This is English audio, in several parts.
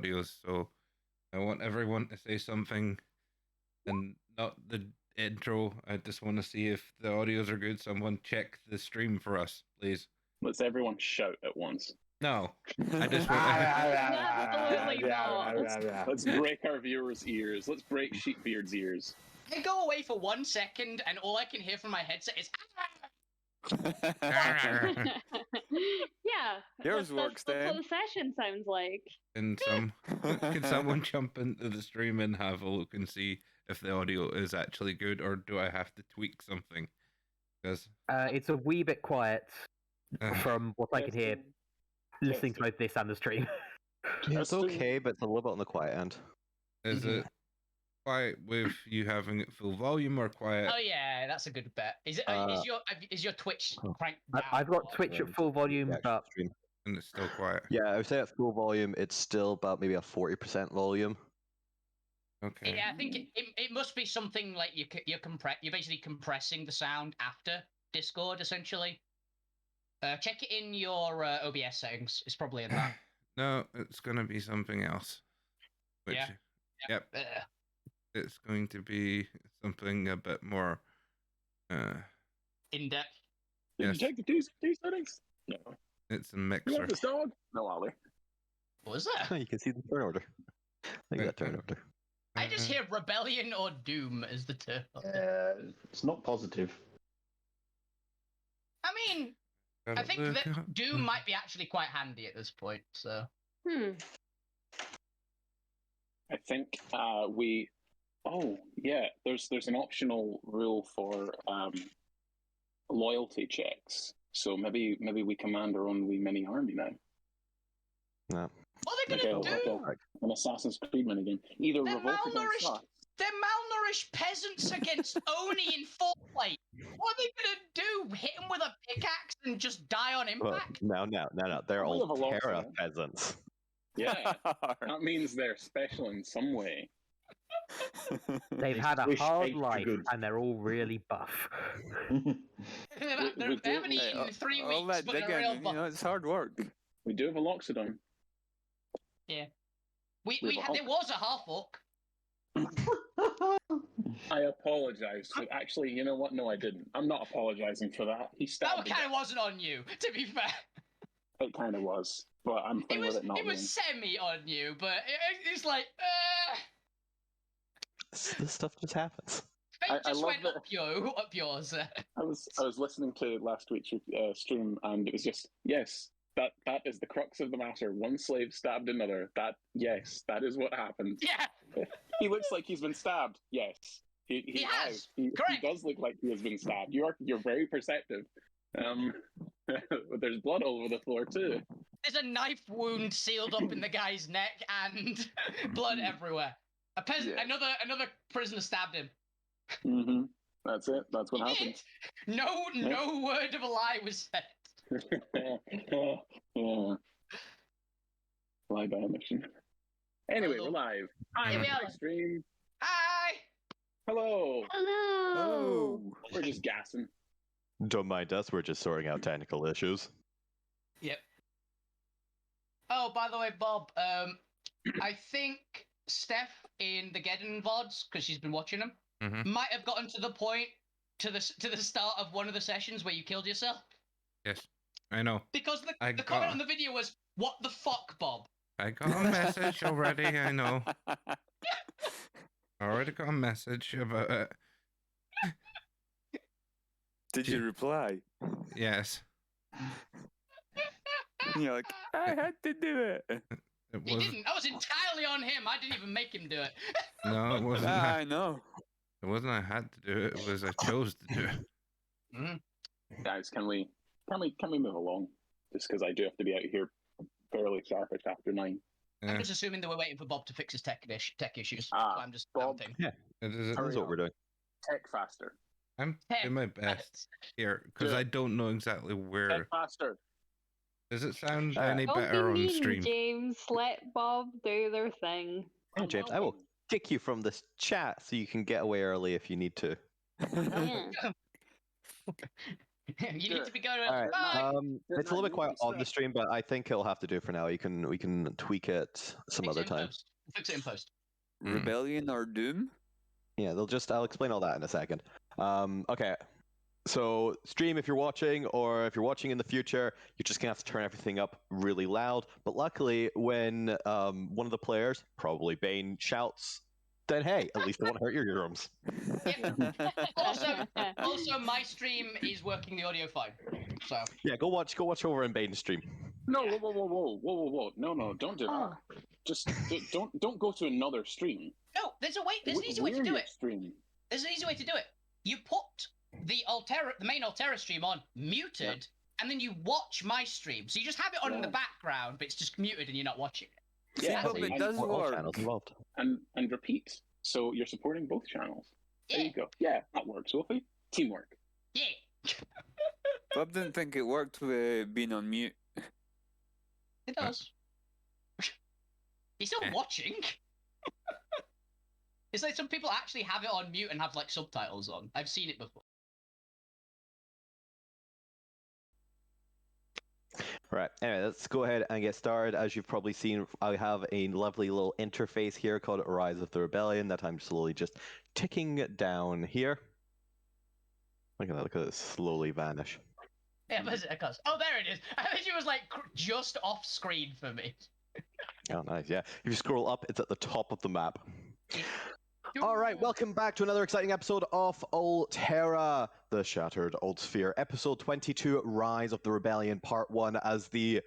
audios, so I want everyone to say something and not the intro. I just want to see if the audios are good. Someone check the stream for us, please. Let's everyone shout at once. No, I just want. Absolutely not. Let's break our viewers' ears. Let's break Sheepbeard's ears. I go away for 1 second, and all I can hear from my headset is. Yeah. Yours works, That's what Dan. the session sounds like. And can someone jump into the stream and have a look and see if the audio is actually good, or do I have to tweak something? Because it's a wee bit quiet from what I can hear, listening to both this and the stream. It's okay, but it's a little bit on the quiet end. is it quiet with you having it full volume or quiet? Oh yeah, that's a good bet. Is your Twitch cranked down? I've got Twitch at full volume, but Stream. And it's still quiet. Yeah, I would say at full volume, it's still about maybe a 40% volume. Okay. Yeah, I think it must be something like you're basically compressing the sound after Discord essentially. Check it in your OBS settings. It's probably in that. No, it's gonna be something else. Which, Yeah. Yep. It's going to be something a bit more. In depth. Did Yes. you check the two settings? No. It's a You mixer. have this dog? No, Ali. What was that? You can see the turn order. Look at that turn order. I just hear rebellion or doom as the term. It's not positive. I mean, I think that doom might be actually quite handy at this point. So. I think we. Oh yeah, there's an optional rule for loyalty checks. So maybe we command our own wee mini army now. No. What are they gonna do? An Assassin's Creed minigame. Either They're revolt against malnourished. us. They're malnourished peasants against Oni in Fortnite. What are they gonna do? Hit them with a pickaxe and just die on Well, impact? no. They're We all have a lot Terra of them. peasants. Yeah, that means they're special in some way. they've had a Wish hard ate life good. and they're all really buff. They haven't eaten in 3 all weeks, that but they're digging, real you buff. know, it's hard work. We do have a Loxodon. There was a half orc. I apologize. Actually, you know what? No, I didn't. I'm not apologizing for that. He That stabbed me. kind of wasn't on you, to be fair. It kind of was, but I'm fine with it not It was semi on you, but it's like, This stuff just happens. fate I just love went that- up yours. I was listening to last week's stream, and it was just yes, that is the crux of the matter. One slave stabbed another. That is what happened. Yeah, He looks like he's been stabbed. Yes, he has. He Correct. does look like he has been stabbed. You're very perceptive. There's blood all over the floor too. there's a knife wound sealed up in the guy's neck and blood everywhere. A peasant, Yeah. another prisoner stabbed him. Mm-hmm. That's it. That's what He happened. did. No word of a lie was said. Yeah. Live animation. Anyway, Hello. we're live. Here we Hi, are. stream. Hi. Hello. Hello. We're just gassing. Don't mind us, we're just sorting out technical issues. Yep. Oh, by the way, Bob, I think Steph in the Geddon VODs, because she's been watching them, might have gotten to the point to the start of one of the sessions where you killed yourself. Yes, I know. Because the I comment got- on the video was, "What the fuck, Bob?" I got a message already. I know. I already got a message about it. Did you reply? Yes, And you're like, I had to do it. it He was. didn't. That was entirely on him. I didn't even make him do it. No, it wasn't. I know. It wasn't. I had to do it. It was I chose to do it. Guys, can we move along? Just because I do have to be out here fairly sharp at chapter 9. I'm Yeah, just assuming they were waiting for Bob to fix his tech issues. Ah, so I'm just Bob. counting. it is. Hurry That's what up. we're doing. Tech faster. I'm Tech doing my best here because Do I it. don't know exactly where. Tech faster. Does it sound Uh, any Don't better be on mean, stream? James. Let Bob do their thing. Hey, James, I will kick you from this chat so you can get away early if you need to. Yeah. You need to be going. All right. Bye. It's a little bit quiet on the stream, but I think it'll have to do for now. We can tweak it some Fix other it in time. post. Fix it in post. Rebellion or Doom? Yeah, I'll explain all that in a second. Okay. So stream if you're watching, or if you're watching in the future, you're just gonna have to turn everything up really loud. But luckily, when one of the players, probably Bane, shouts, then hey, at least it won't hurt your eardrums. Also, my stream is working the audio fine. So Yeah, go watch over in Bane's stream. No, whoa. No, don't do that. Just don't go to another stream. no, there's an easy way to do it. Stream. There's an easy way to do it. You put the main Alterra stream on muted, and then you watch my stream. So you just have it on in the background, but it's just muted and you're not watching it. Yeah, But it does All work. channels involved. and repeat. So you're supporting both channels. There Yeah. you go. Yeah, that works, Wolfie. Teamwork. Yeah. Bob didn't think it worked with being on mute. It does. He's still watching. It's like some people actually have it on mute and have like subtitles on. I've seen it before. Right, anyway, let's go ahead and get started. As you've probably seen, I have a lovely little interface here called Rise of the Rebellion that I'm slowly just ticking down here. Look at it slowly vanish. Yeah, but it goes. Oh, there it is. I wish it was like just off screen for me. Oh, nice, yeah. If you scroll up, it's at the top of the map. All right, welcome back to another exciting episode of Alterra, the Shattered Old Sphere, episode 22, Rise of the Rebellion, part 1, as the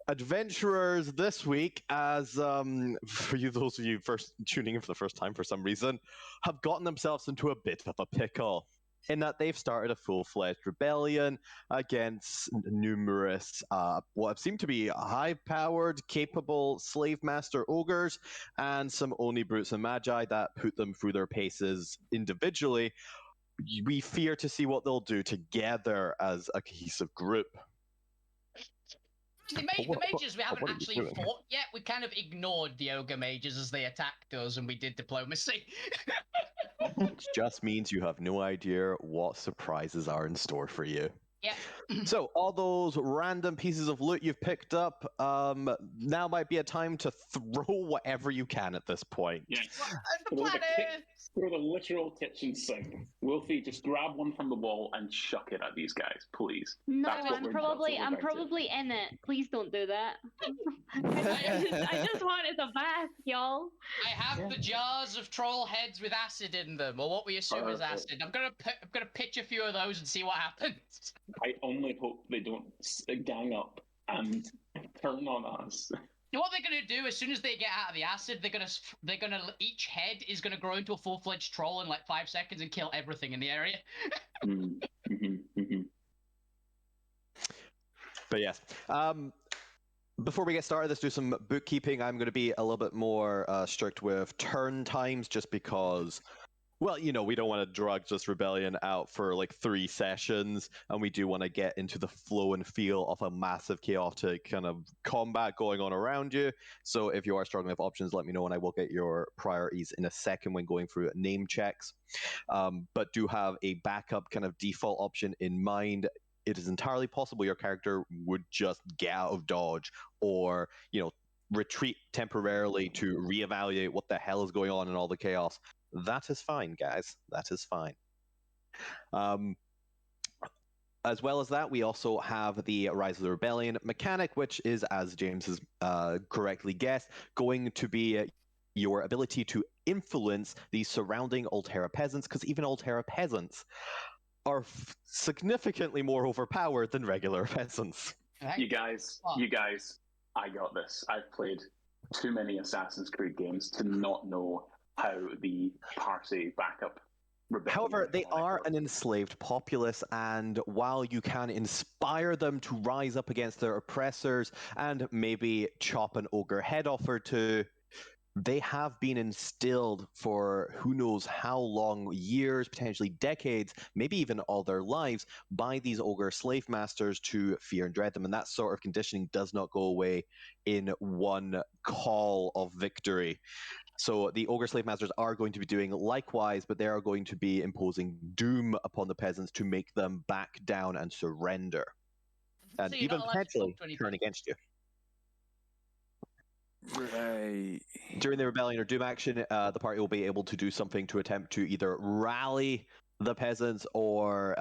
adventurers this week, as for you, those of you first tuning in for the first time for some reason, have gotten themselves into a bit of a pickle, in that they've started a full-fledged rebellion against numerous, what seem to be high-powered, capable slave master ogres, and some Oni brutes and magi that put them through their paces individually. We fear to see what they'll do together as a cohesive group. The mages we haven't actually fought yet. We kind of ignored the ogre mages as they attacked us, and we did diplomacy. Which just means you have no idea what surprises are in store for you. Yeah. So all those random pieces of loot you've picked up, now might be a time to throw whatever you can at this point. Yes. The plan is... Throw the literal kitchen sink. Wolfie, just grab one from the wall and chuck it at these guys, please. No, That's what I'm we're probably about to. in it. Please don't do that. I just wanted a bath, y'all. I have the jars of troll heads with acid in them, or what we assume is acid. I'm gonna pitch a few of those and see what happens. I only hope they don't gang up and turn on us. What they're gonna do as soon as they get out of the acid, they're gonna each head is gonna grow into a full-fledged troll in like 5 seconds and kill everything in the area. But yes. Before we get started, let's do some bookkeeping. I'm going to be a little bit more strict with turn times, just because, well, you know, we don't want to drug this rebellion out for like 3 sessions, and we do want to get into the flow and feel of a massive chaotic kind of combat going on around you. So if you are struggling with options, let me know, and I will get your priorities in a second when going through name checks. But do have a backup kind of default option in mind. It is entirely possible your character would just get out of dodge, or, you know, retreat temporarily to reevaluate what the hell is going on in all the chaos. That is fine, guys. That is fine. As well as that, we also have the Rise of the Rebellion mechanic, which is, as James has correctly guessed, going to be your ability to influence the surrounding Alterra peasants, because even Alterra peasants are significantly more overpowered than regular peasants. You guys, I got this. I've played too many Assassin's Creed games to not know how the party backup rebellion. However, they are an enslaved populace, and while you can inspire them to rise up against their oppressors and maybe chop an ogre head off or two, they have been instilled for who knows how long, years, potentially decades, maybe even all their lives, by these ogre slave masters to fear and dread them. And that sort of conditioning does not go away in one call of victory. So the Ogre Slave Masters are going to be doing likewise, but they are going to be imposing doom upon the peasants to make them back down and surrender. And So you're even not allowed to potentially talk to anything. turn against you. Right. During the rebellion or doom action, the party will be able to do something to attempt to either rally the peasants or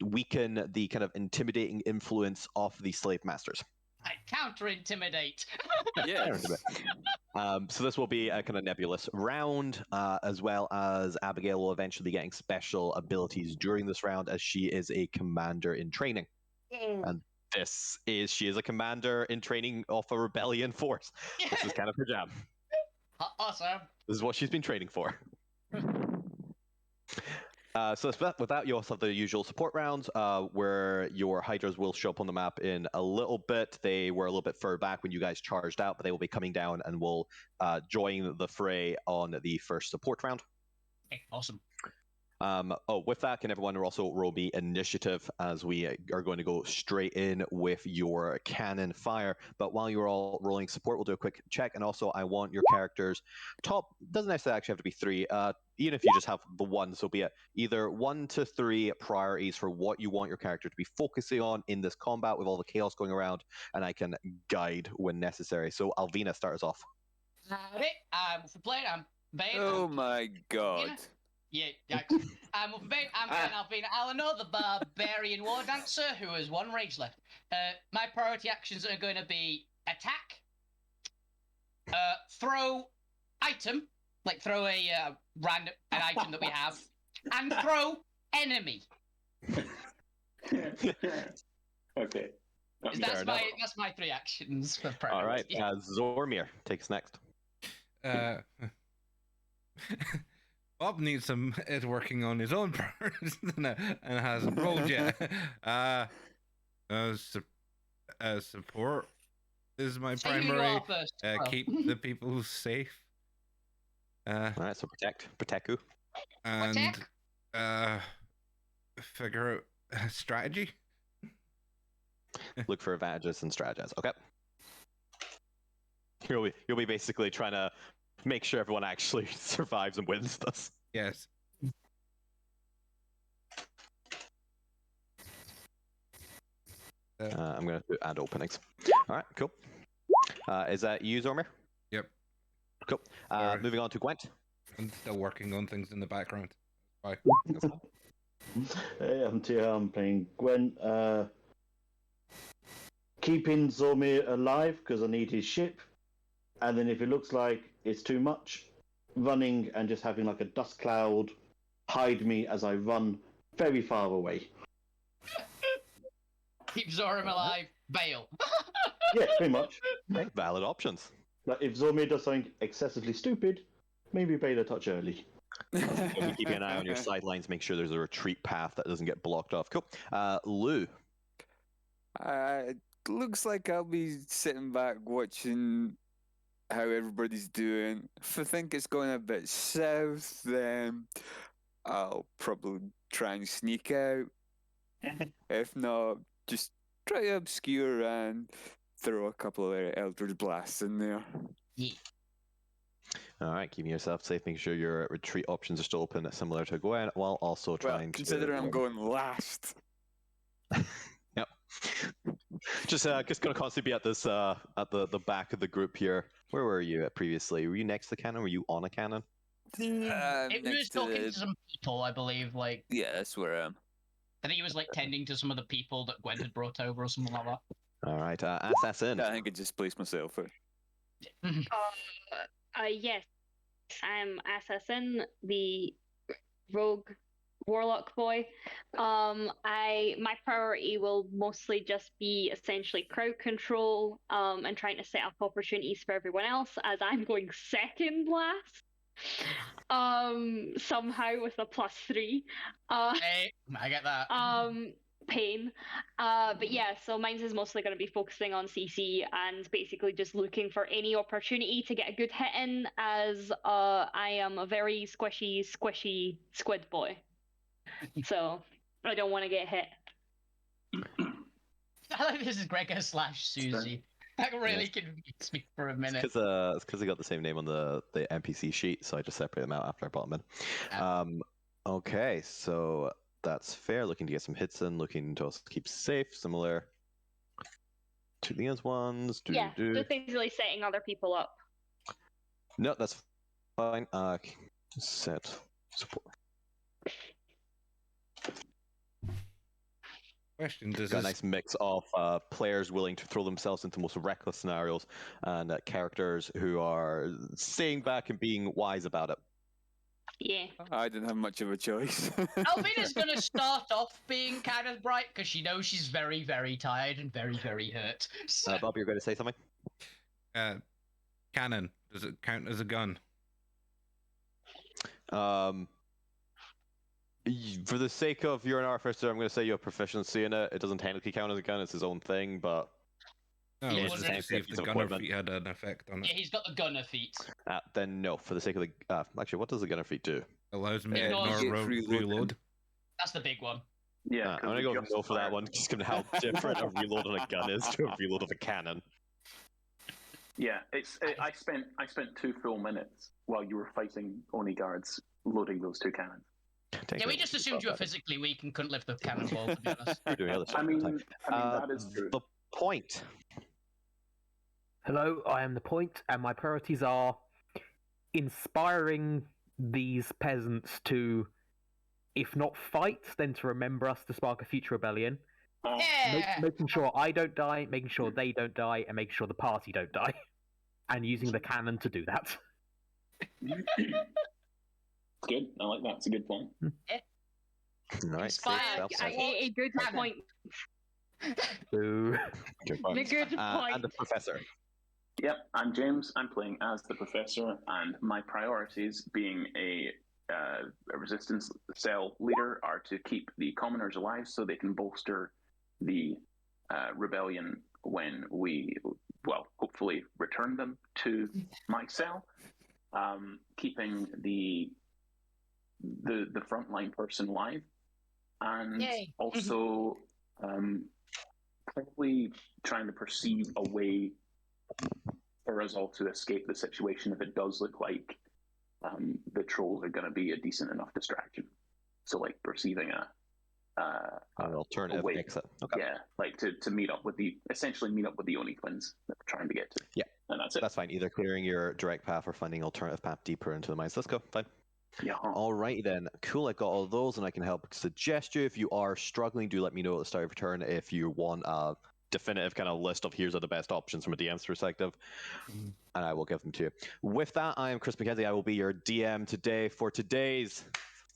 weaken the kind of intimidating influence of the slave masters. I counter-intimidate. Yes. So this will be a kind of nebulous round, as well as Abigail will eventually be getting special abilities during this round, as she is a commander in training. And she is a commander in training of a rebellion force. This is kind of her jam. Awesome. This is what she's been training for. So with that, you also have the usual support rounds, where your Hydras will show up on the map in a little bit. They were a little bit further back when you guys charged out, but they will be coming down and will join the fray on the first support round. Okay, awesome. With that, can everyone also roll me initiative, as we are going to go straight in with your cannon fire. But while you're all rolling support, we'll do a quick check. And also, I want your characters top, doesn't necessarily actually have to be 3, even if you just have the 1, so be it, either 1 to 3 priorities for what you want your character to be focusing on in this combat with all the chaos going around, and I can guide when necessary. So Alvina, start us off. I'm Bane. Oh my god. Yeah, I'm Alvina Alanor, the barbarian war dancer who has 1 rage left. My priority actions are going to be attack, throw item, like throw a an item that we have, and throw enemy. Okay. That's my 3 actions for priority. All right, Zormir takes next. Bob needs some is working on his own parts and hasn't rolled yet. Support is my primary. Keep the people safe. All right, so protect who? And figure out strategy. Look for advantages and strategize. Okay. You'll be basically trying to make sure everyone actually survives and wins this. Yes. I'm going to add openings. All right, cool. Is that you, Zormir? Yep. Cool. Moving on to Gwent. I'm still working on things in the background. Bye. Hey, I'm Tia. I'm playing Gwent. Keeping Zormir alive because I need his ship. And then if it looks like it's too much, running and just having like a dust cloud hide me as I run very far away. Keep Zoram alive, bail. Yeah, pretty much. Okay, valid options. Like if Zormir does something excessively stupid, maybe bail a touch early. Keeping an eye on your sidelines, make sure there's a retreat path that doesn't get blocked off. Cool. Lou. It looks like I'll be sitting back watching how everybody's doing. If I think it's going a bit south, then I'll probably try and sneak out. If not, just try to obscure and throw a couple of Eldritch Blasts in there. Yeah. All right, keeping yourself safe, making sure your retreat options are still open, similar to Gwen, while also trying to... Considering I'm going last. Yep. Just going to constantly be at this at the back of the group here. Where were you at previously? Were you next to the cannon? Were you on a cannon? It was talking to some people, I believe. Like, yeah, that's where I am. I think he was like tending to some of the people that Gwen had brought over or something like that. All right, Assassin. I think I just placed myself there. Yes, I'm Assassin, the rogue warlock boy. My priority will mostly just be essentially crowd control, and trying to set up opportunities for everyone else, as I'm going second last. Somehow with a +3. Hey, I get that. Pain. But yeah, so mine's is mostly going to be focusing on CC and basically just looking for any opportunity to get a good hit in, as I am a very squishy squid boy. So I don't want to get hit. I like this is Gregor / Susie. That really confused me for a minute. It's because they got the same name on the NPC sheet, so I just separated them out after I brought them in. Yeah. Okay, so that's fair. Looking to get some hits in, looking to also keep safe, similar to these ones. Yeah, just basically setting other people up. No, that's fine. Set support. Question: Does Got a this nice mix of players willing to throw themselves into most reckless scenarios and characters who are staying back and being wise about it. Yeah. I didn't have much of a choice. Alvina's going to start off being kind of bright because she knows she's very, very tired and very, very hurt. So... Bob, you're going to say something? cannon? Does it count as a gun? For the sake of you're an artificer, I'm going to say you have proficiency in it. It doesn't technically count as a gun; it's his own thing, but. No, Yeah, let's it's just see if the gunner feat had an effect on it. Yeah, he's got the gunner feat. Then no, for the sake of the. Actually, what does the gunner feat do? Allows me to Ignores ignore reload. That's the big one. Yeah, I'm going to go with no for that one, just given how different a reload on a gun is to a reload of a cannon. Yeah, I spent 2 full minutes while you were fighting Oni guards loading those 2 cannons. Yeah, we just assumed you were physically weak and couldn't lift the cannonball, to be honest. We're doing other stuff. I mean that is true. The point. Hello, I am the point, and my priorities are inspiring these peasants to, if not fight, then to remember us to spark a future rebellion. Yeah! Making sure I don't die, making sure they don't die, and making sure the party don't die. And using the cannon to do that. Good, I like that. It's a good plan. Right. Inspire A good point. Ooh. Good point. A good point. And the professor. Yep, I'm James. I'm playing as the professor, and my priorities, being a resistance cell leader, are to keep the commoners alive so they can bolster the rebellion when we, well, hopefully return them to my cell. Keeping the frontline person alive, and also probably trying to perceive a way for us all to escape the situation if it does look like the trolls are going to be a decent enough distraction. So, like, perceiving an alternative exit. Okay. Yeah, like to meet up with essentially meet up with the Oni twins that we're trying to get to. Yeah. And that's it. That's fine. Either clearing your direct path or finding an alternative path deeper into the mines. Let's go. Fine. Yeah. Alrighty then. Cool. I got all those, and I can help suggest you. If you are struggling, do let me know at the start of your turn if you want a definitive kind of list of here's are the best options from a DM's perspective, and I will give them to you. With that, I am Chris McKenzie. I will be your DM today. For today's,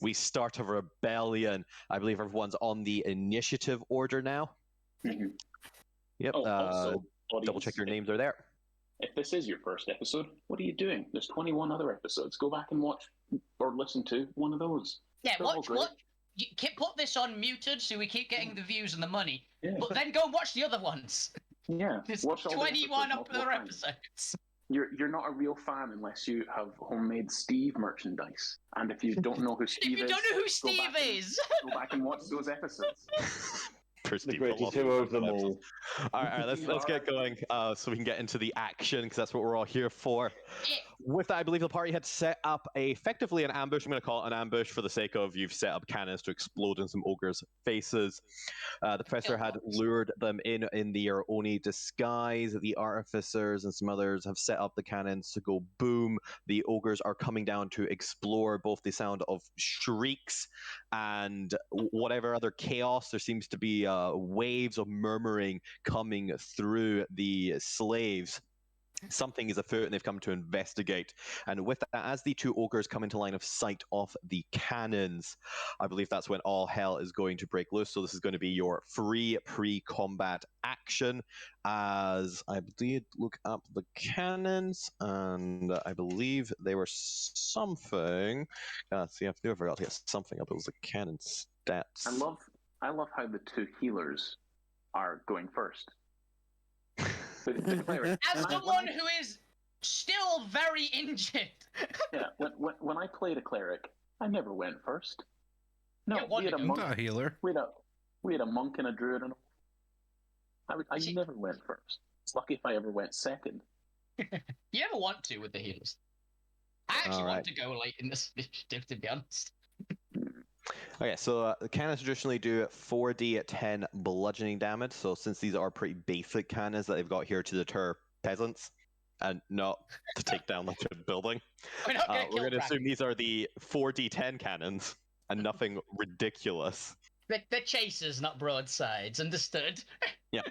we start a rebellion. I believe everyone's on the initiative order now. Mm-hmm. Yep. Also, double check your names are there. If this is your first episode, what are you doing? There's 21 other episodes. Go back and watch or listen to one of those. Yeah, watch. You put this on muted so we keep getting the views and the money. Yeah. But then go and watch the other ones. Yeah, There's watch all 21 the other episodes. You're not a real fan unless you have homemade Steve merchandise. And if you don't know who Steve is, if you don't know who Steve is, go back and watch those episodes. The greatest hero of them all. All right, let's get going so we can get into the action, because that's what we're all here for. With that, I believe the party had set up effectively an ambush. I'm going to call it an ambush for the sake of you've set up cannons to explode in some ogres' faces. The professor had lured them in their Oni disguise. The artificers and some others have set up the cannons to go boom. The ogres are coming down to explore both the sound of shrieks and whatever other chaos. There seems to be waves of murmuring coming through the slaves. Something is afoot and they've come to investigate. And with that, as the two ogres come into line of sight of the cannons, I believe that's when all hell is going to break loose. So this is going to be your free pre-combat action. As I did look up the cannons, and I believe they were something. See, I forgot to get something up. It was the cannon stats. I love how the two healers are going first. As someone who is still very injured. Yeah, when I played a cleric, I never went first. No, Yeah, we had a monk. Not a healer. We had a monk and a druid, and I never went first. It's lucky if I ever went second. You never want to with the healers. I actually want to go late in this initiative, to be honest. Okay, so the cannons traditionally do 4d at 10 bludgeoning damage. So since these are pretty basic cannons that they've got here to deter peasants and not to take down like a building, We're not going to we're kill going to assume dragons. these are the 4d10 cannons and nothing ridiculous. They're chasers, not broadsides. Understood? Yeah.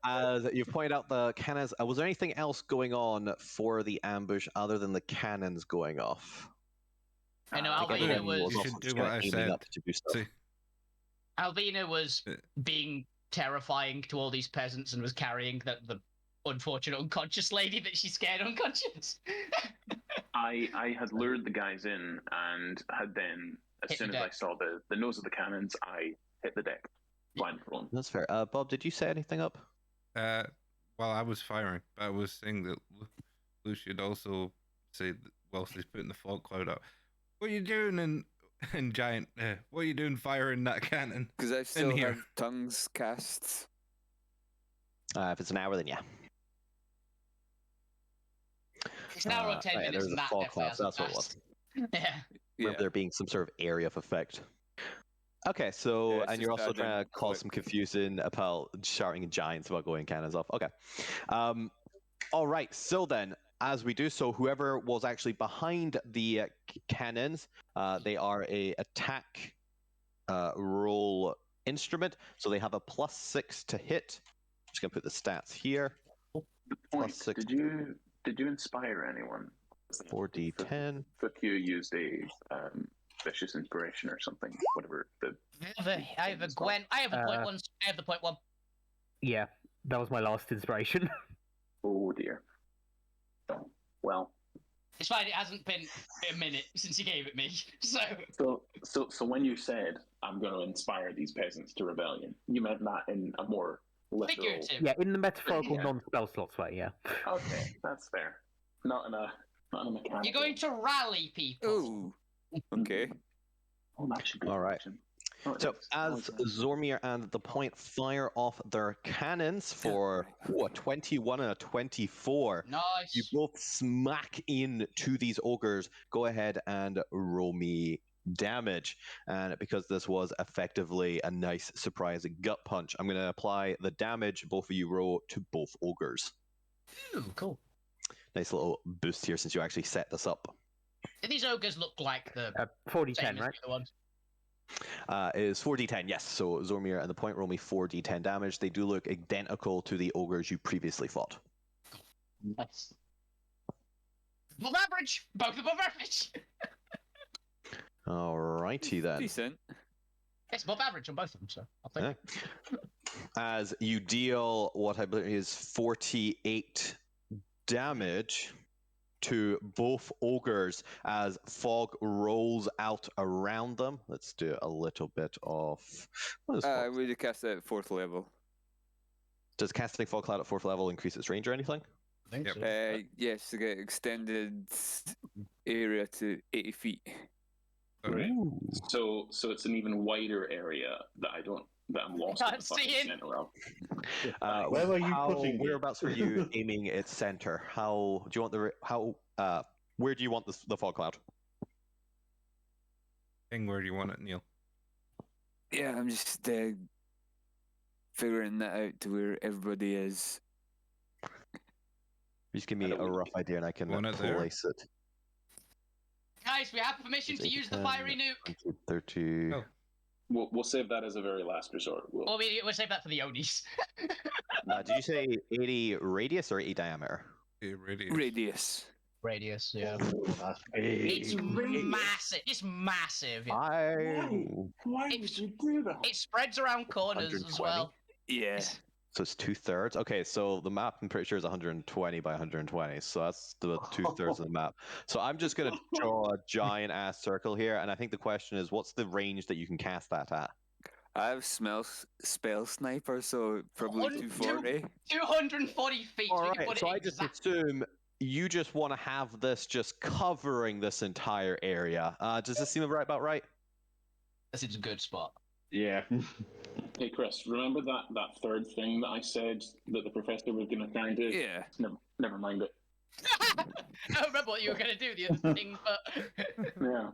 As you've pointed out, the cannons. Was there anything else going on for the ambush other than the cannons going off? I know I think Alvina everyone was. You also should do just what kinda I aiming said. up to do stuff. See, Alvina was being terrifying to all these peasants and was carrying the unfortunate unconscious lady that she scared unconscious. I had lured the guys in and had then, as Hit soon the as I deck. saw the nose of the cannons, I hit the deck. Blind thrown. That's fair. Bob, did you set anything up? while I was firing, but I was saying that Lou should also say that whilst he's putting the fog cloud up, what are you doing in giant? What are you doing firing that cannon? Because I still here. have tongues cast. If it's an hour, then yeah. It's an hour or 10 minutes, There's and a that fog definitely cloud, so hasn't that's what it was. passed. Yeah. Remember there being some sort of area of effect. Okay, so Yeah, it's and you're just also adding trying to cause quick. some confusion about shouting at giants about going cannons off. Okay. All right. So then, as we do so, whoever was actually behind the cannons, they are a attack roll instrument, so they have a +6 to hit. I'm just gonna put the stats here. The point. +6. Did you inspire anyone? 4d10. Fuku used a vicious inspiration or something. Whatever the. I have a Gwen. I have a point one. I have the point one. Yeah, that was my last inspiration. Oh dear. Oh, well. It's fine. It hasn't been a minute since you gave it me. So when you said I'm going to inspire these peasants to rebellion, you meant that in a more literal. Figurative. Yeah, in the metaphorical Yeah. non-spell slots way, yeah. Okay, that's fair. Not in a mechanical. You're going to rally people. Ooh. Okay. Oh, that should be All right. action. Oh, it So is. as Oh, it's Zormir and the Point fire off their cannons for a 21 and a 24, Nice. you both smack into these ogres. Go ahead and roll me damage. And because this was effectively a nice surprising gut punch, I'm going to apply the damage both of you roll to both ogres. Ooh, cool. Nice little boost here since you actually set this up. Do these ogres look like the 40-10, same as right? the other ones? It is 4d10, yes. So Zormir and the Point roll me 4d10 damage. They do look identical to the ogres you previously fought. Nice. Above average. Both above average. Alrighty then. Decent. It's above average on both of them, so I'll take it. As you deal what I believe is 48 damage to both ogres as fog rolls out around them. Let's do a little bit of. What is I fog? would have cast it at 4th level. Does casting fog cloud at 4th level increase its range or anything? I think Yep. so. Yes, to get extended area to 80 feet. Right. So it's an even wider area that I'm lost in Can't the fucking see it. center of. Where were you putting it? Whereabouts are you aiming its center? How do you want where do you want the fog cloud? Where do you want it, Neil? Yeah, I'm just figuring that out to where everybody is. Just give me I a don't rough idea and I can Want it there? place it. Guys, we have permission to use the fiery nuke. 30. Oh. We'll save that as a very last resort. Well, we'll save that for the Onis. Did you say 80 radius or 80 diameter? Radius. Radius, yeah. That's big. It's massive. It's massive. Why would you do that? It spreads around corners as 120? well. Yeah. So it's 2/3. Okay, so the map I'm pretty sure is 120 by 120. So that's the 2/3 of the map. So I'm just gonna draw a giant ass circle here, and I think the question is, what's the range that you can cast that at? I have spell sniper, so probably 240. 240 feet. All we can right. put So it I just exactly. assume you just want to have this just covering this entire area. Does this seem about right? This is a good spot. Yeah. Hey Chris, remember that third thing that I said that the professor was going to try and do? Yeah. Never mind it. I don't remember what you were going to do the other thing, but... Yeah,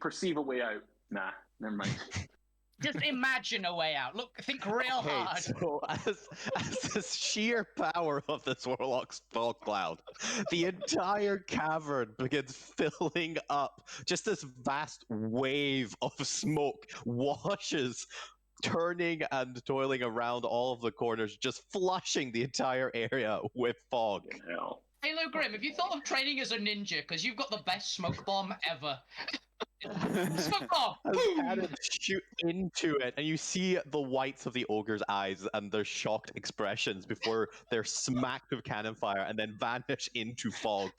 perceive a way out. Nah, never mind. Just imagine a way out. Look, think real hard. So as the sheer power of this Warlock's fog cloud, the entire cavern begins filling up. Just this vast wave of smoke washes, turning and toiling around all of the corners, just flushing the entire area with fog. Hell. Hey, Lou Grim, have you thought of training as a ninja? Because you've got the best smoke bomb ever. Smoke bomb! As cannons shoot into it, and you see the whites of the ogre's eyes and their shocked expressions before they're smacked with cannon fire and then vanish into fog.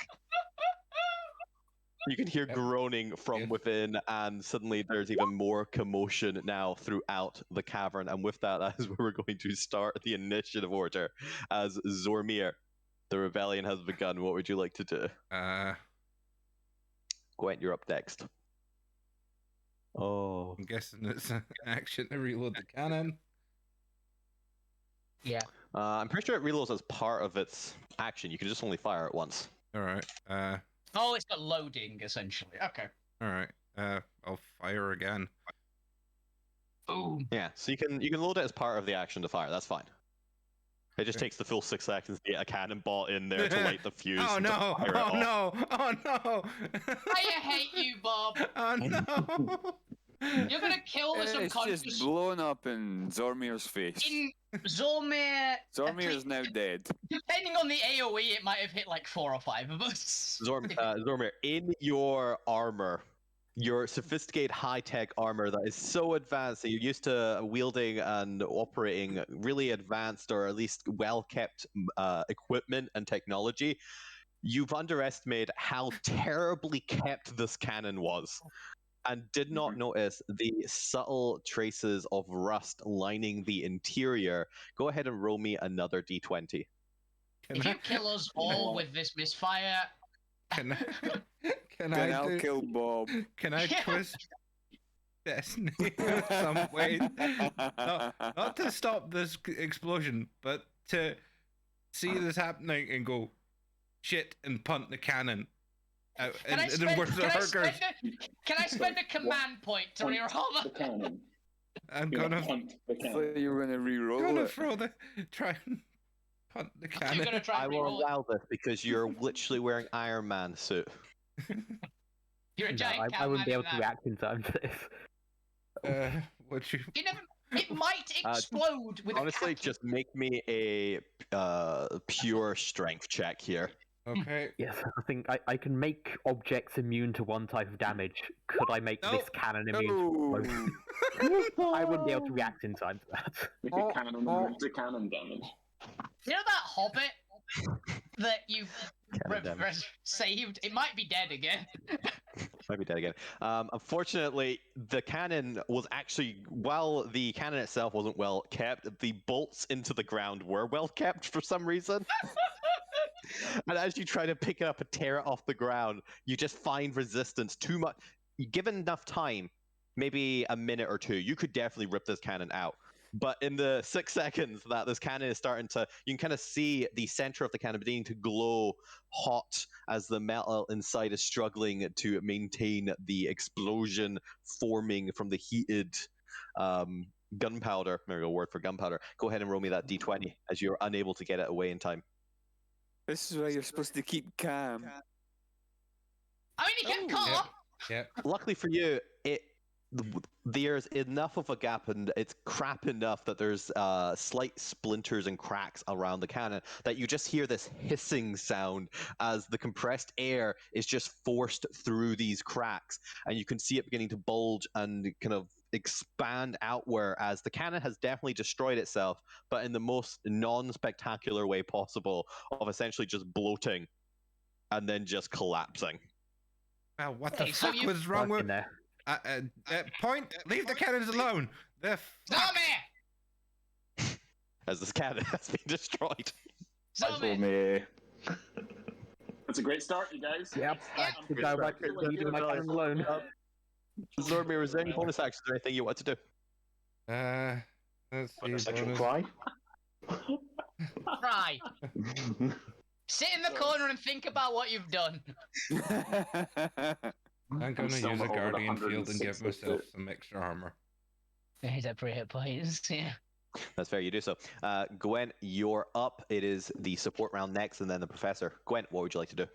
You can hear groaning from within, and suddenly there's even more commotion now throughout the cavern. And with that, that is where we're going to start the initiative order. As Zormir, the rebellion has begun. What would you like to do? Gwent, you're up next. Oh. I'm guessing it's an action to reload the cannon. Yeah. I'm pretty sure it reloads as part of its action. You can just only fire it once. Alright. Oh, it's got loading, essentially. Okay. Alright. I'll fire again. Boom. Yeah, so you can load it as part of the action to fire. That's fine. It just takes the full 6 seconds to get a cannonball in there to light the fuse. Oh no! Oh no! Oh no! I hate you, Bob. Oh no! You're gonna kill the It's subconscious. just blown up in Zormir's face. In Zormir. Zormir is now dead. Depending on the AoE, it might have hit like 4 or 5 of us. Zormir, in your armor, your sophisticated high-tech armor that is so advanced that you're used to wielding and operating really advanced or at least well-kept equipment and technology, you've underestimated how terribly kept this cannon was, and did not notice the subtle traces of rust lining the interior. Go ahead and roll me another d20. If you kill us all with this misfire... Can Then I I'll kill Bob. Can I twist destiny in some way? Not to stop this explosion, but to see this happening and go, shit, and punt the cannon. Can I spend a command point to reroll the cannon? I'm You're gonna punt the I cannon. thought you were gonna re-roll it. try and punt the You're cannon. gonna try I and will reroll. allow this because you're literally wearing Iron Man suit. You're a No, giant I wouldn't be able cat to react in time to this. What you? You never. It might explode with Honestly, a cat. just make me a pure strength check here. Okay. Yes, I think I can make objects immune to one type of damage. Could I make this cannon immune to No. I wouldn't be able to react in time to that. Make a cannon and the cannon damage. You know that hobbit that you Cannon damage. saved? It might be dead again. Might be dead again. Unfortunately, the cannon was actually, while the cannon itself wasn't well kept, the bolts into the ground were well kept for some reason. And as you try to pick it up and tear it off the ground, you just find resistance too much. Given enough time, maybe a minute or two, you could definitely rip this cannon out. But in the 6 seconds that this cannon is starting to, you can kind of see the center of the cannon beginning to glow hot as the metal inside is struggling to maintain the explosion forming from the heated gunpowder. There we go, word for gunpowder. Go ahead and roll me that d20 as you're unable to get it away in time. This is why you're supposed to keep calm. I mean, he kept calm. Yeah. Luckily for you, there's enough of a gap and it's crap enough that there's slight splinters and cracks around the cannon that you just hear this hissing sound as the compressed air is just forced through these cracks, and you can see it beginning to bulge and kind of expand outward as the cannon has definitely destroyed itself, but in the most non-spectacular way possible, of essentially just bloating and then just collapsing. Wow, what the Hey, so fuck you- was wrong with? there. Point. Leave the cannons alone. They're Zombie! As this cannon has been destroyed. Zombie! Me. That's a great start, you guys. Yep. Yeah. To go back to leaving my cannon alone. Zormir, is there any bonus actions or anything you want to do? Let's But a see. sexual Bonus. cry. Cry. Sit in the corner and think about what you've done. I'm gonna still use not a over the guardian field and give 106 myself some extra armor. He's at 3 hit points. Yeah. That's fair, you do so. Gwen, you're up. It is the support round next, and then the professor. Gwen, what would you like to do?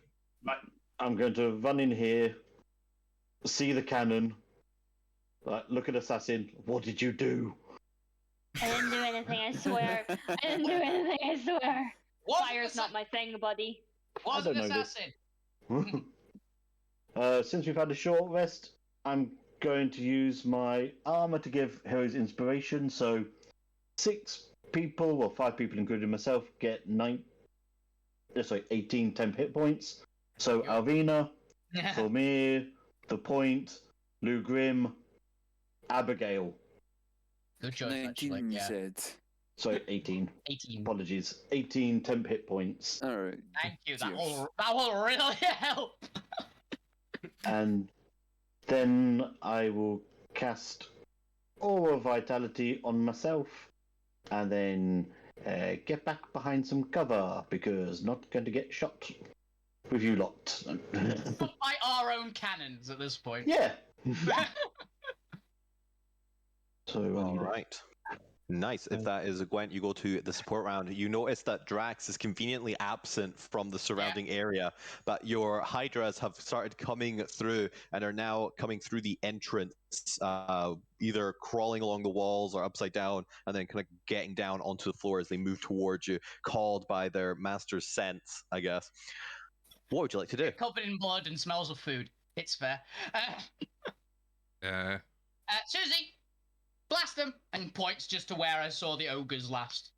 I'm going to run in here, see the cannon, look at Assassin. What did you do? I didn't do anything, I swear. I didn't do anything, I swear. Fire's not my thing, buddy. Was an don't know this. assassin. Since we've had a short rest, I'm going to use my armor to give heroes inspiration. So 6 people, well 5 people including myself, get 18 temp hit points. So Alvina, Thormir, The Point, Lou Grimm, Abigail. Good choice, 19, actually. you Yeah. said. Sorry, 18. 18. Apologies. 18 temp hit points. Alright. Thank you. That Cheers. will really help. And then I will cast Aura Vitality on myself. And then get back behind some cover, because not going to get shot with you lot. By our own cannons at this point. Yeah. So, All right. Nice. If that is a Gwent, you go to the support round. You notice that Drax is conveniently absent from the surrounding area, but your Hydras have started coming through and are now coming through the entrance, either crawling along the walls or upside down, and then kind of getting down onto the floor as they move towards you, called by their master's sense, I guess. What would you like to do? Covered in blood and smells of food. It's fair. Susie, blast them, and points just to where I saw the ogres last.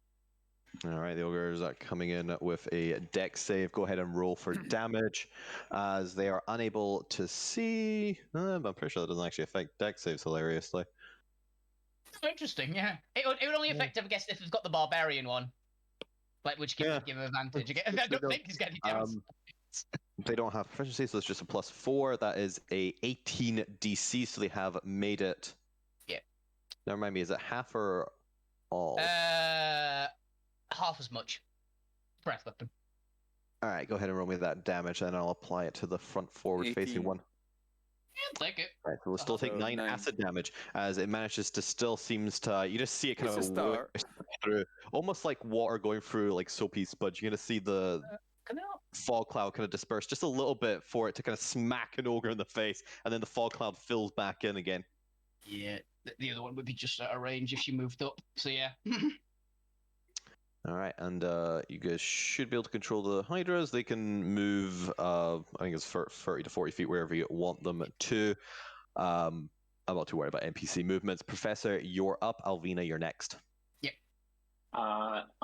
All right, the ogres are coming in with a dex save. Go ahead and roll for damage, as they are unable to see. I'm pretty sure that doesn't actually affect dex saves hilariously. Interesting, yeah. It would only affect, I guess, if we've got the barbarian one, which give him advantage. Again, I don't think he's getting damage. They don't have proficiency, so it's just a +4. That is a 18 DC, so they have made it. Yeah. Now remind me, is it half or all? Half as much. Breath weapon. All right, go ahead and roll me that damage, and I'll apply it to the front forward-facing 18. one. Yeah, take it. Right, so we'll still take 9 9. acid damage, as it manages to still seems to. You just see it kind It's a of start. through, almost like water going through like soapy spuds. You're gonna see the fog cloud kind of disperse just a little bit for it to kind of smack an ogre in the face, and then the fog cloud fills back in again. Yeah, the other one would be just out of range if she moved up. So yeah. All right, and you guys should be able to control the Hydras. They can move, I think it's 30 to 40 feet wherever you want them to. I'm not too worried about NPC movements. Professor, you're up. Alvina, you're next. Yep. I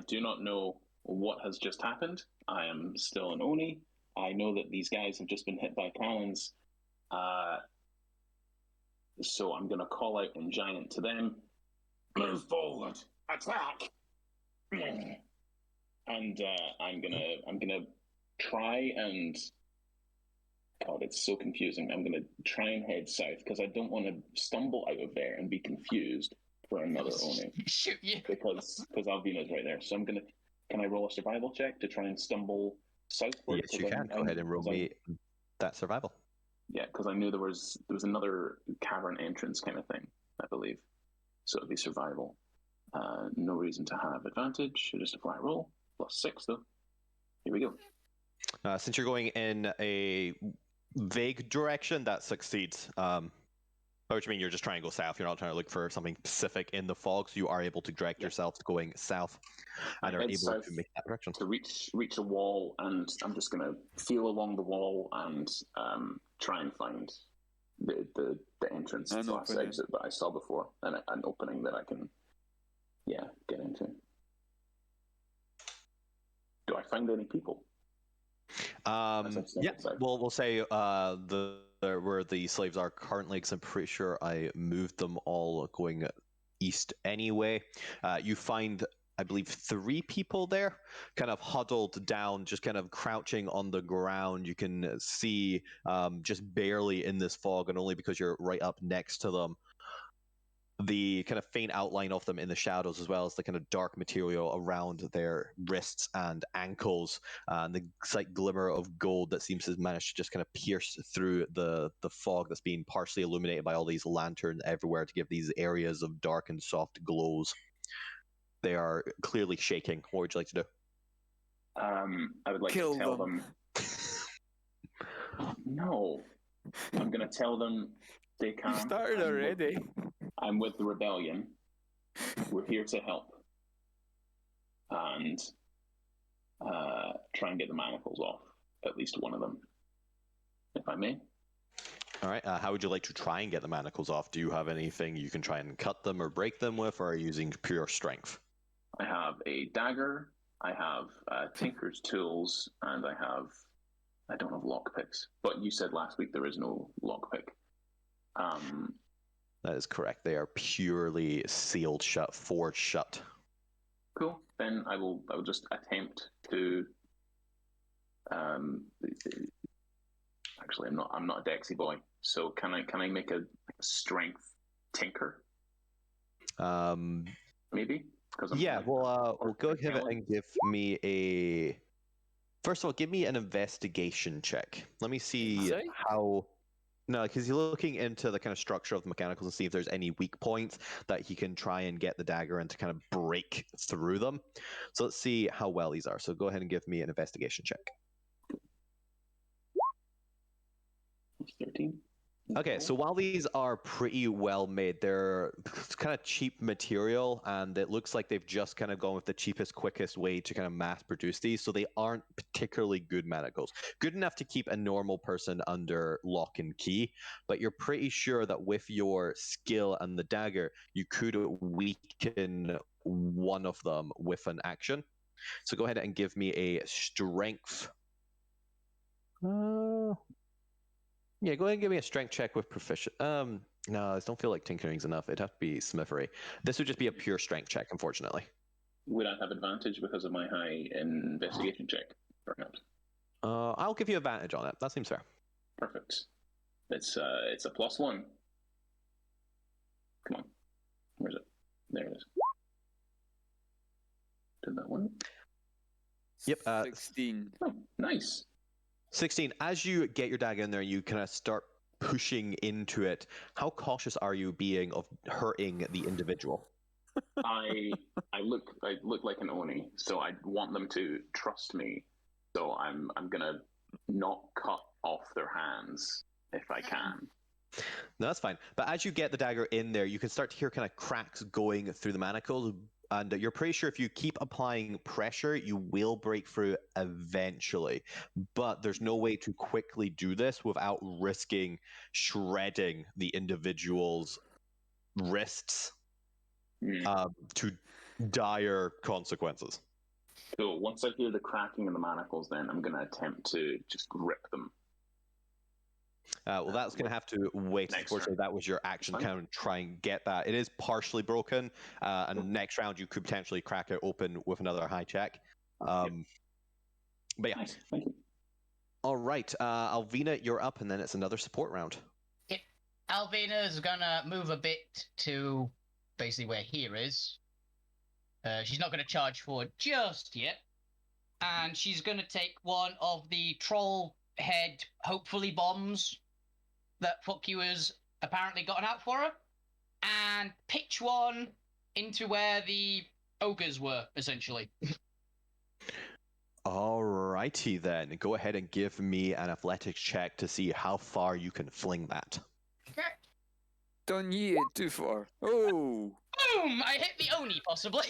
do not know what has just happened. I am still an Oni. I know that these guys have just been hit by cannons. So I'm going to call out in Giant to them. Move forward. Attack. And I'm gonna try and. God, it's so confusing. I'm gonna try and head south because I don't want to stumble out of there and be confused for another Oni. Shoot you. Because Alvina's right there. So I'm gonna. Can I roll a survival check to try and stumble southward? Yes, you can. Go ahead and roll me that survival. Yeah, because I knew there was another cavern entrance kind of thing, I believe. So it'd be survival. No reason to have advantage. Just a flat roll. +6 though. Here we go. Since you're going in a vague direction, that succeeds. Which means you're just trying to go south. You're not trying to look for something specific in the fog, so you are able to direct yourself going south, and are able to make that direction. To reach a wall, and I'm just going to feel along the wall and try and find the entrance slash exit that I saw before, and an opening that I can get into. Do I find any people? Yeah, we'll say where the slaves are currently, because I'm pretty sure I moved them all going east anyway. You find, I believe, 3 people there, kind of huddled down, just kind of crouching on the ground. You can see just barely in this fog, and only because you're right up next to them. the kind of faint outline of them in the shadows, as well as the kind of dark material around their wrists and ankles, and the slight glimmer of gold that seems to manage to just kind of pierce through the fog that's being partially illuminated by all these lanterns everywhere to give these areas of dark and soft glows. They are clearly shaking. What would you like to do? I would like Kill to tell them. No. I'm going to tell them they You can't. started already. I'm with the rebellion. We're here to help. And try and get the manacles off. At least one of them. If I may. All right. How would you like to try and get the manacles off? Do you have anything you can try and cut them or break them with, or are you using pure strength? I have a dagger. I have Tinker's tools, and I don't have lockpicks. But you said last week there is no lockpick. That is correct. They are purely sealed shut, forged shut. Cool. Then I will just attempt to. Actually, I'm not a Dexy boy. So can I make a strength tinker? Maybe. Yeah. Well, go ahead and give me a. First of all, give me an investigation check. Let me see Sorry? how. No, because you're looking into the kind of structure of the mechanicals and see if there's any weak points that he can try and get the dagger and to kind of break through them. So let's see how well these are. So go ahead and give me an investigation check. 13. Okay, so while these are pretty well made, they're kind of cheap material, and it looks like they've just kind of gone with the cheapest, quickest way to kind of mass produce these, so they aren't particularly good manacles. Good enough to keep a normal person under lock and key, but you're pretty sure that with your skill and the dagger, you could weaken one of them with an action. So go ahead and give me a strength. Yeah, go ahead and give me a strength check with proficient. No, I don't feel like tinkering's enough. It'd have to be smithery. This would just be a pure strength check, unfortunately. Would I have advantage because of my high investigation check, perhaps? I'll give you advantage on it. That seems fair. Perfect. It's a +1. Come on. Where's it? There it is. Did that one? Yep. 16. Oh, nice. 16. As you get your dagger in there, you kind of start pushing into it. How cautious are you being of hurting the individual? I look like an Oni, so I want them to trust me. So I'm gonna not cut off their hands if I can. No, that's fine. But as you get the dagger in there, you can start to hear kind of cracks going through the manacles. And you're pretty sure if you keep applying pressure, you will break through eventually. But there's no way to quickly do this without risking shredding the individual's wrists to dire consequences. So once I hear the cracking in the manacles, then I'm going to attempt to just rip them. Well, that's going to have to wait. Unfortunately, that was your action to kind of try and get that. It is partially broken, and next round you could potentially crack it open with another high check. But yeah. Nice. Thank you. All right, Alvina, you're up, and then it's another support round. Yeah. Alvina's gonna move a bit to basically where here is. She's not gonna charge forward just yet, and she's gonna take one of the troll head, hopefully bombs that fuck you has apparently gotten out for her, and pitch one into where the ogres were, essentially. Alrighty then, go ahead and give me an athletics check to see how far you can fling that. Okay. Don't yeet it too far. Oh! Boom! I hit the Oni, possibly.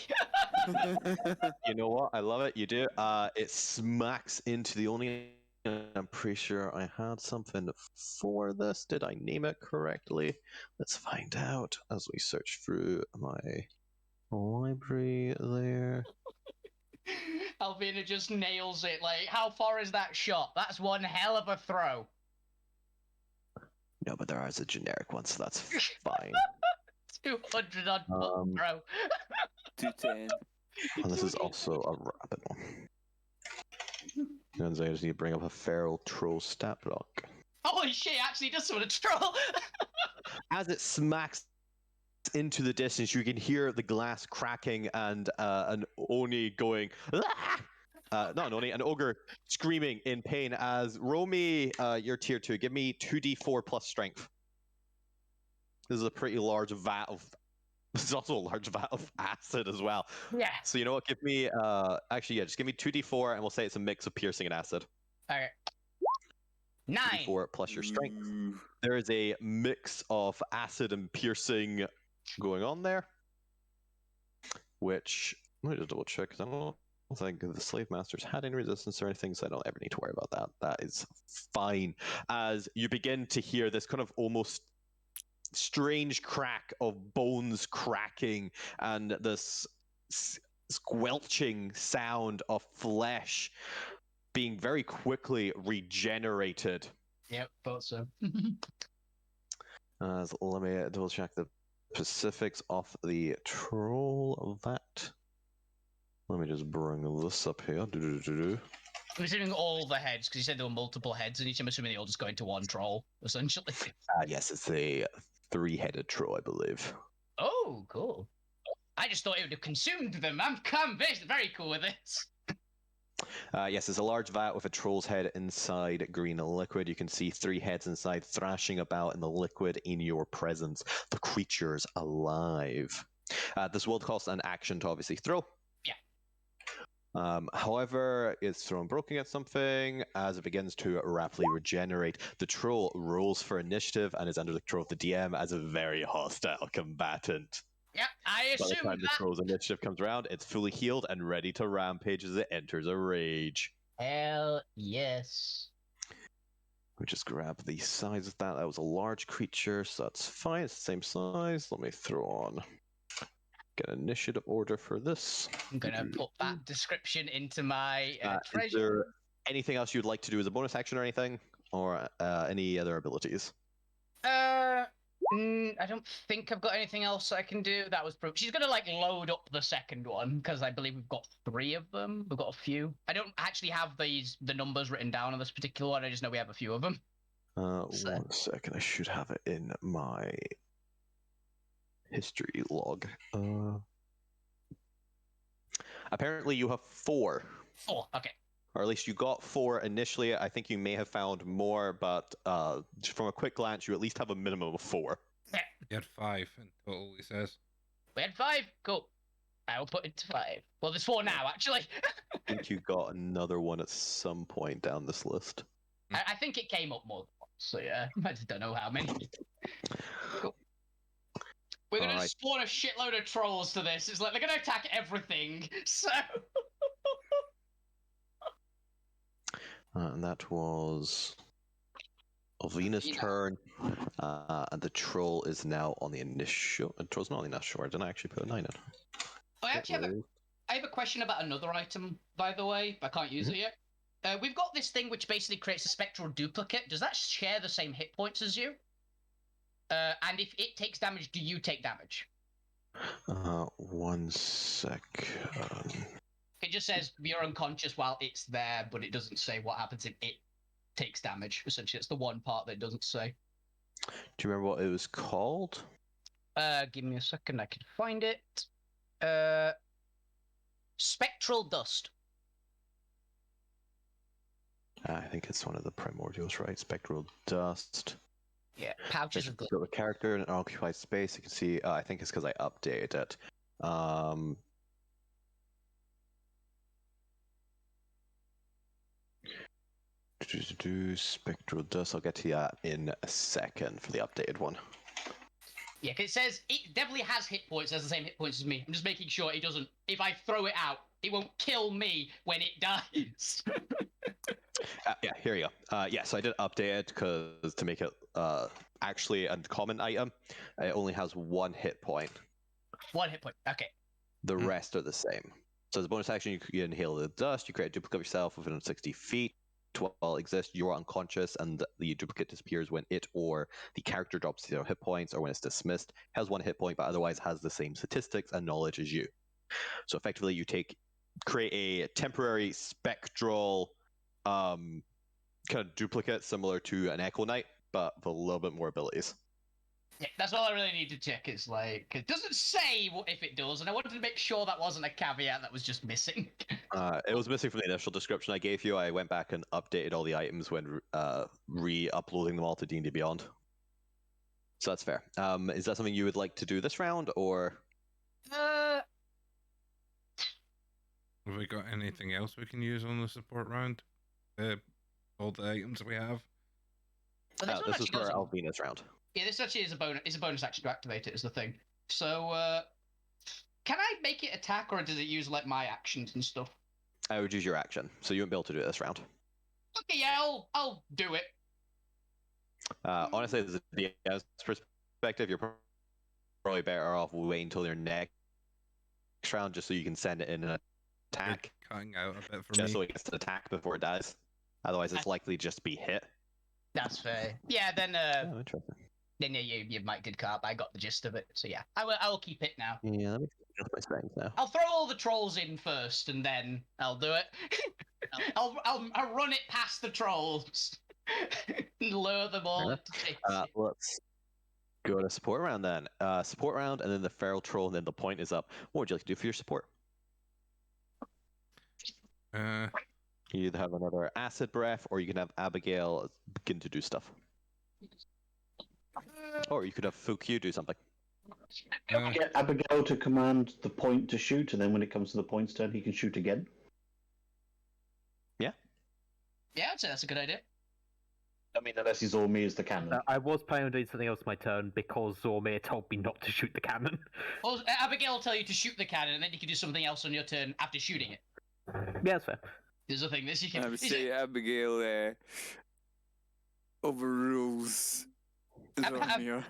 You know what? I love it. You do. It smacks into the Oni. I'm pretty sure I had something for this. Did I name it correctly? Let's find out as we search through my library there. Alvina just nails it. Like, how far is that shot? That's one hell of a throw. No, but there is a generic one, so that's fine. 200 on throw. 210. And this is also a rapid one. And I just need to bring up a feral troll stat block. Holy shit, actually does someone a troll. As it smacks into the distance, you can hear the glass cracking and an Oni going, not an Oni, an ogre screaming in pain as roll me your tier 2. Give me 2d4 plus strength. This is a pretty large vat of. This is also a large vat of acid as well. Yeah. So you know what? Give me actually, yeah, just give me 2d4, and we'll say it's a mix of piercing and acid. Okay. 9. 2d4 plus your strength. There is a mix of acid and piercing going on there, which let me just double check because I don't think the slave masters had any resistance or anything, so I don't ever need to worry about that. That is fine. As you begin to hear this kind of almost strange crack of bones cracking and this squelching sound of flesh being very quickly regenerated. Yep, thought so. Let me double check the specifics of the troll of that. Let me just bring this up here. I'm assuming all the heads, because you said there were multiple heads, and I'm assuming they all just go into one troll, essentially. Yes, it's a 3-headed troll, I believe. Oh, cool. I just thought it would have consumed them. I'm very cool with this. Yes, it's a large vat with a troll's head inside green liquid. You can see 3 heads inside thrashing about in the liquid in your presence. The creature's alive. This will cost an action to obviously throw. Yeah. However, it's thrown broken at something. As it begins to rapidly regenerate, the troll rolls for initiative and is under the control of the DM as a very hostile combatant. Yeah, I assume By the time the troll's initiative comes around, it's fully healed and ready to rampage as it enters a rage. Hell yes. We just grab the size of that. That was a large creature, so that's fine. It's the same size. Let me throw on. Get an initiative order for this. I'm gonna put that description into my treasure. Is there anything else you'd like to do as a bonus action or anything? Or any other abilities? I don't think I've got anything else I can do. That was she's gonna like load up the second one because I believe we've got 3 of them. We've got a few. I don't actually have the numbers written down on this particular one. I just know we have a few of them. 1 second. I should have it in my history log. Apparently you have 4. 4. Okay. Or at least you got 4 initially. I think you may have found more, but from a quick glance, you at least have a minimum of 4. Yeah. You had 5 in total, he says. We had 5. Cool. I will put it to 5. Well, there's 4 now, actually. I think you got another one at some point down this list. I think it came up more than once, so yeah. I just don't know how many. Cool. We're going to spawn a shitload of trolls to this. It's like, they're going to attack everything, so... And that was Alvina's turn. And the troll is now on the initial. The troll's not on the initial. Didn't I actually put a 9 in? I actually have a question about another item, by the way, but I can't use it yet. We've got this thing which basically creates a spectral duplicate. Does that share the same hit points as you? And if it takes damage, do you take damage? 1 sec. It just says you're unconscious while it's there, but it doesn't say what happens if it takes damage. Essentially, it's the one part that it doesn't say. Do you remember what it was called? Give me a second, I can find it. Spectral Dust. I think it's one of the primordials, right? Spectral Dust. Yeah, pouches of glitter. The character in an occupied space. You can see. I think it's because I updated it. Spectral Dust. I'll get to that in a second for the updated one. Yeah, because it says it definitely has hit points. It has the same hit points as me. I'm just making sure it doesn't. If I throw it out, it won't kill me when it dies. Yeah, here you go. Yeah, so I did update it because to make it actually a common item, it only has 1 hit point. 1 hit point. Okay. The rest are the same. So as a bonus action, you inhale the dust. You create a duplicate of yourself within 60 feet. While it exists, you are unconscious, and the duplicate disappears when it or the character drops 0 hit points, or when it's dismissed. Has 1 hit point, but otherwise has the same statistics and knowledge as you. So effectively, you create a temporary spectral kind of duplicate, similar to an Echo Knight, but with a little bit more abilities. Yeah, that's all I really need to check. Is like it doesn't say if it does, and I wanted to make sure that wasn't a caveat that was just missing. It was missing from the initial description I gave you. I went back and updated all the items when re-uploading them all to D&D Beyond. So that's fair. Is that something you would like to do this round, or? Have we got anything else we can use on the support round? All the items we have. Well, this is for Alvina's round. Yeah, this actually is a bonus. It's a bonus action to activate it. Is the thing. So, can I make it attack, or does it use like my actions and stuff? I would use your action, so you won't be able to do it this round. Okay, yeah, I'll do it. Honestly, as a DM's perspective, you're probably better off waiting until your next round, just so you can send it in an attack. You're cutting out a bit for just me. so it gets to attack before it dies. Otherwise, it's likely just to be hit. That's fair. Yeah, then Oh, interesting. then yeah, your mic did cut out. I got the gist of it. So yeah, I will keep it now. Yeah, let me adjust my settings now. I'll throw all the trolls in first, and then I'll do it. I'll run it past the trolls, and lure them all into Let's go to support round then. Support round, and then the feral troll, and then the point is up. What would you like to do for your support? You either have another acid breath, or you can have Abigail begin to do stuff. Or you could have Fukyu do something. Get Abigail to command the point to shoot, and then when it comes to the point's turn, he can shoot again. Yeah, I'd say that's a good idea. I mean, unless he's all me as the cannon. I was planning on doing something else my turn because Zormir told me not to shoot the cannon. Well, Abigail will tell you to shoot the cannon, and then you can do something else on your turn after shooting it. Yeah, that's fair. There's a thing this you can. I would say Abigail overrules Zormir.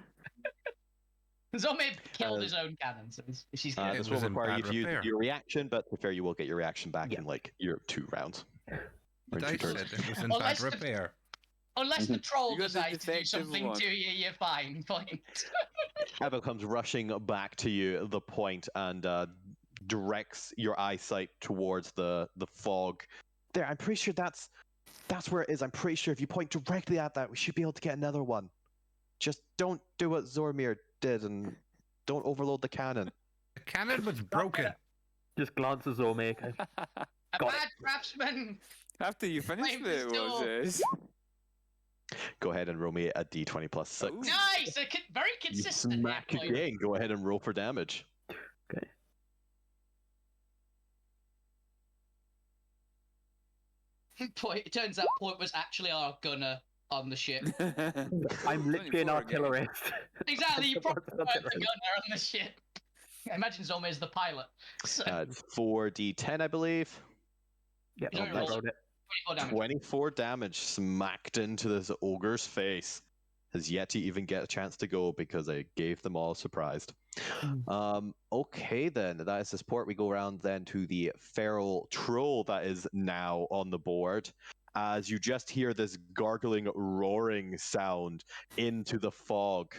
Zormir killed his own cannon, so she's good. This will require you to use your reaction, but to be fair, you will get your reaction back in like your 2 rounds. The dice said it was in bad repair. Unless the troll You got the decides to do defective something one. to you, you're fine. Abigail comes rushing back to you, the point, and directs your eyesight towards the fog. There, I'm pretty sure that's where it is. I'm pretty sure if you point directly at that, we should be able to get another one. Just don't do what Zormir did, and don't overload the cannon. The cannon was broken. Just glance at Zormir. A bad craftsman. After you finish Flame with it, pistol. Moses. Go ahead and roll me a d20 plus 6. Ooh. Nice, very You consistent. smack there, boy. again. Go ahead and roll for damage. Okay. Point. It turns out Point was actually our gunner on the ship. I'm literally an 24 again. artillerist. Exactly, you probably That's weren't the artillery. gunner on the ship. I imagine Zormir's the pilot. So, 4d10, I believe. Yeah, You don't I roll rolled it. 24 damage. 24 damage smacked into this ogre's face. Has yet to even get a chance to go because I gave them all surprised. Okay then, that is the support. We go around then to the feral troll that is now on the board. As you just hear this gargling, roaring sound into the fog.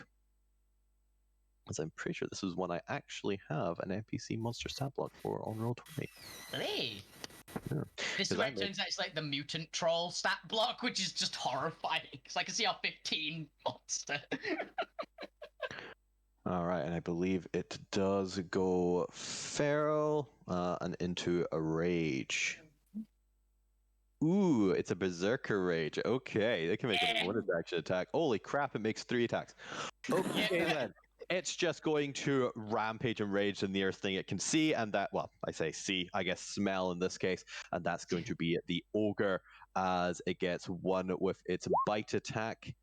As I'm pretty sure this is one I actually have an NPC monster stat block for on Roll20. Hey. Yeah. This is where it turns out it's like the mutant troll stat block, which is just horrifying. Because I can see our 15 monster. All right, and I believe it does go feral and into a rage. Ooh, it's a berserker rage. Okay, they can make a bonus action attack. Holy crap, it makes 3 attacks. Okay then. It's just going to rampage and rage the nearest thing it can see, and that, well, I say see, I guess smell in this case, and that's going to be the ogre as it gets one with its bite attack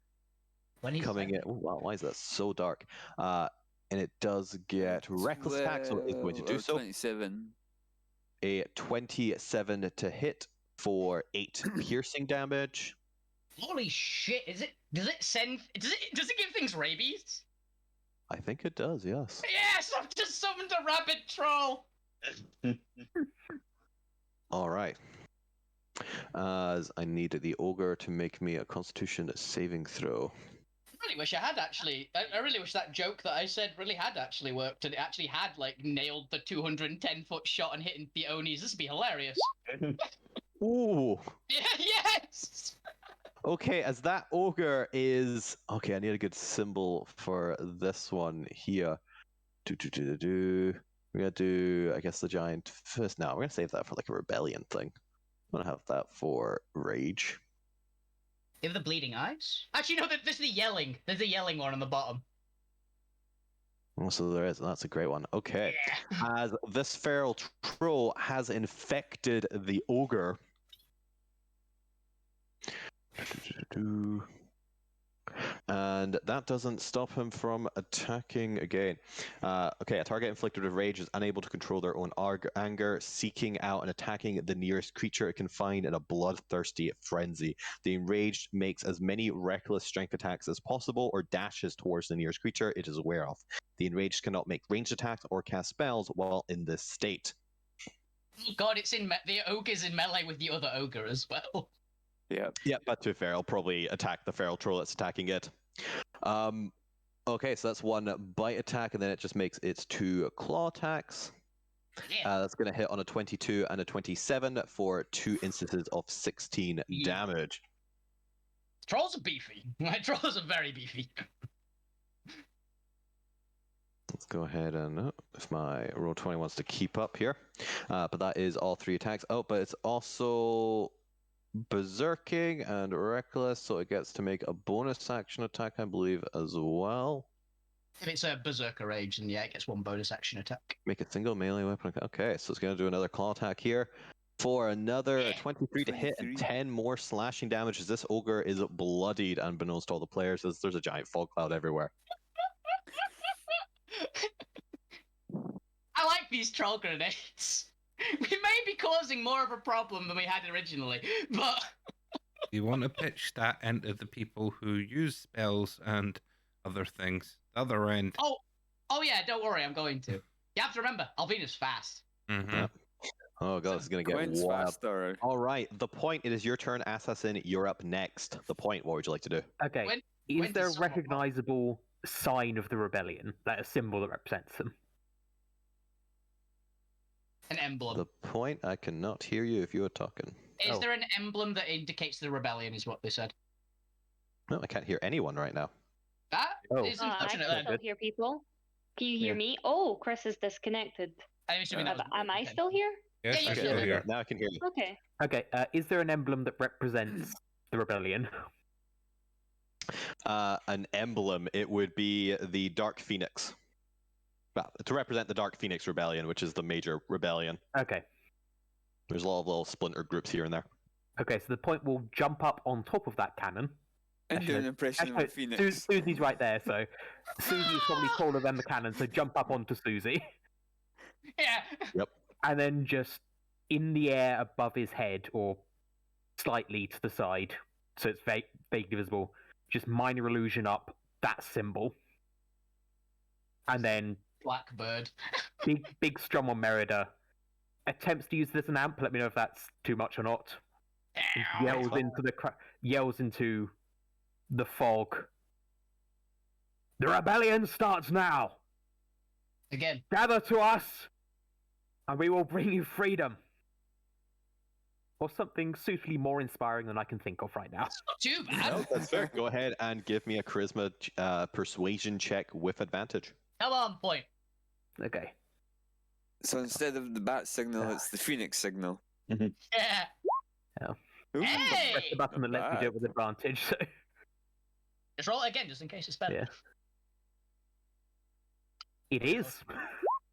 coming in. Oh, wow, why is that so dark? And it does get reckless attack, so it's going to do so. 27. A 27 to hit for 8 piercing damage. Holy shit! Does it give things rabies? I think it does, yes. Yes, I've just summoned a rabbit troll. All right. As I need the ogre to make me a Constitution saving throw. I really wish I had actually. I really wish that joke that I said really had actually worked, and it actually had like nailed the 210-foot shot and hitting the Onis. This would be hilarious. Ooh. Yeah, yes. Okay, as that ogre is okay, I need a good symbol for this one here. We're gonna do, I guess, the giant first. Now we're gonna save that for like a rebellion thing. I'm gonna have that for rage. Give the bleeding eyes. Actually, no. There's the yelling. There's a yelling one on the bottom. Also, there is, and that's a great one. Okay, Yeah. as this feral troll has infected the ogre. And that doesn't stop him from attacking again. Okay, a target inflicted with rage is unable to control their own anger, seeking out and attacking the nearest creature it can find in a bloodthirsty frenzy. The enraged makes as many reckless strength attacks as possible or dashes towards the nearest creature it is aware of. The enraged cannot make ranged attacks or cast spells while in this state. Oh God, it's in the ogre's in melee with the other ogre as well. Yeah, but to be fair, I'll probably attack the feral troll that's attacking it. Okay, so that's one bite attack, and then it just makes its 2 claw attacks. Yeah. That's going to hit on a 22 and a 27 for 2 instances of 16 damage. Trolls are beefy. My trolls are very beefy. Let's go ahead and if my roll 20 wants to keep up here, but that is all 3 attacks. Oh, but it's also berserking and reckless, so it gets to make a bonus action attack, I believe, as well. If it's a berserker rage, then yeah, it gets 1 bonus action attack. Make a single melee weapon. Okay, so it's going to do another claw attack here for another 23 to hit and 10 more slashing damage as this ogre is bloodied, unbeknownst to all the players, as there's a giant fog cloud everywhere. I like these troll grenades. We may be causing more of a problem than we had originally, but... You want to pitch that into the people who use spells and other things. The other end. Oh yeah, don't worry, I'm going to. You have to remember, Alvina's fast. Mm-hmm. Yeah. Oh god, this is going to get wild. All right, the point, it is your turn, Assassin. You're up next. The point, what would you like to do? Okay, is there a recognizable sign of the rebellion, like a symbol that represents them? An emblem. The point, I cannot hear you if you are talking. Is there an emblem that indicates the rebellion, is what they said? No, I can't hear anyone right now. That is I unfortunate can still hear people. Can you hear me? Oh, Chris is disconnected. Am I still here? Yes, Yeah, I'm you're still still here. Now I can hear you. Okay. Okay, is there an emblem that represents the rebellion? An emblem, it would be the Dark Phoenix. Well, to represent the Dark Phoenix Rebellion, which is the major rebellion. Okay. There's a lot of little splinter groups here and there. Okay, so the point will jump up on top of that cannon. And do an impression of a phoenix. Susie's right there, so Susie's probably taller than the cannon, so jump up onto Susie. Yeah. Yep. And then just in the air above his head, or slightly to the side, so it's vaguely visible, just minor illusion up that symbol. And then Blackbird. big strum on Merida attempts to use this as an amp. Let me know if that's too much or not. Yells into the fog. The rebellion starts now. Again. Gather to us, and we will bring you freedom. Or something suitably more inspiring than I can think of right now. That's not too bad. No, that's fair. Go ahead and give me a charisma persuasion check with advantage. Come on, point. Okay. So instead of the bat signal, it's the phoenix signal. Yeah. Ooh, Hey! Press the button that lets me do it with advantage. So. Just roll it again, just in case it's better. Yeah. It is.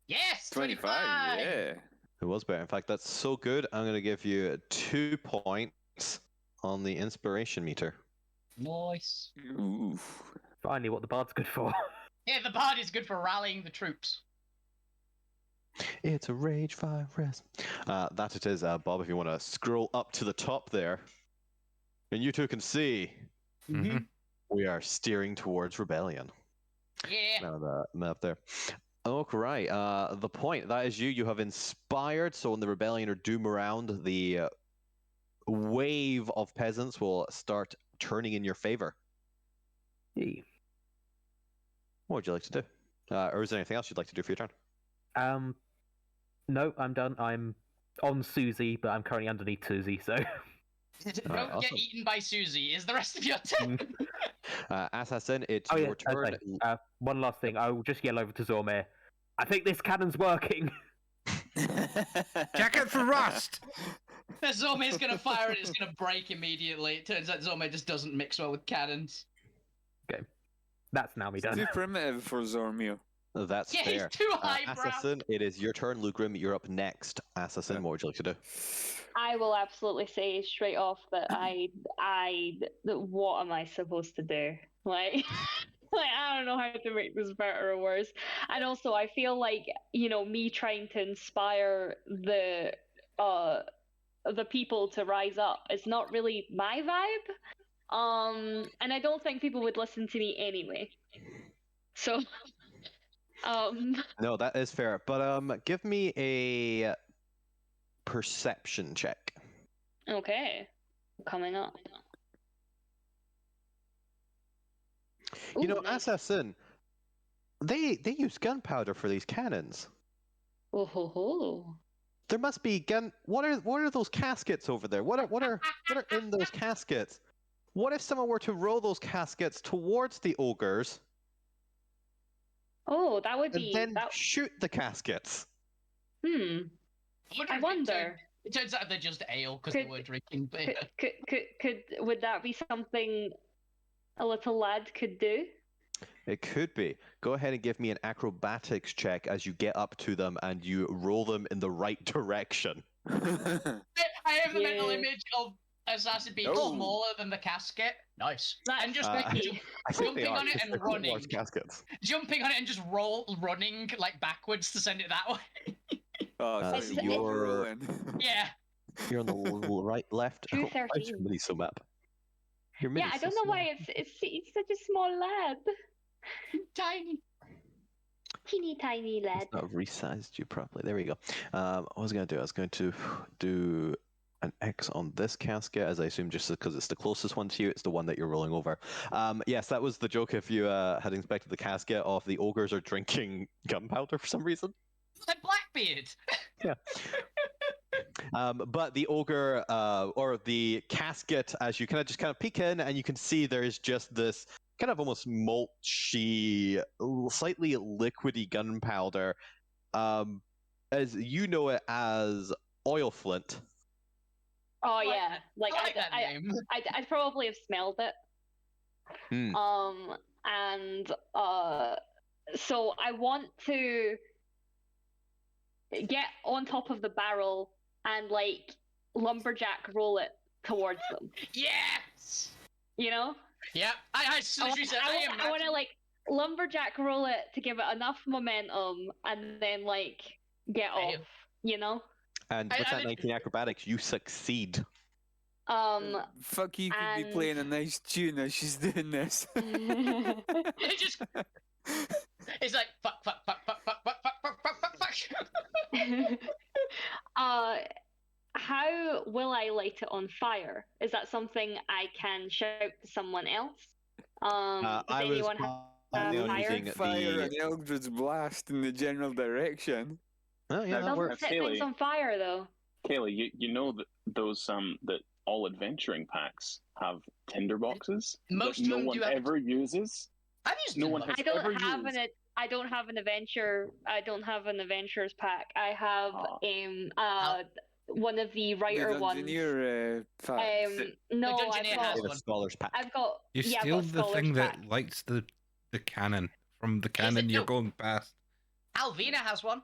Yes! 25, yeah. It was better. In fact, that's so good, I'm going to give you 2 points on the inspiration meter. Nice. Ooh. Finally, what the bard's good for. Yeah, the bard is good for rallying the troops. It's a rage virus. That it is, Bob, if you want to scroll up to the top there. And you two can see we are steering towards rebellion. Yeah. Now the map there. Okay, right. The point, that is you. You have inspired, so when the rebellion are doom around, the wave of peasants will start turning in your favor. Yeah. What would you like to do? Or is there anything else you'd like to do for your turn? No, I'm done. I'm on Susie, but I'm currently underneath Susie, so... Alright, Don't get awesome. eaten by Susie. Is the rest of your turn? Assassin, it's Oh, your yeah, turn. okay. One last thing. I will just yell over to Zormir. I think this cannon's working. Check it for rust. Zormir's gonna fire and it's gonna break immediately. It turns out Zormir just doesn't mix well with cannons. Okay. That's now me It's done. too primitive for Zormir. That's Yeah, fair. he's too highbrow. Assassin, it is your turn. Lugrim, you're up next. Assassin, what would you like to do? I will absolutely say straight off that what am I supposed to do? Like, like I don't know how to make this better or worse. And also, I feel like me trying to inspire the people to rise up is not really my vibe. And I don't think people would listen to me anyway. So, No, that is fair. But give me a perception check. okay, coming up. You know, nice. Assassin, they use gunpowder for these cannons. Oh ho ho. There must be gun. What are those caskets over there? What are in those caskets? What if someone were to roll those caskets towards the ogres Oh, that would and be then that. shoot the caskets? I wonder. It turns out they're just ale because they were drinking beer. Would that be something a little lad could do? It could be. Go ahead and give me an acrobatics check as you get up to them and you roll them in the right direction. I have the mental image of Assassin being smaller than the casket. Nice. That's and just tricky. jumping on it and running. Large caskets. Jumping on it and just running like backwards to send it that way. Oh, so you're Yeah. You're on the right, left. Two Why is your 13. Miniso map? Your Yeah, I Miniso's don't know small. why it's such a small lad. Tiny. Teeny tiny lad. It's not resized you properly. There we go. What was I going to do? I was going to do an X on this casket, as I assume just because it's the closest one to you. It's the one that you're rolling over. Yes, that was the joke if you had inspected the casket of the ogres are drinking gunpowder for some reason. Like Blackbeard. Yeah. But the ogre or the casket, as you kind of peek in, and you can see there is just this kind of almost mulchy, slightly liquidy gunpowder, as you know it as oil flint. Oh yeah, like I like that name. I'd probably have smelled it. And so I want to get on top of the barrel and like lumberjack roll it towards them. Yes. You know? Yeah. I want to like lumberjack roll it to give it enough momentum and then like get off. You know? And with that 19 acrobatics, you succeed. Fuck, you could be playing a nice tune as she's doing this. It just. It's like fuck. How will I light it on fire? Is that something I can shout to someone else? Does anyone have fire an Eldritch Blast in the general direction. Oh yeah, that works. Set things on fire though. Kaylee, you know that those that all adventuring packs have tinder boxes Most that no one ever uses. I've used no one has ever used. I don't have an adventure. I don't have an adventures pack. I have one of the writer ones. No, I've got scholars pack. I've got. You steal the thing that lights the cannon from the cannon you're going past. Alvina has one,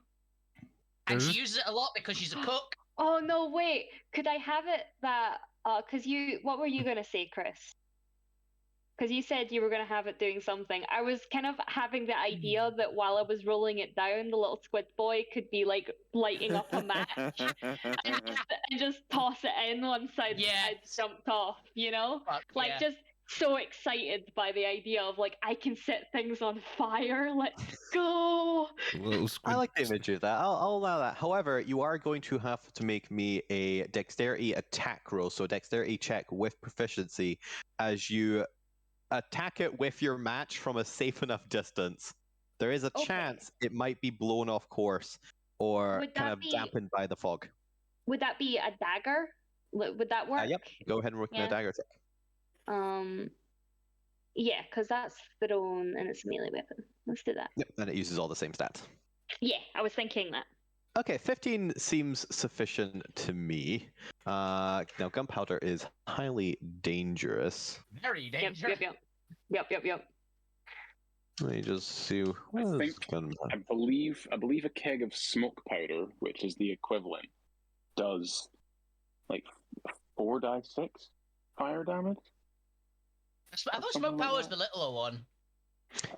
and she uses it a lot because she's a cook. Oh no! Wait, could I have it that? Because what were you gonna say, Chris? Because you said you were going to have it doing something. I was kind of having the idea that while I was rolling it down, the little squid boy could be like lighting up a match and just toss it in once I'd jumped off, you know? Just so excited by the idea of like, I can set things on fire. Let's go. I like the image of that. I'll allow that. However, you are going to have to make me a dexterity attack roll. So dexterity check with proficiency as you attack it with your match from a safe enough distance. There is a chance it might be blown off course or kind of dampened by the fog. Would that be a dagger? Would that work? Yep. Go ahead and work Yeah. a dagger attack. Yeah, because that's thrown and it's a melee weapon. Let's do that. Yep, and it uses all the same stats. Yeah, I was thinking that. Okay, 15 seems sufficient to me. Now, gunpowder is highly dangerous. Very dangerous. Yep. Let me just see. I believe a keg of smoke powder, which is the equivalent, does like 4d6 fire damage. I thought smoke power was the littler one.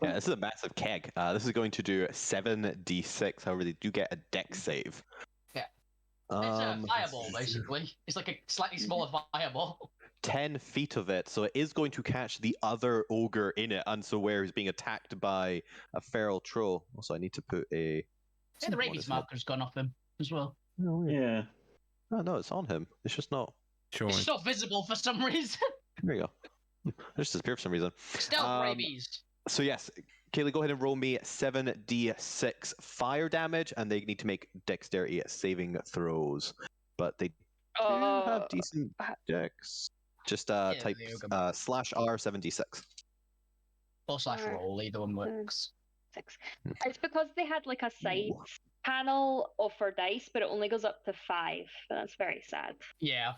Yeah, this is a massive keg. This is going to do 7d6. However, they do get a dex save. Yeah. It's a fireball, basically. It's like a slightly smaller fireball. 10 feet of it, so it is going to catch the other ogre in it, and so where he's being attacked by a feral troll. Also, I need to put a... Yeah, the rabies marker's gone off him as well. Oh, Yeah. Oh, no, it's on him. It's just not... Showing. It's not visible for some reason. There you go. It just disappeared for some reason. Stealth rabies. So yes, Kaylee, go ahead and roll me 7d6 fire damage, and they need to make dexterity saving throws. But they do have decent dex. Just type /R 7d6. Or /roll, either one works. 6. It's because they had like a side panel for dice, but it only goes up to 5. That's very sad. Yeah.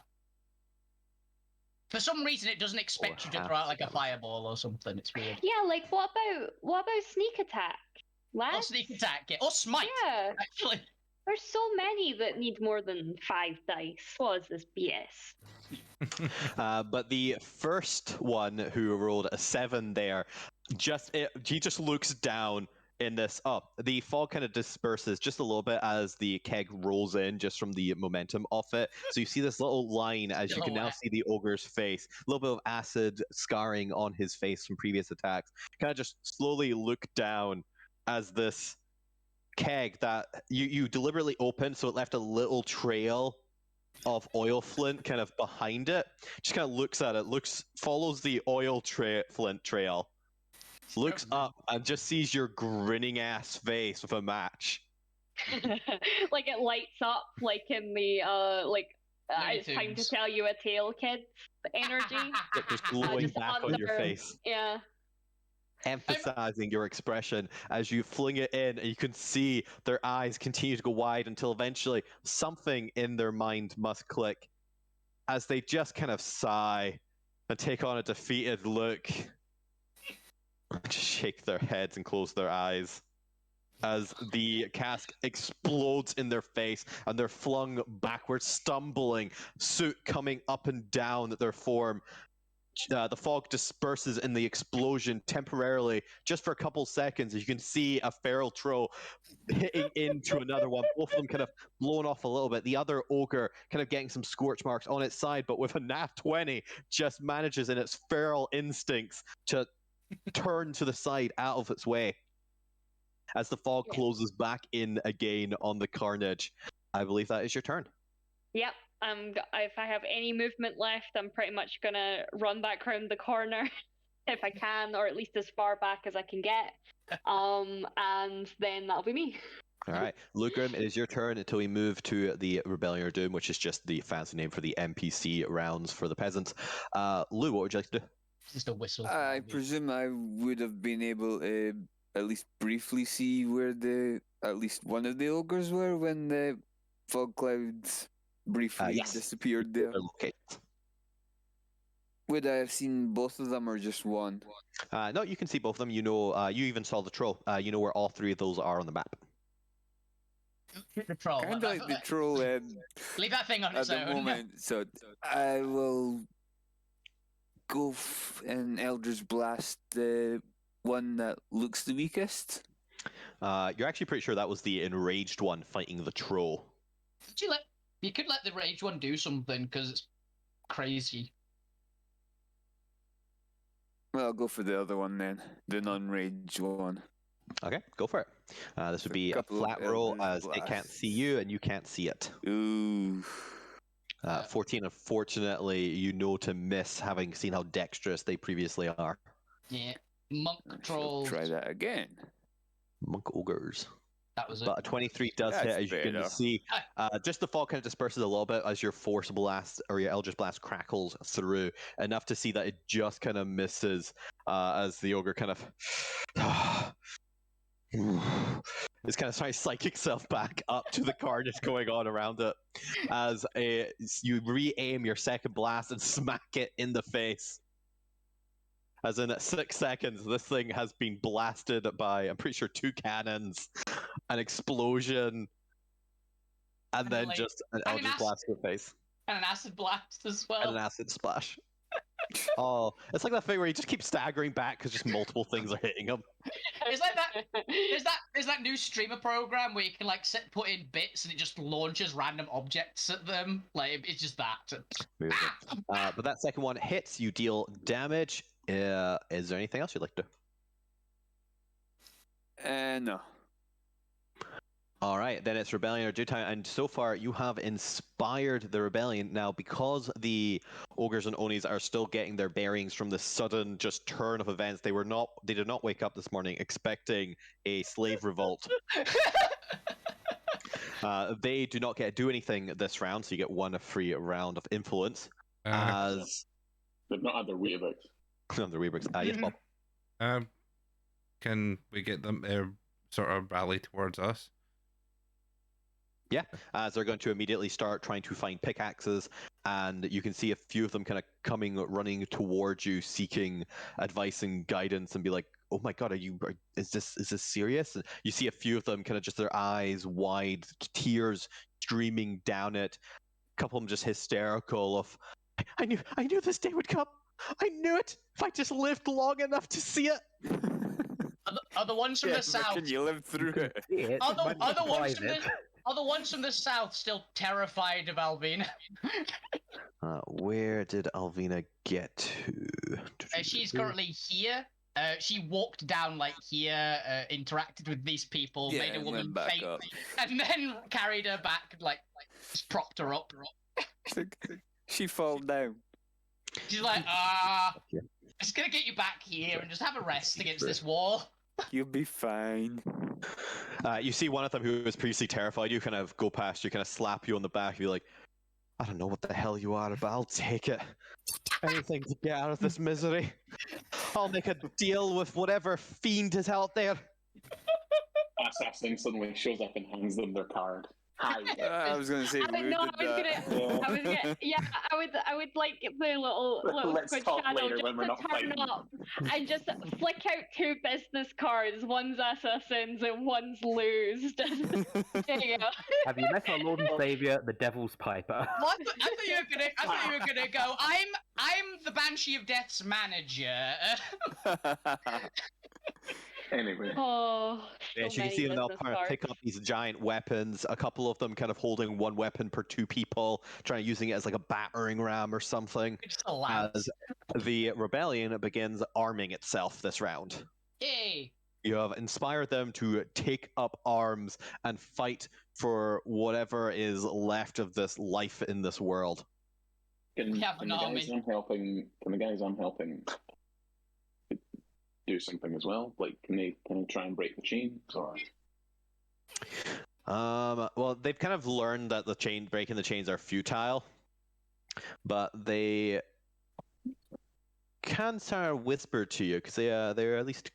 For some reason, it doesn't expect you to throw out like a fireball or something. It's weird. Yeah, like what about sneak attack? Or sneak attack, yeah. Or smite. Yeah. Actually. There's so many that need more than 5 dice. What is this BS? But the first one who rolled a 7 there, he just looks down in this. The fog kind of disperses just a little bit as the keg rolls in, just from the momentum of it. So you see this little line as you can now see the ogre's face, a little bit of acid scarring on his face from previous attacks. Kind of just slowly look down as this keg that you deliberately opened, so it left a little trail of oil flint kind of behind it. Just kind of looks at it, follows the oil flint trail, looks up and just sees your grinning ass face with a match. Like it lights up, like in the it's time to tell you a tale, kids. Energy. Just glowing back on your face. Yeah. Emphasizing your expression as you fling it in, and you can see their eyes continue to go wide until eventually something in their mind must click as they just kind of sigh and take on a defeated look. Just shake their heads and close their eyes as the cask explodes in their face and they're flung backwards, stumbling, soot coming up and down their form. The fog disperses in the explosion temporarily, just for a couple seconds. You can see a feral troll hitting into another one, both of them kind of blown off a little bit. The other ogre kind of getting some scorch marks on its side, but with a nat 20, just manages in its feral instincts to turn to the side out of its way as the fog closes back in again on the carnage. I believe that is your turn. Yep. If I have any movement left, I'm pretty much gonna run back around the corner if I can, or at least as far back as I can get. And then that'll be me. All right, Lugrim, it is your turn until we move to the Rebellion or Doom, which is just the fancy name for the NPC rounds for the peasants. Lou, what would you like to do? Just a whistle. I presume I would have been able to at least briefly see where at least one of the ogres were when the fog clouds briefly disappeared there. Okay. Would I have seen both of them or just one? No, you can see both of them. You know, you even saw the troll. You know where all 3 of those are on the map. The troll. Kind of like the troll. Leave that thing on its own. At the moment, so I will go and Eldritch Blast the one that looks the weakest. You're actually pretty sure that was the enraged one fighting the troll. You could let the raged one do something because it's crazy. Well, I'll go for the other one then, the non-raged one. Okay, go for it. This would be a flat roll as it can't see you and you can't see it. Ooh. 14, unfortunately, you know to miss, having seen how dexterous they previously are. Yeah. Monk trolls. Try that again. Monk ogres. That was it. But a 23 does That's hit, as you can better. see. Just the fog kind of disperses a little bit as your Force Blast or your Eldritch Blast crackles through, enough to see that it just kind of misses as the ogre kind of is kind of trying to psych itself back up to the carnage going on around it as you re-aim your second blast and smack it in the face. As in 6 seconds, this thing has been blasted by, I'm pretty sure, 2 cannons, an explosion, and then just an Eldritch Blast to the face. And an acid blast as well. And an acid splash. Oh, it's like that thing where you just keep staggering back because just multiple things are hitting him. It's like that. There's that new streamer program where you can like put in bits and it just launches random objects at them. Like it's just that. But that second one hits, you deal damage. Is there anything else you'd like to do? No. All right, then it's Rebellion or Due Time, and so far you have inspired the Rebellion. Now, because the Ogres and Onis are still getting their bearings from the sudden just turn of events, they did not wake up this morning expecting a slave revolt. They do not get to do anything this round, so you get 1 free round of influence. As they've not had their Weetabix. their Weetabix. Yes, Bob. Can we get them to sort of rally towards us? Yeah, as they're going to immediately start trying to find pickaxes, and you can see a few of them kind of running towards you, seeking advice and guidance, and be like, "Oh my god, is this serious?" And you see a few of them kind of just their eyes wide, tears streaming down it. A couple of them just hysterical of, "I knew this day would come. I knew it. If I just lived long enough to see it." Are the ones from the south? Can you live through it? Are the ones from the south still terrified of Alvina? Where did Alvina get to? She's currently here. She walked down like here, interacted with these people, made a woman faint, and then carried her back, like just propped her up. She fall down. She's like, just gonna get you back here and just have a rest against this wall. You'll be fine. You see one of them who was previously terrified. You kind of go past you, kind of slap you on the back, and be like, "I don't know what the hell you are, but I'll take it. Anything to get out of this misery. I'll make a deal with whatever fiend is out there." Assassin suddenly shows up and hands them their card. Hi. I was gonna say. I would like the little Let's squid talk channel later just when we're to not turn fighting. up and just flick out 2 business cards. One's assassins and one's losed. There you go. Have you met our Lord and Savior, the Devil's Piper? Well, I thought you were gonna go. I'm the Banshee of Death's manager. Anyway. Oh, Yeah, so you can see them now kind of pick up these giant weapons. A couple of them kind of holding 1 weapon per 2 people, using it as like a battering ram or something. As the Rebellion begins arming itself this round. Yay! You have inspired them to take up arms and fight for whatever is left of this life in this world. Can the guys I'm helping do something as well? Like, can they try and break the chains, or? Well, they've kind of learned that breaking the chains are futile, but they can sort of whisper to you because they're at least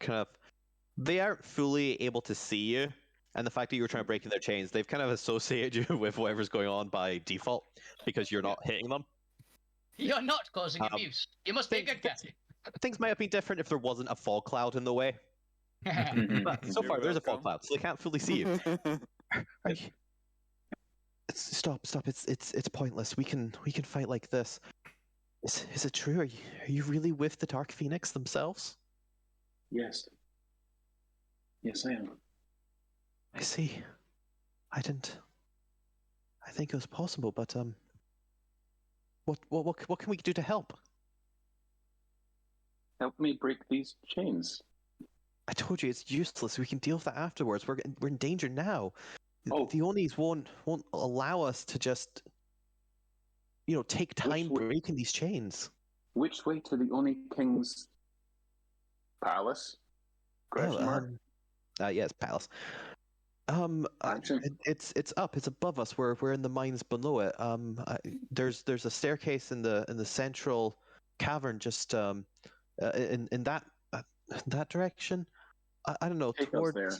they aren't fully able to see you, and the fact that you were trying to break in their chains, they've kind of associated you with whatever's going on by default because you're not hitting them. You're not causing abuse. You must be a good guy. Things might have been different if there wasn't a fog cloud in the way. But so far, there's a fog cloud, so they can't fully see you. Stop! It's pointless. We can fight like this. Is it true? Are you really with the Dark Phoenix themselves? Yes. Yes, I am. I see. I think it was possible, but what can we do to help? Help me break these chains. I told you it's useless. We can deal with that afterwards. We're in danger now. The Onis won't allow us to just take time breaking these chains. Which way to the Oni King's palace? Yes, palace. It's up. It's above us. We're in the mines below it. There's a staircase in the central cavern, just in that direction. I don't know. Take us there.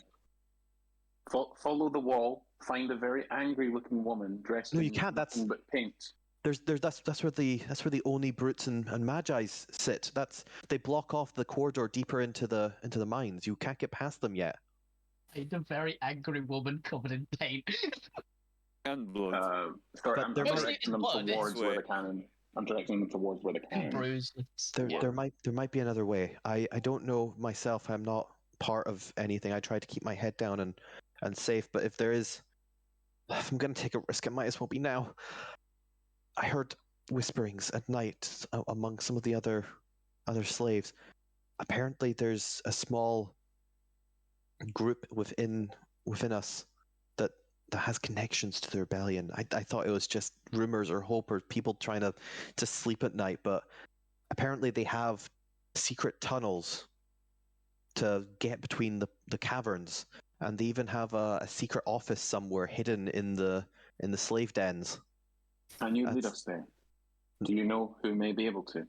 Follow the wall. Find a very angry-looking woman dressed No, in you can't. That's nothing but paint. That's where the Oni brutes and Magi's sit. They block off the corridor deeper into the mines. You can't get past them yet. Find a very angry woman covered in paint. And blood. Sorry, I'm directing them blood, towards where the cannon. I'm directing them towards where the cannon. Bruises. There might be another way. I don't know myself. I'm not part of anything. I try to keep my head down and safe. But if I'm going to take a risk, it might as well be now. I heard whisperings at night among some of the other slaves. Apparently, there's a small group within us that has connections to the rebellion. I thought it was just rumors or hope or people trying to sleep at night, but apparently they have secret tunnels to get between the caverns, and they even have a secret office somewhere hidden in the slave dens. Can you lead us there? Do you know who may be able to?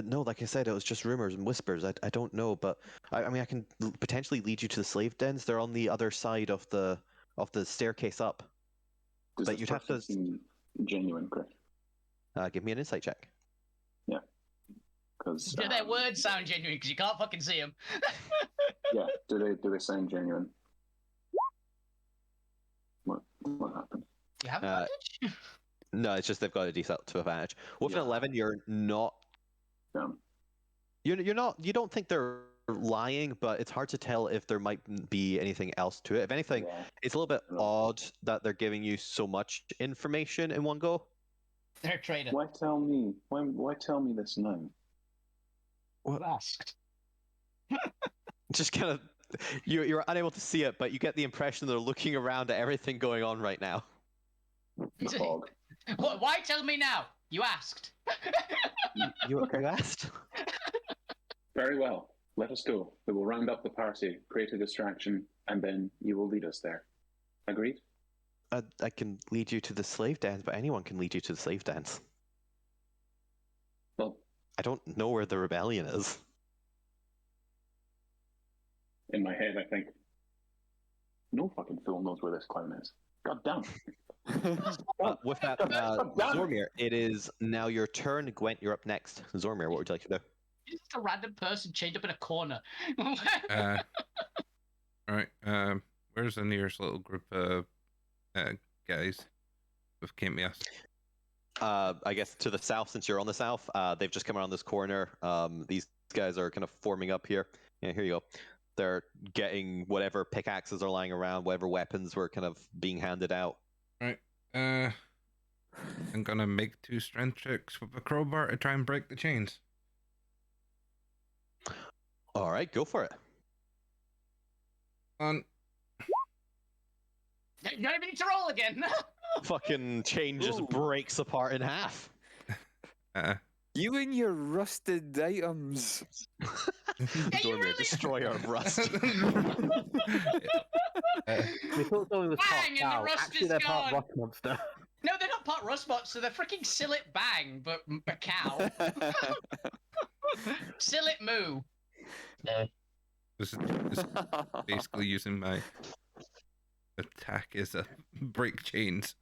No, like I said, it was just rumors and whispers. I don't know, but I mean, I can potentially lead you to the slave dens. They're on the other side of the staircase up. But you'd have to seem genuine, Chris. Give me an insight check. Yeah, because do their words sound genuine? Because you can't fucking see them. Yeah, do they sound genuine? What happened? You have advantage? No, it's just they've got a default to advantage. With an 11, you're not. You're not. You don't think they're lying, but it's hard to tell if there might be anything else to it. If anything, it's a little bit odd that they're giving you so much information in one go. They're a traitor. Why tell me? Why tell me this now? Well asked. Just kind of, you're unable to see it, but you get the impression they're looking around at everything going on right now. The fog. Why tell me now? You asked. You asked? Very well. Let us go. We will round up the party, create a distraction, and then you will lead us there. Agreed? I can lead you to the slave dens, but anyone can lead you to the slave dens. Well, I don't know where the rebellion is. In my head, I think, no fucking fool knows where this clown is. God damn. With that, Zormir, it is now your turn. Gwent, you're up next. Zormir, what would you like to do? You're just a random person chained up in a corner. Right. Where's the nearest little group of guys with Kimbias? I guess to the south, since you're on the south. They've just come around this corner. These guys are kind of forming up here. Yeah, here you go. They're getting whatever pickaxes are lying around, whatever weapons were kind of being handed out. Right. I'm gonna make 2 strength checks with a crowbar to try and break the chains. All right, go for it. You don't even need to roll again. Fucking chain just breaks apart in half. You and your rusted items. Zormir, destroyer of rust. We thought someone was part Bang, and the cow. rust Actually, is they're part gone. rust monster. No, they're not part rust monster. They're freaking Sillet Bang, but a cow. Sillet Moo. This is basically using my attack as a break chains.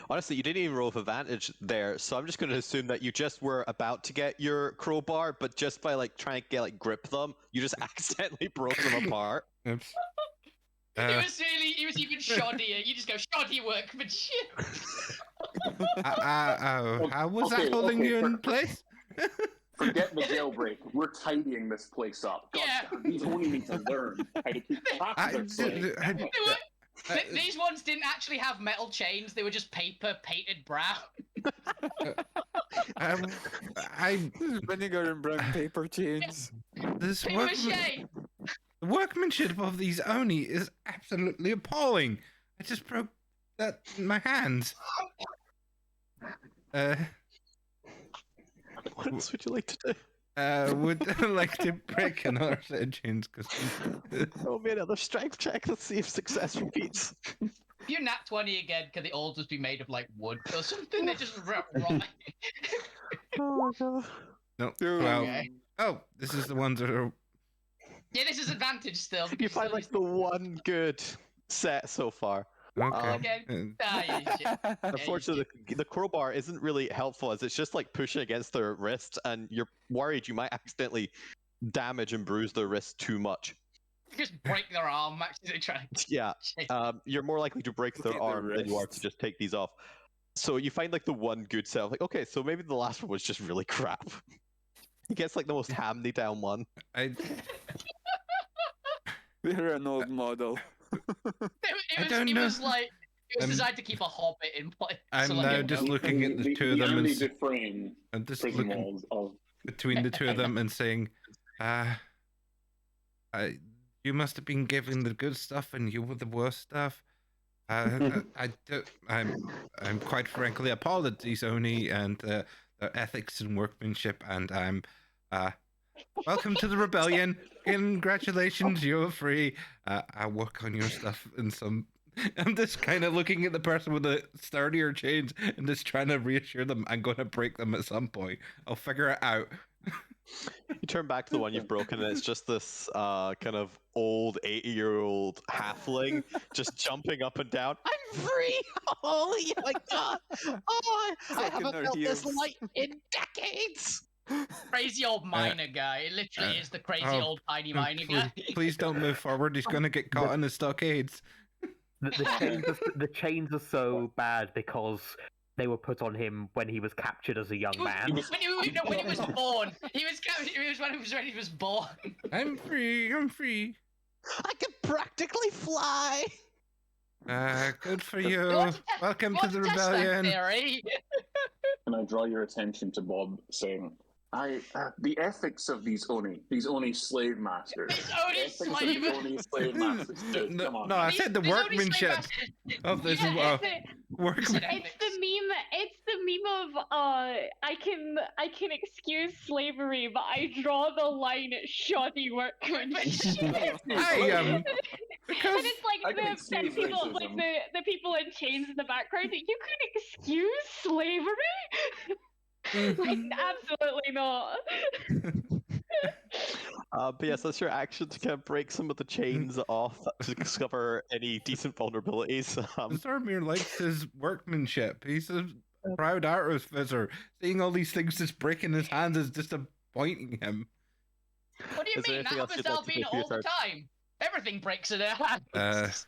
Honestly, you didn't even roll with advantage there, so I'm just going to assume that you just were about to get your crowbar, but just by trying to grip them, you just accidentally broke them apart. Oops. It was even shoddier. You just go shoddy workmanship. How was that holding you in place? Forget the jailbreak. We're tidying this place up. God, these only need to learn how to keep track of their These ones didn't actually have metal chains. They were just paper painted brown. Vinegar and brown paper chains. This Mache. The workmanship of these Oni is absolutely appalling. I just broke that in my hands. What else would you like to do? would like to break another set of chains because Roll me another strength check. Let's see if success repeats. If you nat 20 again, can they all just be made of like wood or something? They just rot. Oh god. no. Dude. Well, Okay. oh, this is the ones that are. Yeah, this is advantage still. You because find it's like the one good set so far. Okay. Again. Ah, you shit. Unfortunately, the crowbar isn't really helpful as it's just like pushing against their wrist, and you're worried you might accidentally damage and bruise their wrist too much. Just break their arm actually trying to Yeah, you're more likely to break their Look at the arm than you are to wrist. just take these off. So you find like the one good set. Like, okay, so maybe the last one was just really crap. He gets like the most hand-me-down one. They're an old model. It was like it was designed to keep a hobbit in place. I'm so, like, now you just know. looking at the two of them and Andy Dufresne I'm just prison looking walls of between the two of them and saying, you must have been given the good stuff and you were the worst stuff. I'm quite frankly apologies, Oni, and their ethics and workmanship, and I'm welcome to the rebellion. Congratulations, you're free. I'll work on your stuff in some. I'm just kind of looking at the person with the sturdier chains and just trying to reassure them I'm going to break them at some point. I'll figure it out. You turn back to the one you've broken, and it's just this kind of old 80-year-old halfling just jumping up and down. I'm free! Holy my god! Oh, I haven't felt this light in decades! Crazy old miner guy. It literally is the crazy old tiny miner guy. Please don't move forward. He's going to get caught in the stockades. The chains are so bad because they were put on him when he was captured as a young man. When he was born. He was when he was born. I'm free. I'm free. I can practically fly! Good for you. Welcome to the rebellion. And I draw your attention to Bob saying, the ethics of these Oni slave masters. These Oni slave masters. Dude, come on. No, I said the workmanship of this workmanship. It's the meme of I can excuse slavery, but I draw the line at shoddy workmanship. I because And it's like the people, like the people in chains in the background. You can excuse slavery? Like, absolutely not. But yes, that's your action to kind of break some of the chains off to discover any decent vulnerabilities. Zormir likes his workmanship. He's a proud artificer. Seeing all these things just breaking his hands is disappointing him. What do you mean? That happens to Alvina all the time. Everything breaks in their hands.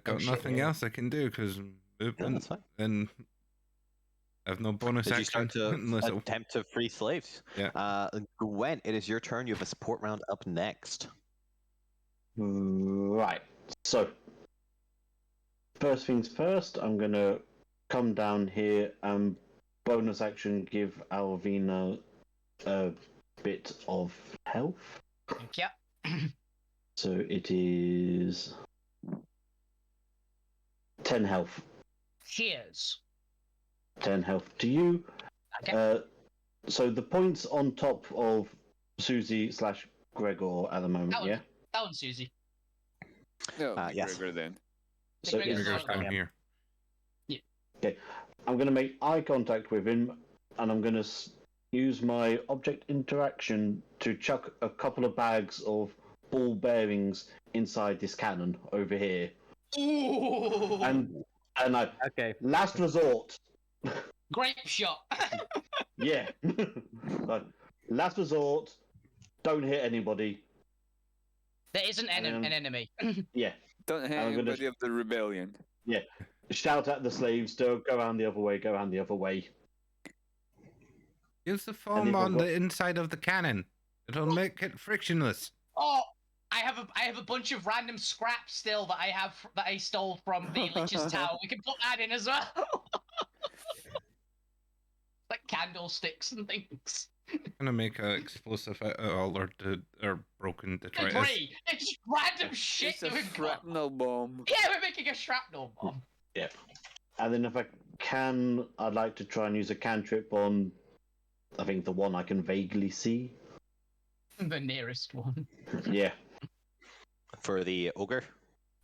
Got nothing else I can do because movement and I have no bonus Did action. you start to attempt to free slaves? Yeah. Gwen, it is your turn. You have a support round up next. Right. So, first things first, I'm going to come down here and bonus action give Alvina a bit of health. Yep. So it is 10 health. Cheers. 10 health to you. Okay. So the points on top of Susie / Gregor at the moment, yeah? That one's Susie. No, yes. Gregor then. So Gregor's down here. Yeah. Okay. I'm going to make eye contact with him, and I'm going to use my object interaction to chuck a couple of bags of ball bearings inside this cannon over here. Ooh. And I last resort. Grape shot. Yeah. Like, last resort. Don't hit anybody. There isn't an enemy. Yeah. Don't hit anybody of the rebellion. Yeah. Shout at the slaves. Don't go around the other way. Go around the other way. Use the foam on the inside of the cannon. It'll make it frictionless. Oh, I have a bunch of random scraps still that I stole from the Lich's Tower. We can put that in as well. Like candlesticks and things. I'm gonna make an explosive out of all our broken detritus. Debris. It's just random shit It's a that we've got. shrapnel bomb. Yeah, we're making a shrapnel bomb. Yeah. And then if I I'd like to try and use a cantrip on, I think, the one I can vaguely see. The nearest one. Yeah. For the ogre?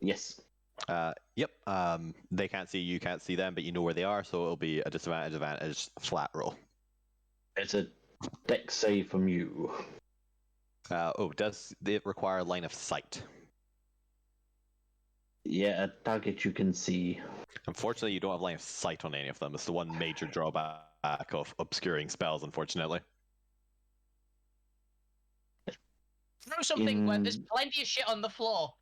Yes. Yep. They can't see you, can't see them, but you know where they are, so it'll be a disadvantage flat roll. It's a dex save from you. Does it require line of sight? Yeah, a target you can see. Unfortunately, you don't have line of sight on any of them. It's the one major drawback of obscuring spells, unfortunately. Throw something where there's plenty of shit on the floor.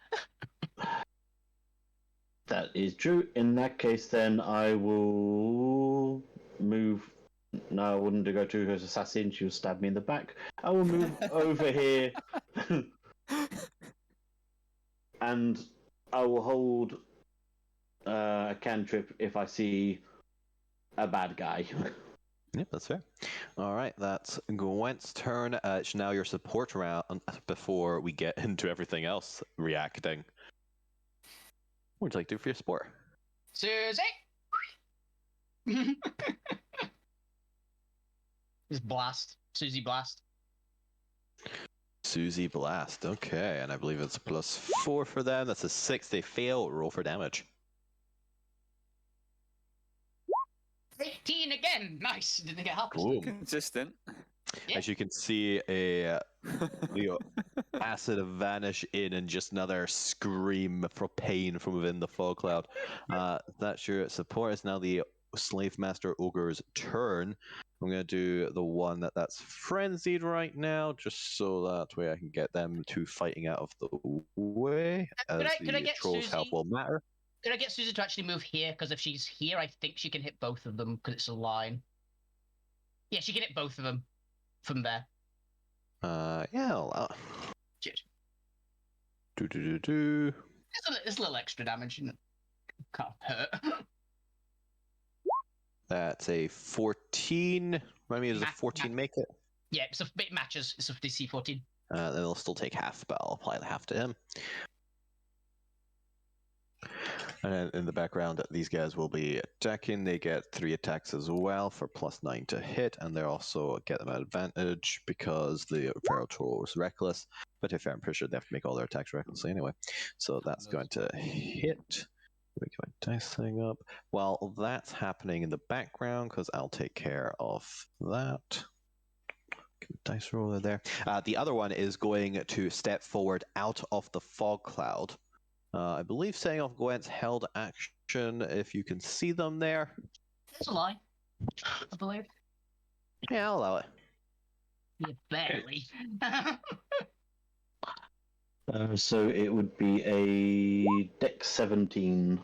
That is true. In that case, then I will move. No, I wouldn't go to her assassin. She'll stab me in the back. I will move over here, and I will hold a cantrip if I see a bad guy. Yep, that's fair. All right, that's Gwent's turn. It's now your support round before we get into everything else reacting. What would you like to do for your support? Susie! Just blast. Susie blast. Susie blast. Okay, and I believe it's +4 for them. That's a 6. They fail. Roll for damage. 18 again. Nice. Didn't get half. Boom. Consistent. Yeah. As you can see, the acid vanish in and just another scream for pain from within the fog cloud. That's your support. It's now the Slave Master Ogre's turn. I'm going to do the one that's frenzied right now, just so that way I can get them to fighting out of the way. Could I get Troll's Susie? help will matter. Could I get Susie to actually move here? Because if she's here, I think she can hit both of them because it's a line. Yeah, she can hit both of them from there. Yeah, I'll allow it. Cheers. Do. It's a little extra damage. And can't hurt. That's a 14. Remind me, does a 14 make it? Yeah, it matches. It's a DC 14. Then he'll still take half, but I'll apply the half to him. And then in the background, these guys will be attacking. They get 3 attacks as well for +9 to hit, and they also get them at advantage because the Feral Troll was reckless. But if I'm pretty sure they have to make all their attacks recklessly anyway. So that's going to hit. Let me get my dice thing up. While that's happening in the background, because I'll take care of that. Dice roller there. The other one is going to step forward out of the fog cloud. I believe setting off Gwent's held action, if you can see them there. That's a lie. I believe. Yeah, I'll allow it. Yeah, barely. So it would be a dex 17.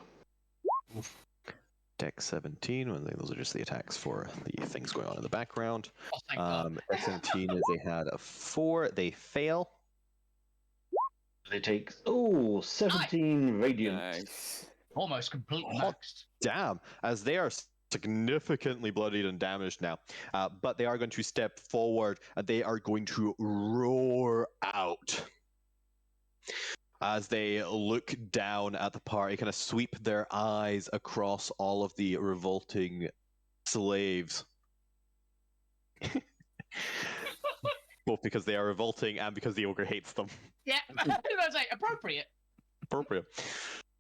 Dex 17, when those are just the attacks for the things going on in the background. Oh, thank God. Dex 17 is they had a 4. They fail. They take 17 radiant. Nice. Almost completely Hot maxed. Damn, as they are significantly bloodied and damaged now. But they are going to step forward and they are going to roar out. As they look down at the party, kind of sweep their eyes across all of the revolting slaves. Both because they are revolting and because the ogre hates them. Yeah, I was like, appropriate. Appropriate.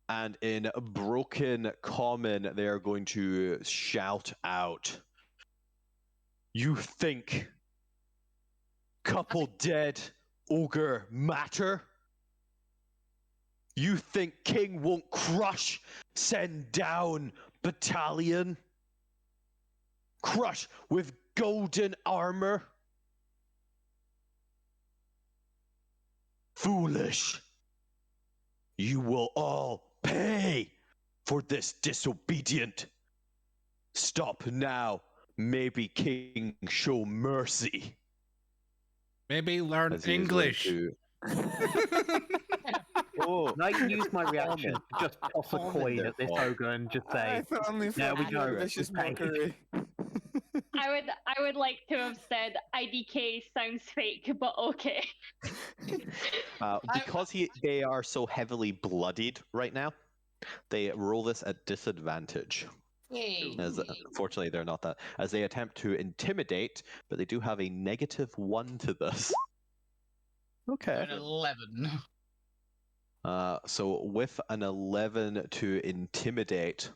And in broken common, they are going to shout out, "You think couple dead ogre matter? You think king won't crush, send down battalion? Crush with golden armor? Foolish. You will all pay for this disobedient. Stop now. Maybe king show mercy." Maybe learn As he is going English. Oh, And I can use my reaction to just toss a coin at this ogre and just say, "There we go. Vicious Pay." mockery. I would like to have said IDK sounds fake, but okay. because they are so heavily bloodied right now, they roll this at disadvantage. Hey. As unfortunately, they're not that. As they attempt to intimidate, but they do have a -1 to this. Okay. An 11. So with an 11 to intimidate,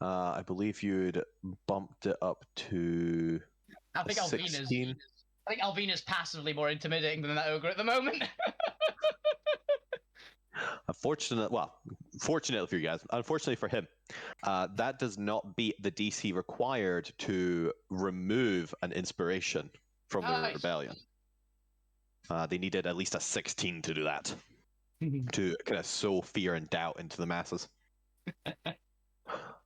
I believe you'd bumped it up to I think 16. Alvina's passively more intimidating than that ogre at the moment. Fortunately for you guys, unfortunately for him, that does not beat the DC required to remove an inspiration from the Nice. rebellion. They needed at least a 16 to do that, to kind of sow fear and doubt into the masses.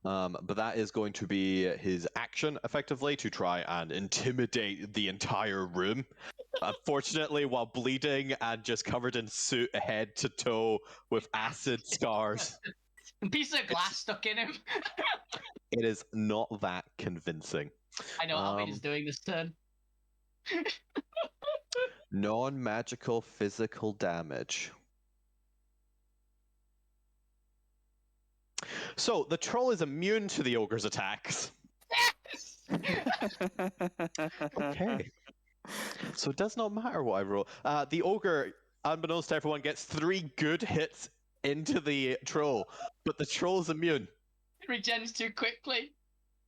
But that is going to be his action, effectively, to try and intimidate the entire room. Unfortunately, while bleeding and just covered in soot head to toe with acid scars. A piece of glass stuck in him. It is not that convincing. I know what Alvina's doing this turn. Non-magical physical damage. So, the troll is immune to the ogre's attacks. Okay. So it does not matter what I roll. The ogre, unbeknownst to everyone, gets 3 good hits into the troll, but the troll is immune. It regens too quickly.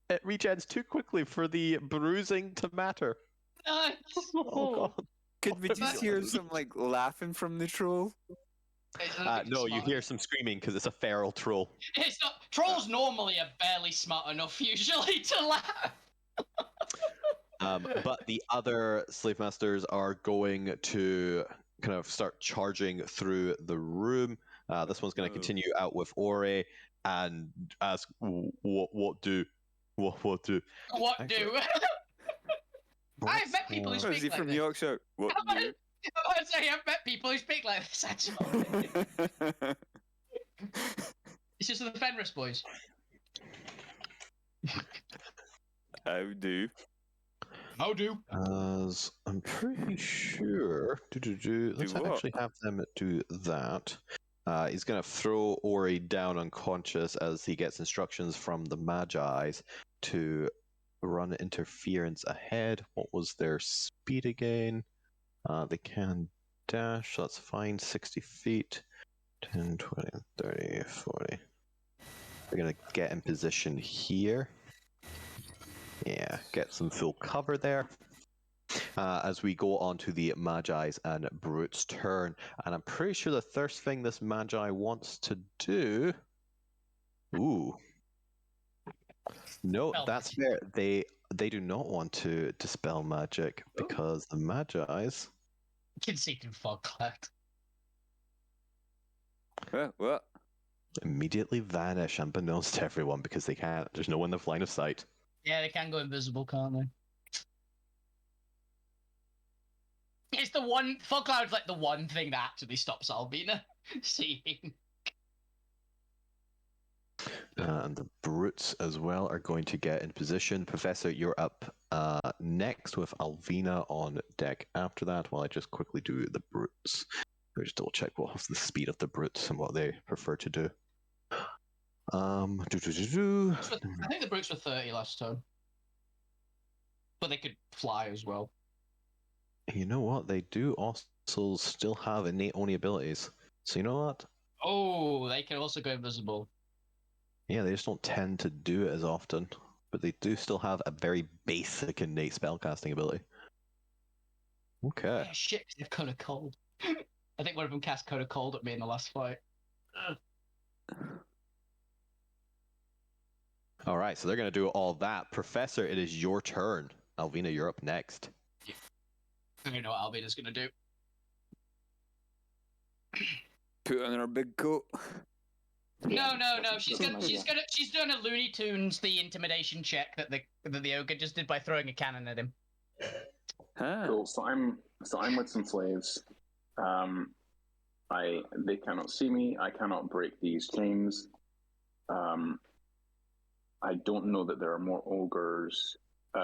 It regens too quickly for the bruising to matter. Nice. Oh god. Could we just hear some laughing from the troll? No, you hear some screaming because it's a feral troll. It's not. Trolls normally are barely smart enough usually to laugh. But the other slave masters are going to kind of start charging through the room. This one's going to continue out with Ore and ask, "What do?" I've met people who speak Is he like from this. Yorkshire? What do? I'd say I've met people who speak like this, actually. It's just the Fenris boys. How do? How do? As I'm pretty sure. Let's what? actually have them do that. He's going to throw Ori down unconscious as he gets instructions from the Magi's to run interference ahead. What was their speed again? They can dash, that's fine. 60 feet. 10, 20, 30, 40. We're going to get in position here. Yeah, get some full cover there. As we go on to the Magi's and Brute's turn. And I'm pretty sure the first thing this Magi wants to do... Ooh. No, that's fair. They do not want to dispel magic because the Magi's... Conceited fog cloud. What? immediately vanish unbeknownst to everyone because they can't. There's no one in the line of sight. Yeah, they can go invisible, can't they? It's the one fog cloud's like the one thing that actually stops Albina seeing. And the brutes as well are going to get in position. Professor, you're up next with Alvina on deck after that, while I just quickly do the brutes. Let me just double check what's the speed of the brutes and what they prefer to do. I think the brutes were 30 last time. But they could fly as well. You know what? They do also still have innate Oni abilities. So you know what? Oh, they can also go invisible. Yeah, they just don't tend to do it as often. But they do still have a very basic innate spellcasting ability. Okay. Yeah, shit, they've Code of Cold. I think one of them cast Code of Cold at me in the last fight. All right, so they're going to do all that. Professor, it is your turn. Alvina, you're up next. I don't know what Albina's gonna do. Put on her big coat. No. She's doing a Looney Tunes the intimidation check that the ogre just did by throwing a cannon at him. Huh. Cool. So I'm with some slaves. They cannot see me. I cannot break these chains. I don't know that there are more ogres,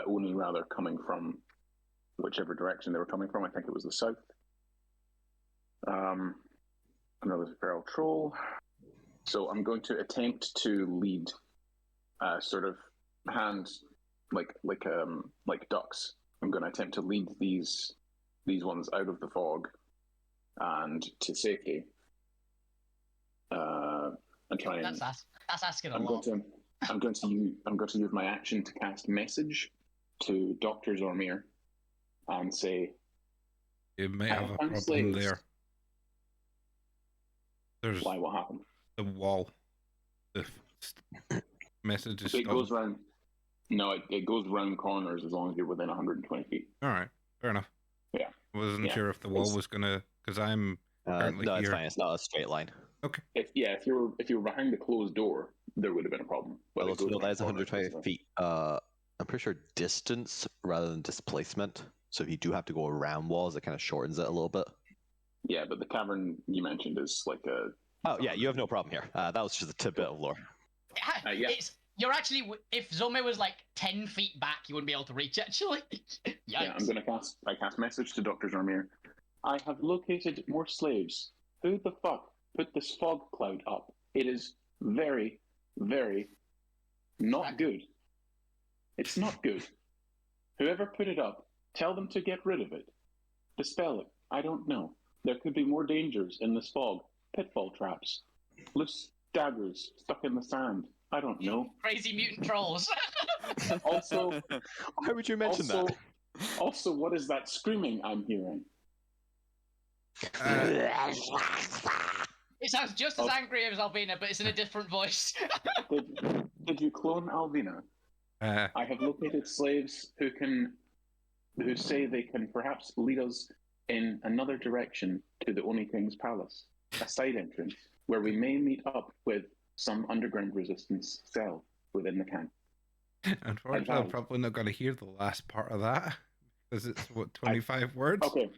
Oni rather, coming from whichever direction they were coming from. I think it was the south. Another feral troll. So I'm going to attempt to lead sort of hand like ducks. I'm going to attempt to lead these ones out of the fog and to safety. And try and. That's asking a I'm lot. going to use my action to cast message to Dr. Zormir and say, You may I have a found problem slaves. there. There's Why? What happened? the wall. The message is It still... goes round. No, it goes round corners as long as you're within 120 feet. All right, fair enough. Yeah. I wasn't sure if the wall was gonna, because I'm currently no, here. it's fine. It's not a straight line. Okay. If you were behind the closed door, there would have been a problem. But Well, it goes no, round that is corners, 120 so- feet. I'm pretty sure distance rather than displacement. So if you do have to go around walls, it kind of shortens it a little bit. Yeah, but the cavern you mentioned is like a. Oh yeah, you have no problem here. That was just a tidbit of lore. Yeah. You're actually, if Zome was like 10 feet back, you wouldn't be able to reach. Actually, yikes. Yeah, I'm gonna cast. I cast message to Dr. Zormir. I have located more slaves. Who the fuck put this fog cloud up? It is very, very not good. It's not good. Whoever put it up, tell them to get rid of it. Dispel it. I don't know. There could be more dangers in this fog. Pitfall traps. Loose daggers stuck in the sand. I don't know. Crazy mutant trolls. Also, Why would you mention that? Also, what is that screaming I'm hearing? It sounds just as angry as Alvina, but it's in a different voice. Did you clone Alvina? I have located slaves who say they can perhaps lead us in another direction to the Oni King's palace, a side entrance where we may meet up with some underground resistance cell within the camp. Unfortunately, I'm probably not going to hear the last part of that because it's 25 words. Okay,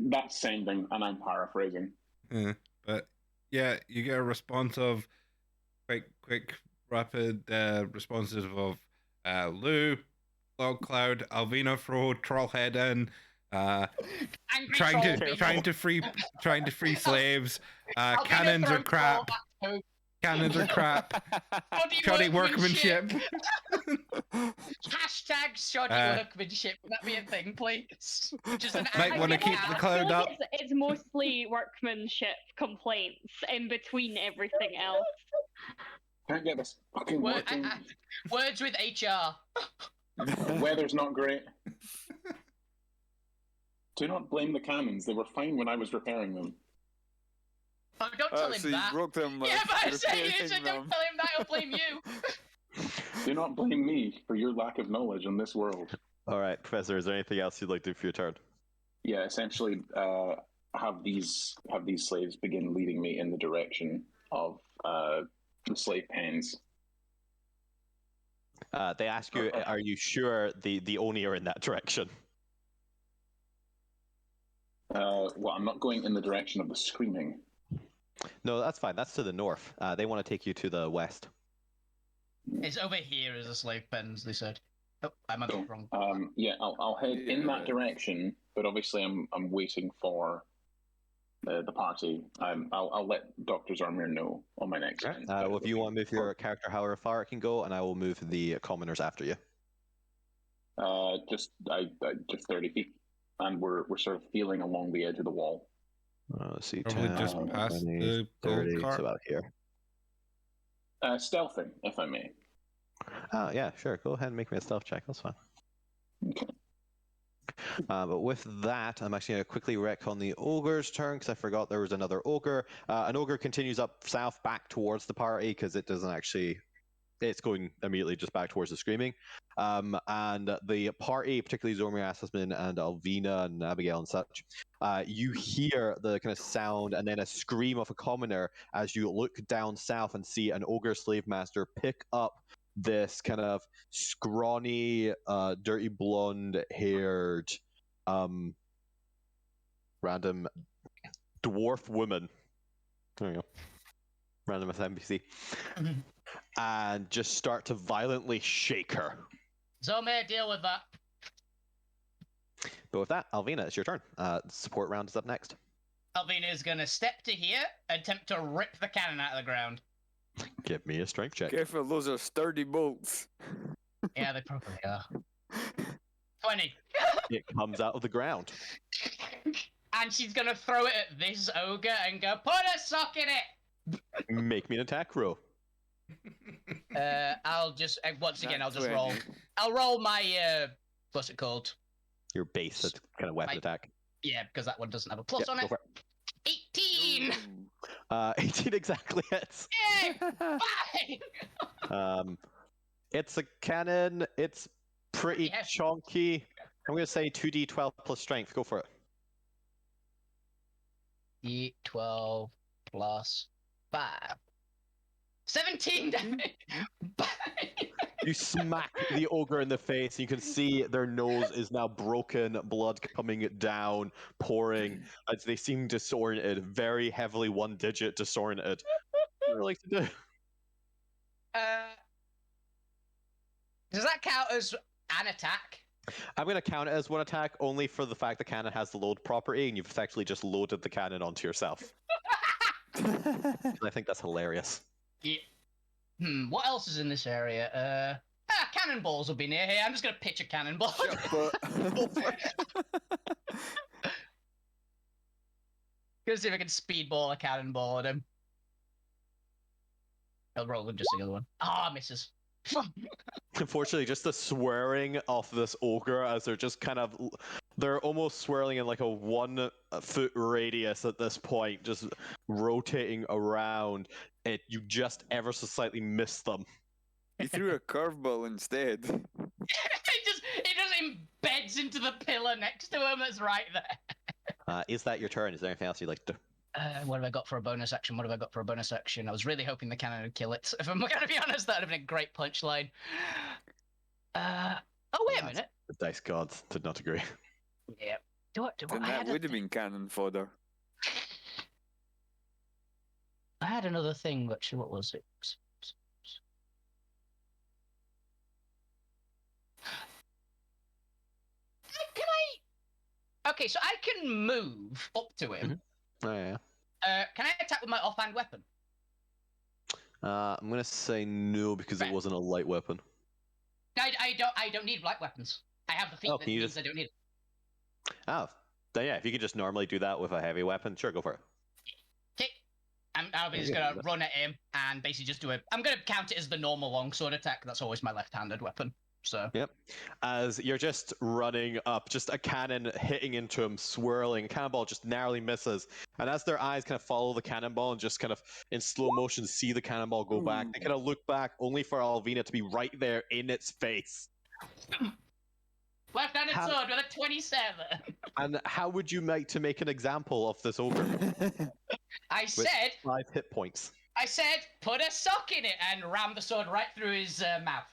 that's sending, and I'm paraphrasing. But yeah, you get a response of quick, rapid responses of Lou, Log Cloud, Alvina Fro, Trollhead in, trying to free slaves. Cannons are crap. Cannons are crap. Shoddy workmanship. Hashtag shoddy workmanship. Would that be a thing, please? Just an Might want to keep the cloud up. It's mostly workmanship complaints in between everything else. Can't get this fucking working. Words with HR. Weather's not great. Do not blame the cannons. They were fine when I was repairing them. Oh, don't tell him so that. You broke them, yeah, but I say repairing you should don't them. tell him that. He'll blame you. Do not blame me for your lack of knowledge in this world. All right, Professor. Is there anything else you'd like to do for your turn? Yeah, essentially, have these slaves begin leading me in the direction of the slave pens. They ask you, "Are you sure the Oni are in that direction?" Well, I'm not going in the direction of the screaming. No, that's fine. That's to the north. They want to take you to the west. It's over here as a slave pens, they said. Oh, I might be wrong. Yeah, I'll head in that direction, but obviously I'm waiting for the party. I'll let Dr. Zormir know on my next turn. Well, if you want to move your character however far it can go, and I will move the commoners after you. Just 30 feet, and we're sort of feeling along the edge of the wall. Let's see, Probably 10, just past 20, the gold 30, it's cart. about here. Stealthing, if I may. Oh, yeah, sure. Go ahead and make me a stealth check. That's fine. Okay. But with that, I'm actually going to quickly wreck on the ogre's turn because I forgot there was another ogre. An ogre continues up south back towards the party because it doesn't actually... It's going immediately just back towards the screaming. And the party, particularly Zormir Assassin and Alvina and Abigail and such, you hear the kind of sound and then a scream of a commoner as you look down south and see an ogre slave master pick up this kind of scrawny, dirty blonde-haired, random dwarf woman. There you go. Random as NPC. And just start to violently shake her. Zome, deal with that. But with that, Alvina, it's your turn. Support round is up next. Alvina is going to step to here and attempt to rip the cannon out of the ground. Give me a strength check. Careful, those are sturdy bolts. Yeah, they probably are. 20. It comes out of the ground. And she's gonna throw it at this ogre and go, put a sock in it! Make me an attack roll. I'll just, once again, I'll just 20. roll. I'll roll my, what's it called? Your base kind of weapon attack. Yeah, because that one doesn't have a plus Yep, on go it. for 18! 18 exactly hits. Yay! Fine! It's a cannon. It's pretty Yeah. chonky. I'm going to say 2d12 plus strength. Go for it. D12 plus 5. 17 damage! You smack the ogre in the face. You can see their nose is now broken, blood coming down, pouring, as they seem disoriented, very heavily one-digit disoriented. What do you like to do? Does that count as an attack? I'm going to count it as one attack only for the fact the cannon has the load property, and you've effectively just loaded the cannon onto yourself. I think that's hilarious. Yeah. What else is in this area? Cannonballs will be near here. I'm just gonna pitch a cannonball. Gonna see if I can speedball a cannonball at him. I'll roll with just the other one. Ah, misses. Unfortunately, just the swirling of this ogre as they're just they're almost swirling in like a 1-foot radius at this point, just rotating around. You just ever so slightly miss them. You threw a curveball instead. it just embeds into the pillar next to him that's right there. Is that your turn? Is there anything else you'd like to do? What have I got for a bonus action? I was really hoping the cannon would kill it. If I'm gonna be honest, that would have been a great punchline. Wait a minute. The dice gods did not agree. Yeah. Then that would have been cannon fodder. I had another thing, but what was it? Okay, so I can move up to him. Oh yeah. Can I attack with my offhand weapon? I'm gonna say no because it wasn't a light weapon. I don't need light weapons. I have the feat that means I don't need it. Oh, then yeah. If you could just normally do that with a heavy weapon, sure, go for it. Okay. I'll be just gonna run at him and basically just do it. I'm gonna count it as the normal longsword attack. That's always my left-handed weapon. So. Yep. As you're just running up, just a cannon hitting into him, swirling. Cannonball just narrowly misses. And as their eyes kind of follow the cannonball and just kind of in slow motion see the cannonball go back, they kind of look back only for Alvina to be right there in its face. Left-handed sword with a 27. And how would you like to make an example of this ogre? I said 5 hit points. I said put a sock in it and ram the sword right through his mouth.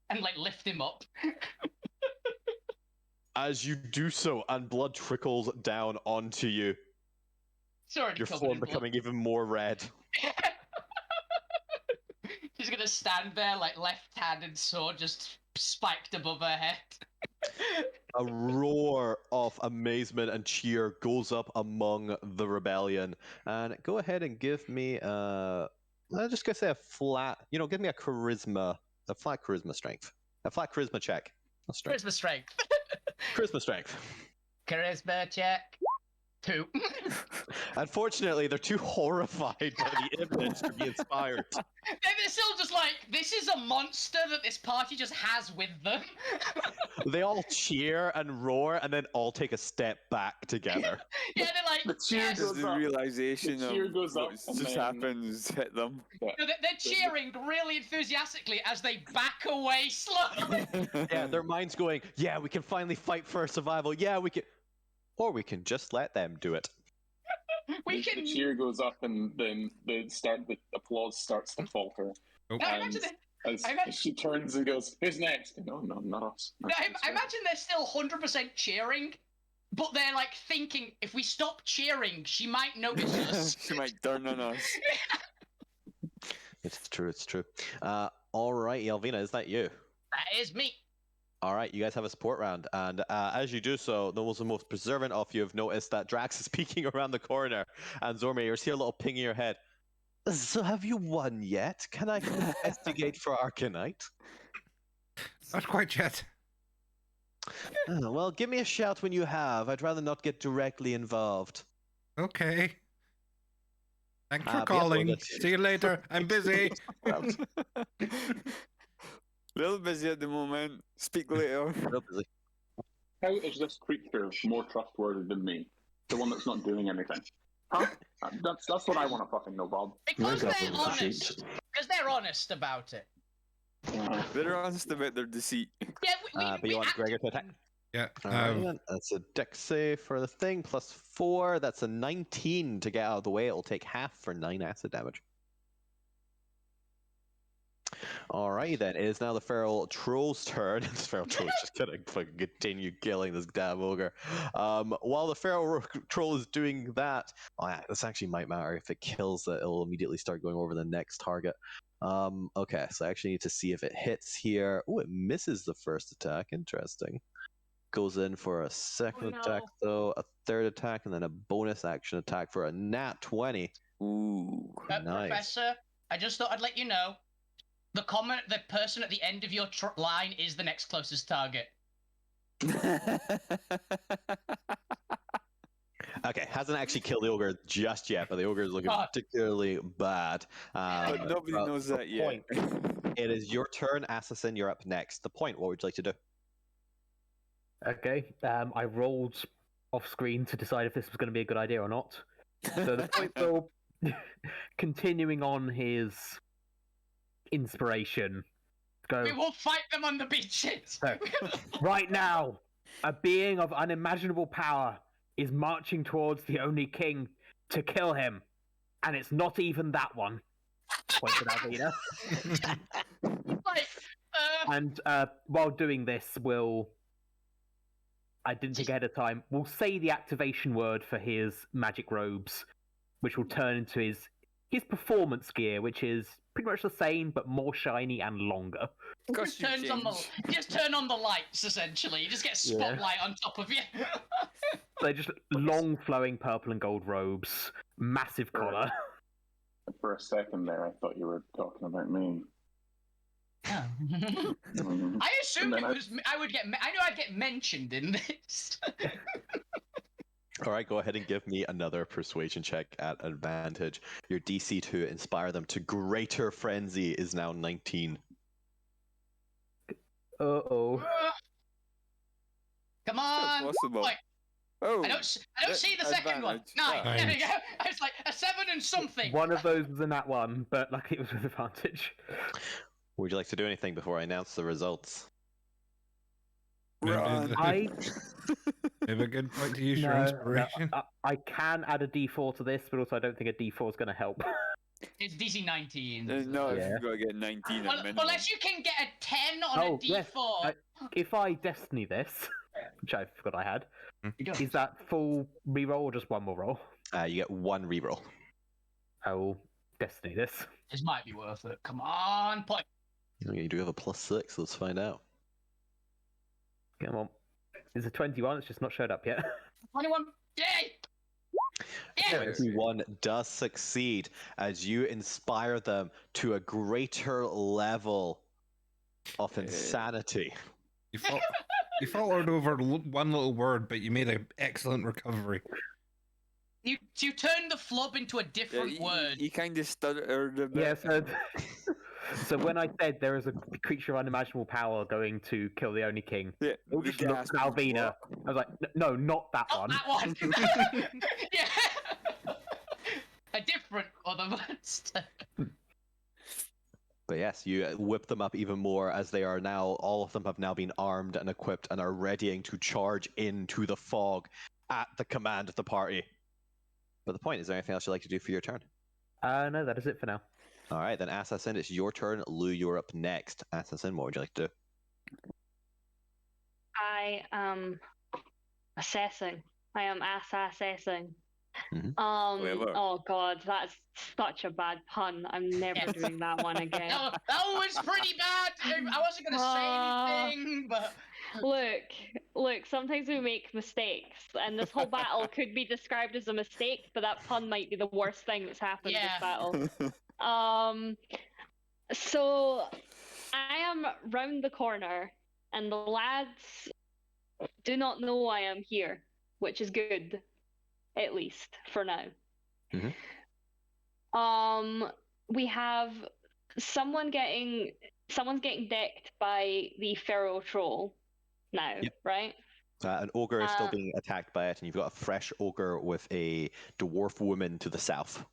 And like lift him up. As you do so, and blood trickles down onto you, your form becoming even more red. She's gonna stand there like left-handed sword just spiked above her head. A roar of amazement and cheer goes up among the rebellion. And go ahead and give me I'm just gonna say a flat, give me a flat charisma strength. A flat charisma check. Charisma strength. Charisma strength. Charisma check. 2. Unfortunately, they're too horrified by the image to be inspired. They're still just like, this is a monster that this party just has with them. They all cheer and roar and then all take a step back together. Yeah, they're like, the cheer yes. goes The up. realization The cheer of goes up what and just then- happens hit them. No, they're cheering really enthusiastically as they back away slowly. Yeah, their mind's going, yeah, we can finally fight for survival. Yeah, we can. Or we can just let them do it. We The can. cheer goes up and then the applause starts to falter. No, imagine it. As she turns and goes, "Who's next?" No, not us. No, I imagine they're still 100% cheering, but they're like thinking, if we stop cheering, she might notice us. She might turn on us. It's true. All right, Yelvina, is that you? That is me. All right, you guys have a support round, and as you do so, the most observant of you have noticed that Drax is peeking around the corner, and Zormir, you see a little ping in your head. So have you won yet? Can I investigate for Arcanite? Not quite yet. Well, give me a shout when you have. I'd rather not get directly involved. Okay. Thanks for But yes, calling. we'll get- See you later. I'm busy. Little busy at the moment. Speak later. Real busy. How is this creature more trustworthy than me? The one that's not doing anything. Huh? That's what I want to fucking know, Bob. Because Where's they're that little honest. sheet? Because they're honest about it. They're honest about their deceit. Yeah, But you want Gregor to attack? Yeah. Alright, then. That's a dex save for the thing, plus 4. That's a 19 to get out of the way. It'll take half for 9 acid damage. Alright, then. It is now the feral troll's turn. This feral troll is just gonna fucking continue killing this damn ogre. While the feral troll is doing that, this actually might matter. If it kills it, it'll immediately start going over the next target. Okay, so I actually need to see if it hits here. Oh, it misses the first attack. Interesting. Goes in for a second attack, though, a third attack, and then a bonus action attack for a nat 20. Ooh. Nice. Professor, I just thought I'd let you know. The person at the end of your line is the next closest target. Okay, hasn't actually killed the ogre just yet, but the ogre is looking particularly bad. But nobody knows that yet. It is your turn, Assassin. You're up next. The point. What would you like to do? Okay. I rolled off screen to decide if this was going to be a good idea or not. So the point will, continuing on his inspiration, go. We will fight them on the beaches. So, right now, a being of unimaginable power is marching towards the only king to kill him, and it's not even that one. Pointed out Vina. And while doing this, I didn't think ahead of time. We'll say the activation word for his magic robes, which will turn into his performance gear, which is pretty much the same but more shiny and longer. Just turn on the lights, essentially. You just get a spotlight on top of you. They're just long, flowing purple and gold robes, massive collar. For a second there, I thought you were talking about me. I assumed it was. I knew I'd get mentioned in this. All right, go ahead and give me another persuasion check at advantage. Your DC to inspire them to greater frenzy is now 19. Uh-oh. Come on. Possible. Boy. Oh, I don't see the second one. advantage. 9. Nice. There we go. It's like a 7 and something. One of those was a nat 1, but luckily it was with advantage. Would you like to do anything before I announce the results? Run. Maybe a good point to use your inspiration. I can add a d4 to this, but also I don't think a d4 is going to help. It's DC 19. No, Yeah. you've got to get 19 at minimum. Unless you can get a 10 on a D4. Yes. If I destiny this, which I forgot I had, is that full reroll or just one more roll? You get 1 reroll. I will destiny this. This might be worth it. Come on, point. You do have a +6, let's find out. Come on. It's a 21, it's just not showed up yet. 21. Yay! Yeah. 21 does succeed as you inspire them to a greater level of insanity. You faltered over one little word, but you made an excellent recovery. You turned the flub into a different word. He kind of stuttered a bit. Yeah, so when I said there is a creature of unimaginable power going to kill the only king, Yeah, it just looked at Alvina. I was like, no, not that one. That one. Yeah. A different other monster. But yes, you whip them up even more as they are now, all of them have now been armed and equipped and are readying to charge into the fog at the command of the party. But the point, is there anything else you'd like to do for your turn? No, that is it for now. All right, then Assassin, it's your turn. Lou, you're up next. Assassin, what would you like to do? I am assessing. I am assessing. Mhm. Clever. Oh god, that's such a bad pun. I'm never doing that one again. No, that was pretty bad. I wasn't going to say anything, but Look, sometimes we make mistakes, and this whole battle could be described as a mistake, but that pun might be the worst thing that's happened this battle. So I am round the corner, and the lads do not know I am here, which is good, at least for now. We have someone's getting decked by the feral troll now, right? An ogre is still being attacked by it, and you've got a fresh ogre with a dwarf woman to the south.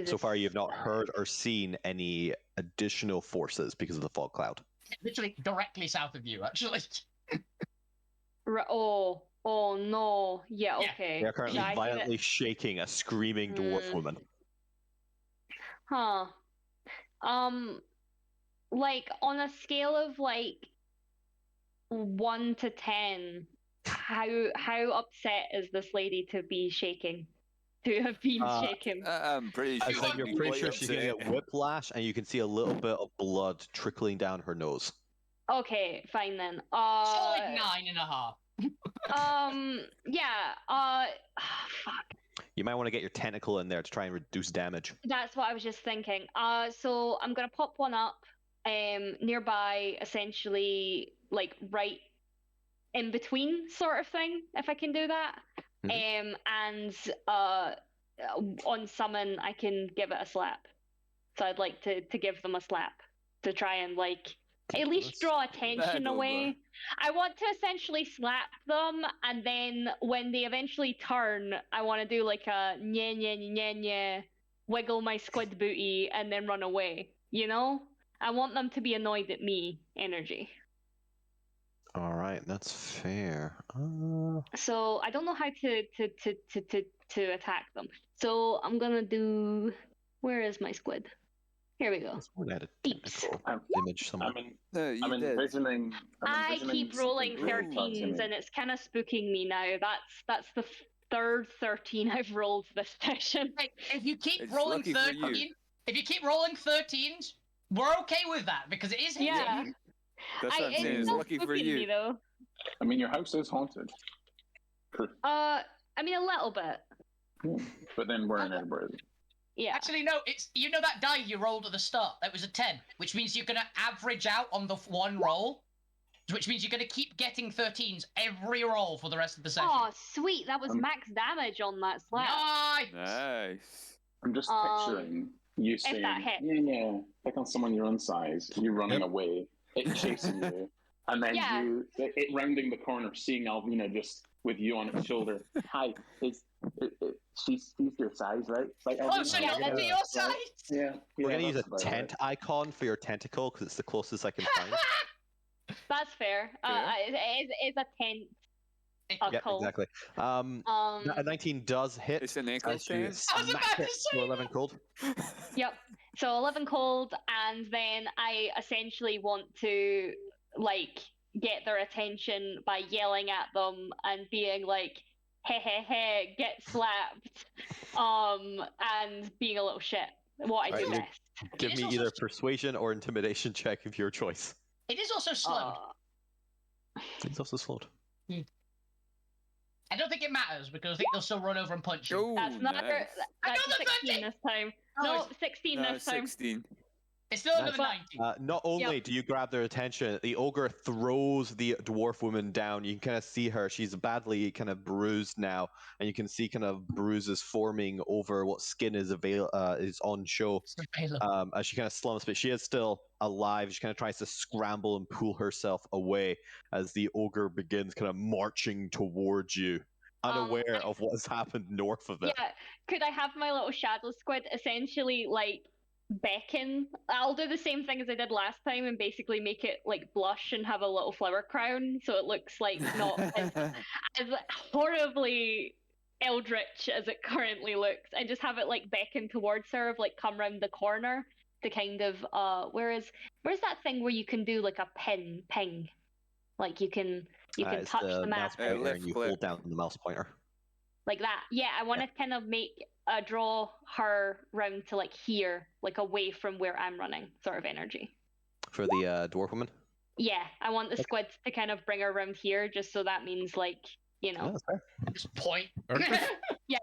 So far, you've not heard or seen any additional forces because of the fog cloud. Literally directly south of you, actually. Oh no. Yeah, okay. They are currently violently shaking a screaming dwarf woman. Huh. Like on a scale of like 1 to 10, how upset is this lady to be shaking? To have been shaken? I'm pretty sure. I think you're pretty sure she's gonna get whiplash, and you can see a little bit of blood trickling down her nose. Okay, fine then. Solid 9.5. Yeah. Fuck. You might want to get your tentacle in there to try and reduce damage. That's what I was just thinking. So I'm gonna pop one up, nearby, essentially, like right in between, sort of thing, if I can do that. And on summon, I can give it a slap. So I'd like to give them a slap to try and like at least draw attention away. I want to essentially slap them, and then when they eventually turn, I want to do like a nye nye nye nye, wiggle my squid booty, and then run away. You know, I want them to be annoyed at me. Energy. All right, that's fair. So I don't know how to attack them. So I'm gonna do. Where is my squid? Here we go. Deeps. Image somewhere. I'm envisioning. I keep rolling 13s, and it's kind of spooking me now. That's the third 13 I've rolled this session. Hey, if you keep rolling 13s, we're okay with that because it is hitting. Yeah. That's what I'm saying. It's lucky for you. Me, though. I mean, your house is haunted. I mean, a little bit. But then we're in Edinburgh. Yeah. Actually, no. It's that die you rolled at the start. That was a 10, which means you're gonna average out on the one roll, which means you're gonna keep getting 13s every roll for the rest of the session. Oh, sweet! That was max damage on that slap. Nice. I'm just picturing you saying, "Yeah, pick on someone your own size." You running away, it chasing you, and then it rounding the corner, seeing Alvina just with you on its shoulder. Hi, she's your size, right? Like, so not to your size. Yeah. We're gonna use a tent icon for your tentacle because it's the closest I can find. That's fair. It's a tent. Yeah, exactly. A 19 does hit. It's an ankle tent. I was about to say 11 cold. Yep. So 11 cold, and then I essentially want to like get their attention by yelling at them and being like, "Hey, hey, hey, get slapped," and being a little shit. What I do best. Give me either persuasion or intimidation check of your choice. It is also slowed. It's also slowed. I don't think it matters because I think they'll still run over and punch you. Oh, that's nice. That's 16 this time. No, 16 this time. 16. It's still another 19. Not only do you grab their attention, the ogre throws the dwarf woman down. You can kind of see her. She's badly kind of bruised now, and you can see kind of bruises forming over what skin is on show as she kind of slumps. But she is still alive. She kind of tries to scramble and pull herself away as the ogre begins kind of marching towards you, unaware of what has happened north of it. Yeah, could I have my little shadow squid essentially like beckon? I'll do the same thing as I did last time and basically make it like blush and have a little flower crown so it looks like not as horribly eldritch as it currently looks, and just have it like beckon towards her, of like come round the corner to kind of where's that thing where you can do like a ping, like you can touch the map and you hold down the mouse pointer like that. Yeah, I want to kind of make draw her round to like here, like away from where I'm running, sort of energy. For the dwarf woman. Yeah, I want the squid to kind of bring her around here, just so that means Just point. yeah.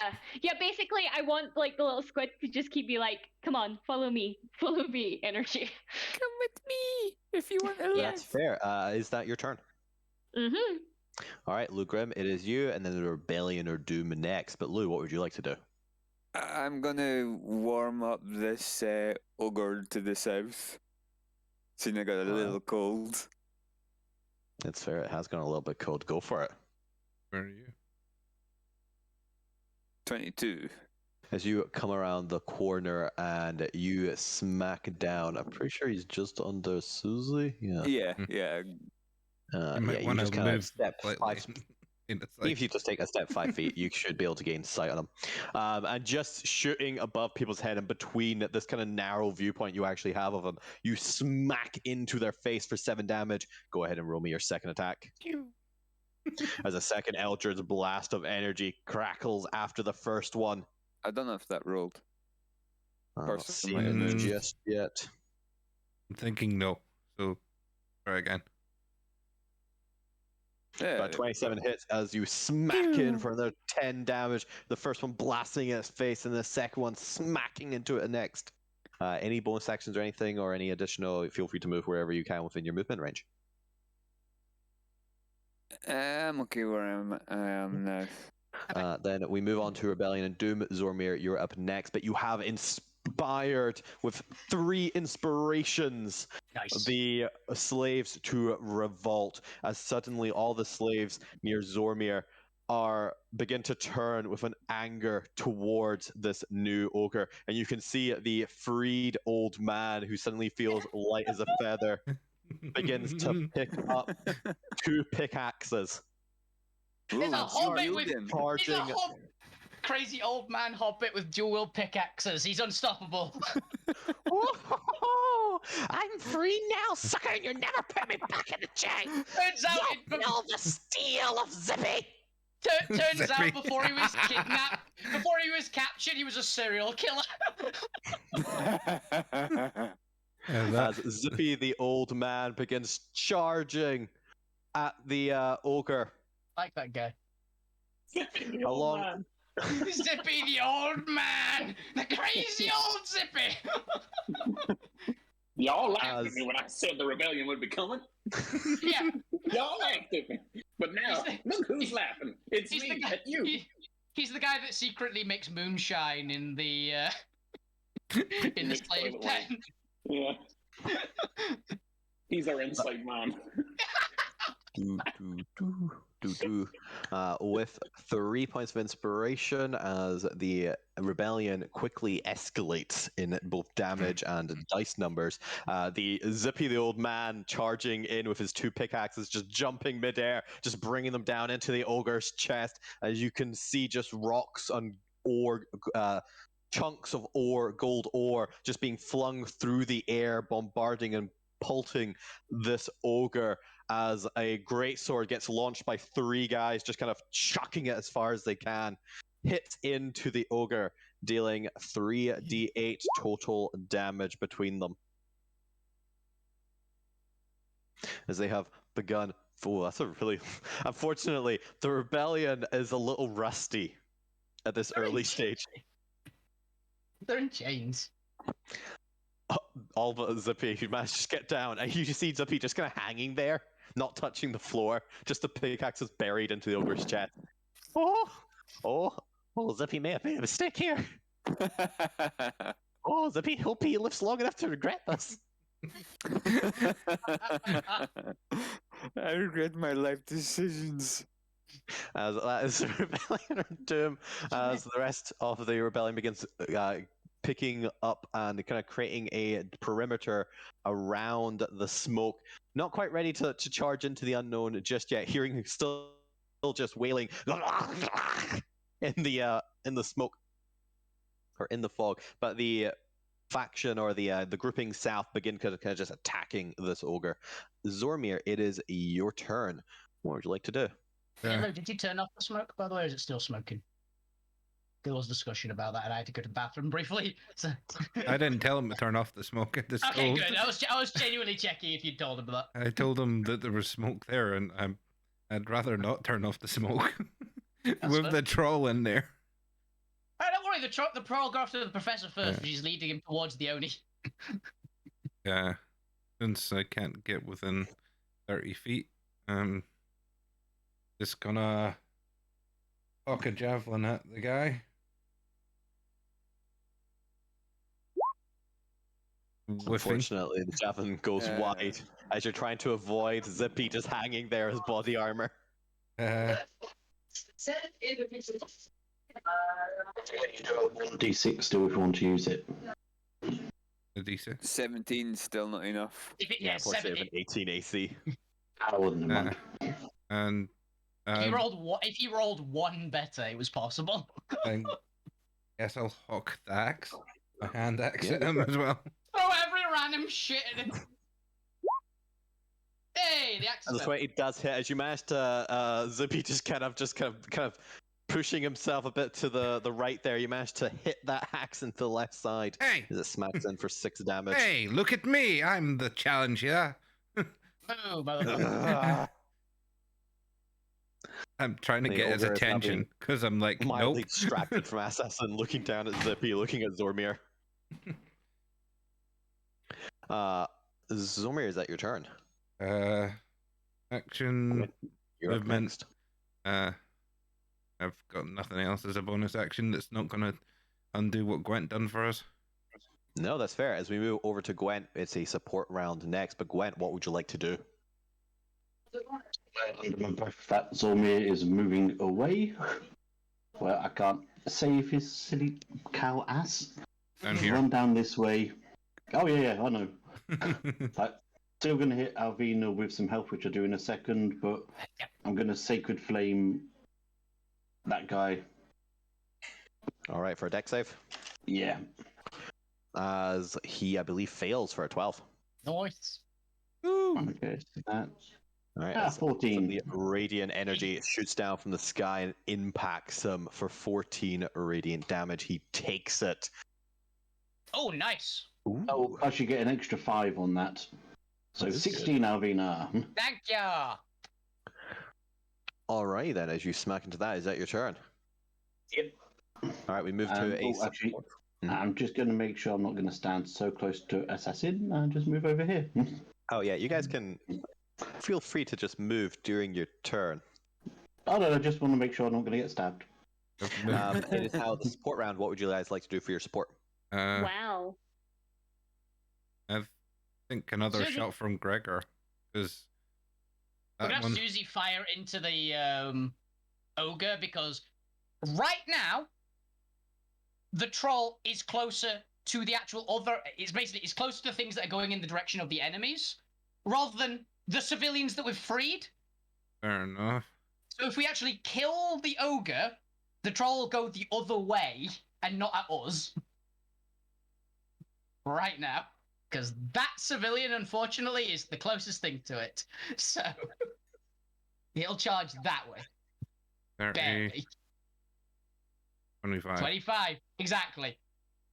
Basically, I want the little squid to just keep me come on, follow me, energy. Come with me if you want to live. That's fair. Is that your turn? Mm-hmm. All right, Lou Grim, it is you, and then the Rebellion or Doom next. But Lou, what would you like to do? I'm gonna warm up this ogre to the south. Seeing I got a little cold. That's fair. It has gone a little bit cold. Go for it. Where are you? 22. As you come around the corner and you smack down, I'm pretty sure he's just under Susie. Yeah. Yeah. You might you want just to kind of move step slightly 5. in the sight. If you just take a step 5 feet, you should be able to gain sight on them. And just shooting above people's head and between this kind of narrow viewpoint you actually have of them, you smack into their face for 7 damage. Go ahead and roll me your second attack. As a second Eldritch blast of energy crackles after the first one. I don't know if that rolled. Not Person seen might have it moved. just yet. I'm thinking no. So try again. Yeah. 27 hits as you smack in for another 10 damage. The first one blasting in its face, and the second one smacking into it next. Any bonus actions or anything, or any additional? Feel free to move wherever you can within your movement range. I'm okay where I am now. Then we move on to Rebellion and Doom. Zormir, you're up next, but you have inspired with 3 inspirations Nice. the slaves to revolt, as suddenly all the slaves near Zormir begin to turn with an anger towards this new ogre, and you can see the freed old man who suddenly feels light as a feather begins to pick up 2 pickaxes. There's a hobbit with charging. He's a crazy old man hobbit with dual pickaxes. He's unstoppable. Whoa, I'm free now, sucker, and you never put me back in the chain. Turns out, Feel the steel of Zippy. Turns out, before he was kidnapped, before he was captured, he was a serial killer. As Zippy, the old man, begins charging at the ogre. I like that guy. Zippy, Along. Zippy the old man! The crazy old Zippy! Y'all laughed at me when I said the rebellion would be coming. Yeah. Y'all laughed at me. But now, look who's laughing. It's He's me, the guy, at you. He's the guy that secretly makes moonshine in the in the slave toilet pen. Yeah. He's our insight man. With 3 points of inspiration, as the rebellion quickly escalates in both damage and dice numbers. The Zippy, the old man, charging in with his 2 pickaxes, just jumping midair, just bringing them down into the ogre's chest. As you can see, just rocks and ore, chunks of ore, gold ore, just being flung through the air, bombarding and pulting this ogre, as a greatsword gets launched by 3 guys, just kind of chucking it as far as they can. Hits into the ogre, dealing 3d8 total damage between them. As they have begun. Oh, that's a really... Unfortunately, the rebellion is a little rusty at this early stage. They're in chains. All but Zippy, who managed to just get down, and you just see Zippy just kind of hanging there, not touching the floor, just the pickaxe is buried into the ogre's chest. Oh, Zippy may have made a mistake here. Oh, Zippy, hope he lives long enough to regret this. I regret my life decisions. As that is Rebellion or Doom, as the rest of the rebellion begins picking up and kind of creating a perimeter around the smoke. Not quite ready to charge into the unknown just yet. Hearing still just wailing in the smoke or in the fog. But the faction or the grouping south begin kind of just attacking this ogre. Zormir, it is your turn. What would you like to do? Hello, did you turn off the smoke, by the way, or is it still smoking? there was discussion about that, and I had to go to the bathroom briefly. So... I didn't tell him to turn off the smoke at the stove. Okay, good. I was genuinely checking if you'd told him that. I told him that there was smoke there, and I'd rather not turn off the smoke with fair. the troll in there. Oh, don't worry, the pro will go after the professor first, which is leading him towards the Oni. Yeah, since I can't get within 30 feet, just gonna fuck a javelin at the guy. Unfortunately, the javelin goes wide as you're trying to avoid Zippy just hanging there as body armor. You do a 1d6 still if you want to use it. A D6. 17 still not enough. Yeah, unfortunately, an 18 AC. I wouldn't mind. And if he rolled one better, it was possible. I guess I'll hook the axe, a hand axe at him as well. Throw every random shit at him. Hey, the axe. And the 20 does hit as you manage to Zippy just kind of pushing himself a bit to the right there. You manage to hit that axe into the left side. Hey! As it smacks in for 6 damage. Hey, look at me! I'm the challenger. Oh, motherfucker. I'm trying to get his attention because I'm like, mildly nope. distracted from Assassin, looking down at Zippy, looking at Zormir. Zormir, is that your turn? Action, You're up movement. next. I've got nothing else as a bonus action that's not going to undo what Gwent done for us. No, that's fair. As we move over to Gwent, it's a support round next. But Gwent, what would you like to do? Under my breath, that Zormir is moving away. Well, I can't save his silly cow ass. Down here. Run down this way. Oh yeah, I know. Still going to hit Alvina with some health, which I'll do in a second, but I'm going to Sacred Flame that guy. All right, for a deck save. Yeah. As he, I believe, fails for a 12. Nice. Okay, so that's... All right, 14. The radiant energy shoots down from the sky and impacts him for 14 radiant damage. He takes it. Oh, nice. Oh, I should get an extra 5 on that. So 16 Alvina. Thank ya. All right, then, as you smack into that, is that your turn? Yep. All right, we move to a actually, support. I'm just going to make sure I'm not going to stand so close to Assassin and just move over here. Oh, yeah, you guys can feel free to just move during your turn. Oh, no, I just want to make sure I'm not going to get stabbed. It is now the support round. What would you guys like to do for your support? Wow. I think another Susie. shot from Gregor, because We're that gonna one. have Susie fire into the ogre because right now the troll is closer to the actual other. It's closer to things that are going in the direction of the enemies rather than the civilians that we've freed. Fair enough. So if we actually kill the ogre, the troll will go the other way and not at us. Right now. Because that civilian, unfortunately, is the closest thing to it. So, he'll charge that way. 30, Barely. 25. 25, exactly.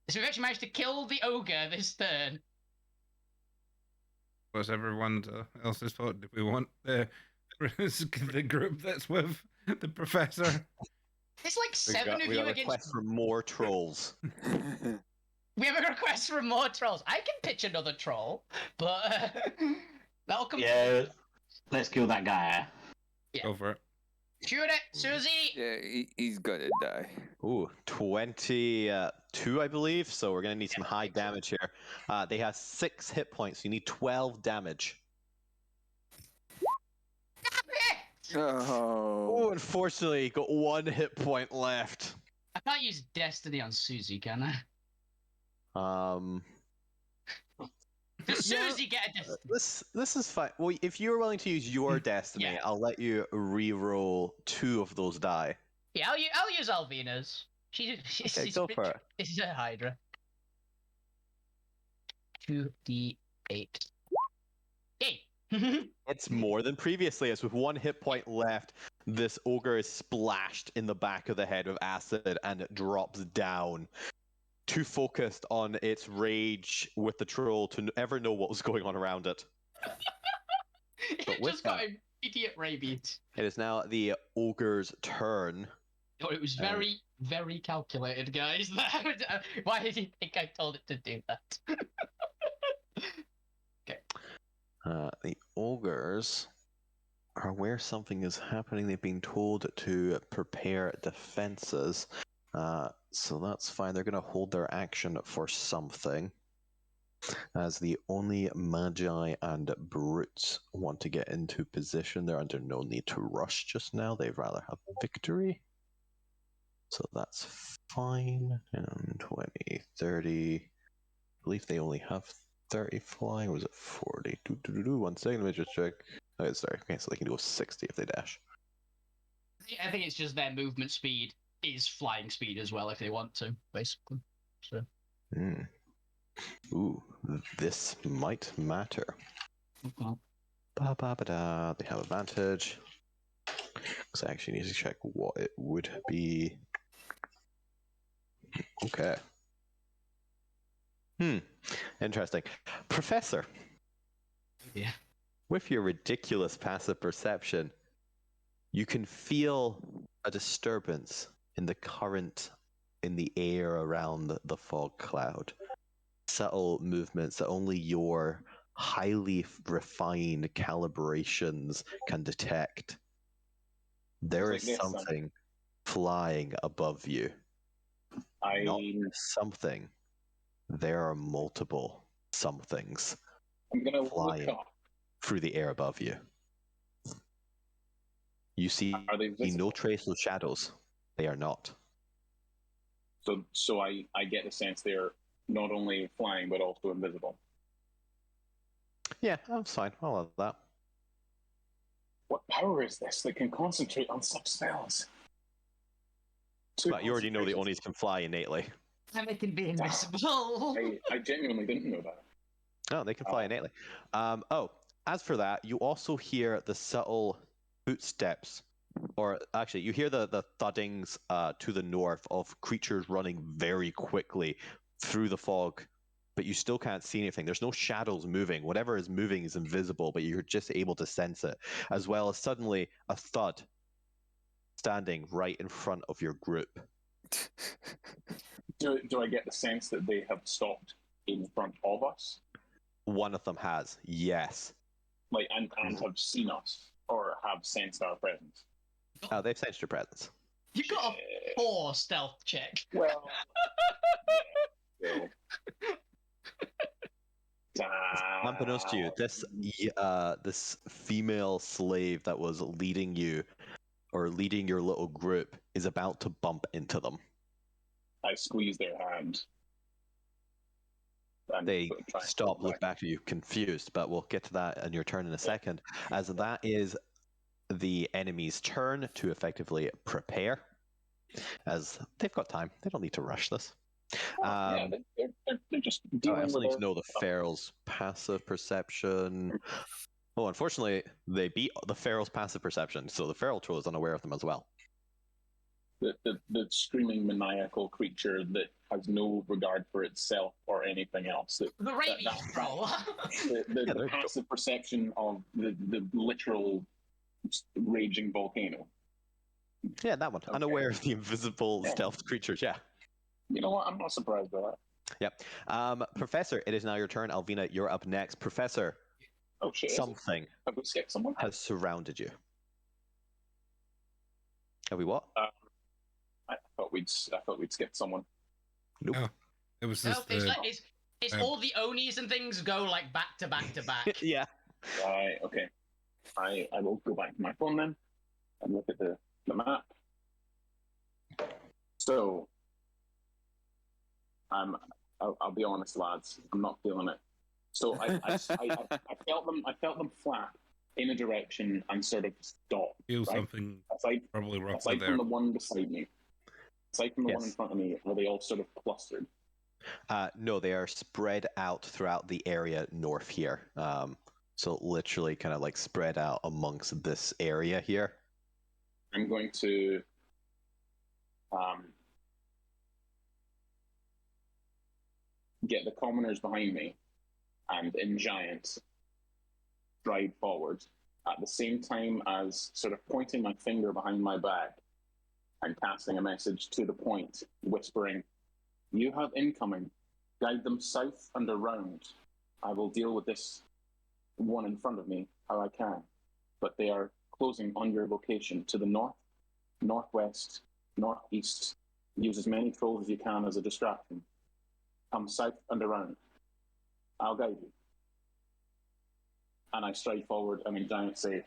So we've actually managed to kill the ogre this turn. What's everyone else's thought? Do we want the group that's with the professor? It's like seven of we you got a against... request for more trolls. We have a request for more trolls. I can pitch another troll, but that'll come... Yeah, let's kill that guy. Yeah. Go for it. Shoot it, Susie! Yeah, he's got to die. Ooh, 22, I believe. So we're going to need some high damage here. They have 6 hit points. You need 12 damage. Oh, Unfortunately, got 1 hit point left. I can't use Destiny on Susie, can I? Does Susie get a Destiny? This is fine. Well, if you're willing to use your destiny, Yeah. I'll let you re-roll 2 of those die. Yeah, I'll use Alvina's. She's Go for it. This is a Hydra. 2d8. Yay! It's more than previously, as with 1 hit point left, this ogre is splashed in the back of the head with acid and it drops down. Too focused on its rage with the troll to ever know what was going on around it. It just got immediate rabies. It is now the ogre's turn. Oh, it was very, very calculated, guys. Why did you think I told it to do that? Okay. The ogres are aware something is happening. They've been told to prepare defenses. So that's fine. They're going to hold their action for something. As the only magi and brutes want to get into position, they're under no need to rush just now. They'd rather have victory. So that's fine. And 20, 30. I believe they only have 30 flying. Or was it 40? 1 second. Let me just check. Oh, sorry. Okay, so they can do a 60 if they dash. I think it's just their movement speed is flying speed as well if they want to, basically. So. Ooh, this might matter. Ba-ba-ba-da. They have advantage. Because I actually need to check what it would be. Okay. Interesting. Professor. Yeah. With your ridiculous passive perception, you can feel a disturbance in the current in the air around the fog cloud. Subtle movements that only your highly refined calibrations can detect. There is something flying above you. Not something. There are multiple somethings flying through the air above you. You see no trace of shadows. They are not. So I get the sense they're not only flying but also invisible. Yeah, that's fine. I'll have that. What power is this that can concentrate on such spells? But you already know the Onis can fly innately. And they can be invisible. I genuinely didn't know that. Oh, they can fly innately. As for that, you also hear the subtle footsteps, or actually, you hear the thuddings to the north of creatures running very quickly through the fog, but you still can't see anything. There's no shadows moving. Whatever is moving is invisible, but you're just able to sense it, as well as suddenly a thud standing right in front of your group. Do I get the sense that they have stopped in front of us? One of them has, yes. Like, and have seen us, or have sensed our presence? Oh, they've sensed your presence. You got a 4 stealth check. Well, Unbeknownst to you, this female slave that was leading you, or leading your little group, is about to bump into them. I squeeze their hand. They stop, look back at you, confused, but we'll get to that in your turn in a second, as that is the enemy's turn to effectively prepare, as they've got time. They don't need to rush this. They're just I dealing also with need to know the Feral's passive perception. Oh, unfortunately, they beat the Feral's passive perception, so the Feral troll is unaware of them as well. The screaming maniacal creature that has no regard for itself or anything else. The rabies troll. The passive perception of the literal raging volcano. Yeah, that one. Okay. Unaware of the invisible stealth creatures, yeah. You know what? I'm not surprised by that. Yep. Professor, it is now your turn. Alvina, you're up next. Professor, oh, shit, something have we skipped someone? Has surrounded you. Have we what? I thought we'd skipped someone. Nope. No, it was just. It's all the Onis and things go like back to back to back. Yeah. Right. Okay. I will go back to my phone then and look at the map. So, I'll be honest, lads. I'm not feeling it. So I felt them flap in a direction and sort of stop. Feel something probably wrong aside there. From the one beside me. Aside from the one in front of me, are they all sort of clustered? No, they are spread out throughout the area north here. So literally kind of like spread out amongst this area here. I'm going to get the commoners behind me and in giant stride forward at the same time as sort of pointing my finger behind my back and casting a message to the point, whispering, "You have incoming. Guide them south and around. I will deal with this one in front of me how I can. But they are closing on your location to the north, northwest, northeast. Use as many trolls as you can as a distraction. Come south and around. I'll guide you." And I stride forward. I mean, giant say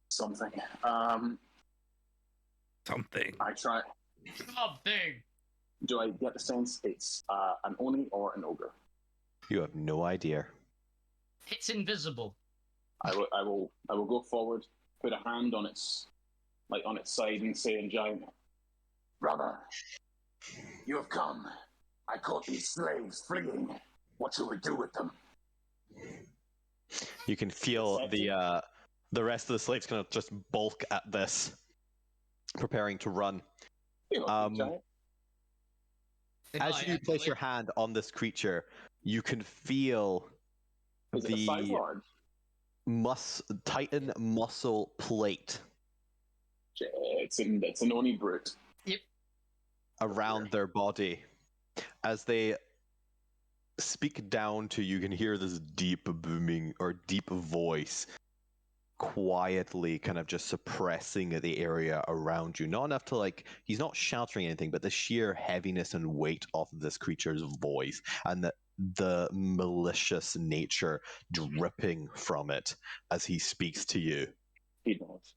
something. Something. I try. Something. Do I get the sense it's an Oni or an ogre? You have no idea. It's invisible. I will go forward, put a hand on its side, and say in giant, "Brother, you have come. I caught these slaves fleeing. What shall we do with them?" You can feel the rest of the slaves kind of just bulk at this, preparing to run. As you place your hand on this creature, you can feel the Titan muscle plate. It's an Oni brute. Yep. Around their body. As they speak down to you, can hear this deep booming or deep voice quietly kind of just suppressing the area around you. Not enough to he's not shouting anything, but the sheer heaviness and weight of this creature's voice and the malicious nature dripping from it as he speaks to you. He knows.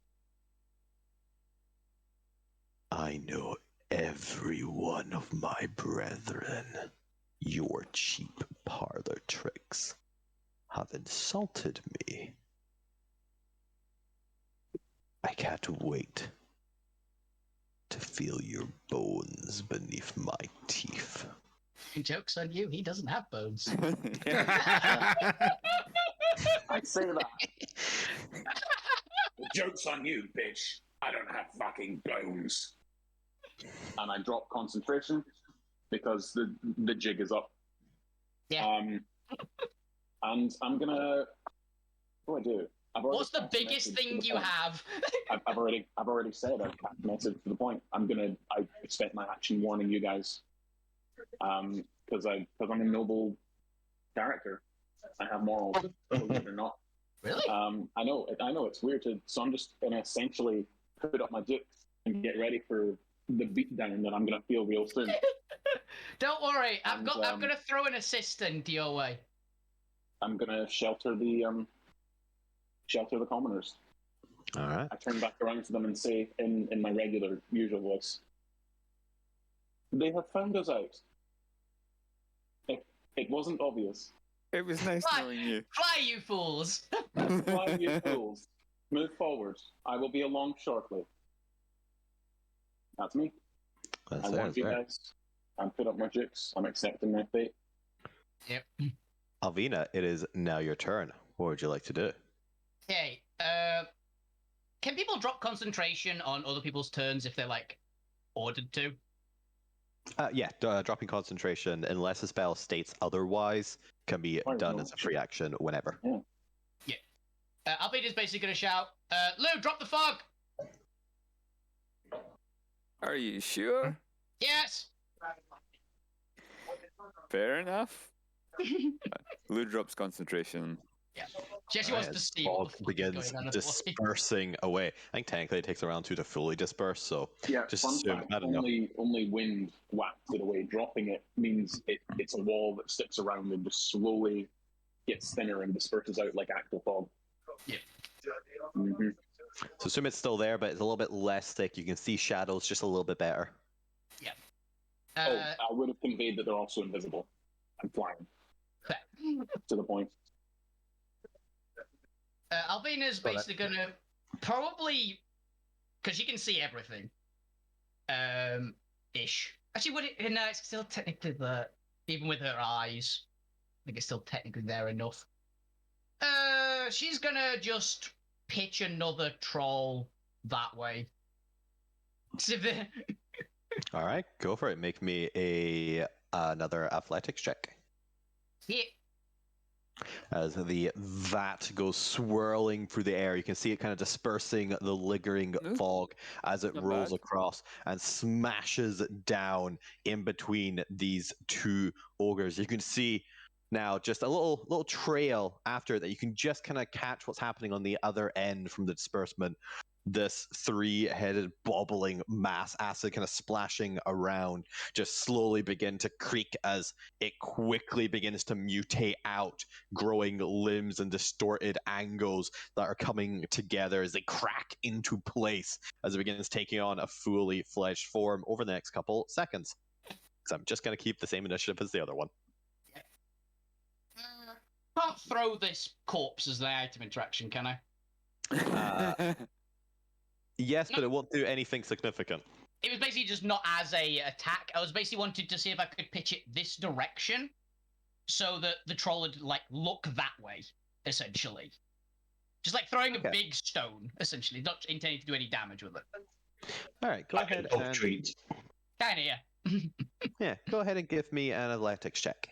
I know every one of my brethren. Your cheap parlor tricks have insulted me. I can't wait to feel your bones beneath my teeth. Joke's on you, he doesn't have bones. I say that. The joke's on you, bitch. I don't have fucking bones. And I drop concentration because the jig is up. Yeah. And I'm gonna. What do I do? What's the biggest thing you have? I've already said I've cast message to the point. I spent my action warning you guys. Because I'm a noble character. I have morals, believe it or not. Really? I know it's weird so I'm just gonna essentially put up my jukes and get ready for the beatdown that I'm gonna feel real soon. Don't worry, I'm gonna throw an assistant your way. I'm gonna shelter the commoners. All right. I turn back around to them and say in my regular, usual voice, "They have found us out. It wasn't obvious. It was nice knowing you. Fly, you fools! Fly, you fools. Move forward. I will be along shortly." That's me. I want you guys. I'm put up my jukes. I'm accepting my fate. Yep. Alvina, it is now your turn. What would you like to do? Okay. Can people drop concentration on other people's turns if they're ordered to? Yeah, dropping concentration, unless a spell states otherwise, can be done as a free action whenever. Yeah. Albeda's basically going to shout, "Lou, drop the fog!" Are you sure? Yes! Fair enough. Lou drops concentration. Yeah. She actually wants to see what the fuck begins is going on. dispersing away. I think technically it takes around 2 to fully disperse, so Yeah, just fun assume. fact, I don't know. only wind whacks it away. Dropping it means it's a wall that sticks around and just slowly gets thinner and disperses out like actual fog. Yeah. Mm-hmm. So assume it's still there, but it's a little bit less thick. You can see shadows just a little bit better. Yeah. I would have conveyed that they're also invisible. I'm flying. To the point. Alvina's basically going to probably, because you can see everything, ish. Actually, would it? No, it's still technically there, even with her eyes. think it's still technically there enough. She's gonna just pitch another troll that way. All right, go for it. Make me another athletics check. Yeah. As the vat goes swirling through the air, you can see it kind of dispersing the lingering fog as it Not rolls bad. across and smashes down in between these two ogres. You can see now just a little trail after it that you can just kind of catch what's happening on the other end from the disbursement. This three-headed bobbling mass, acid kind of splashing around, just slowly begin to creak as it quickly begins to mutate out, growing limbs and distorted angles that are coming together as they crack into place as it begins taking on a fully fledged form over the next couple seconds. So I'm just going to keep the same initiative as the other one. Can't throw this corpse as the item interaction, can I? Yes, but it won't do anything significant. It was basically just not as a attack. I was basically wanted to see if I could pitch it this direction, so that the troll would like look that way, essentially. Just like throwing a big stone, essentially, not intending to do any damage with it. All right, go ahead and treat. Kinda, yeah. yeah, go ahead and give me an athletics check.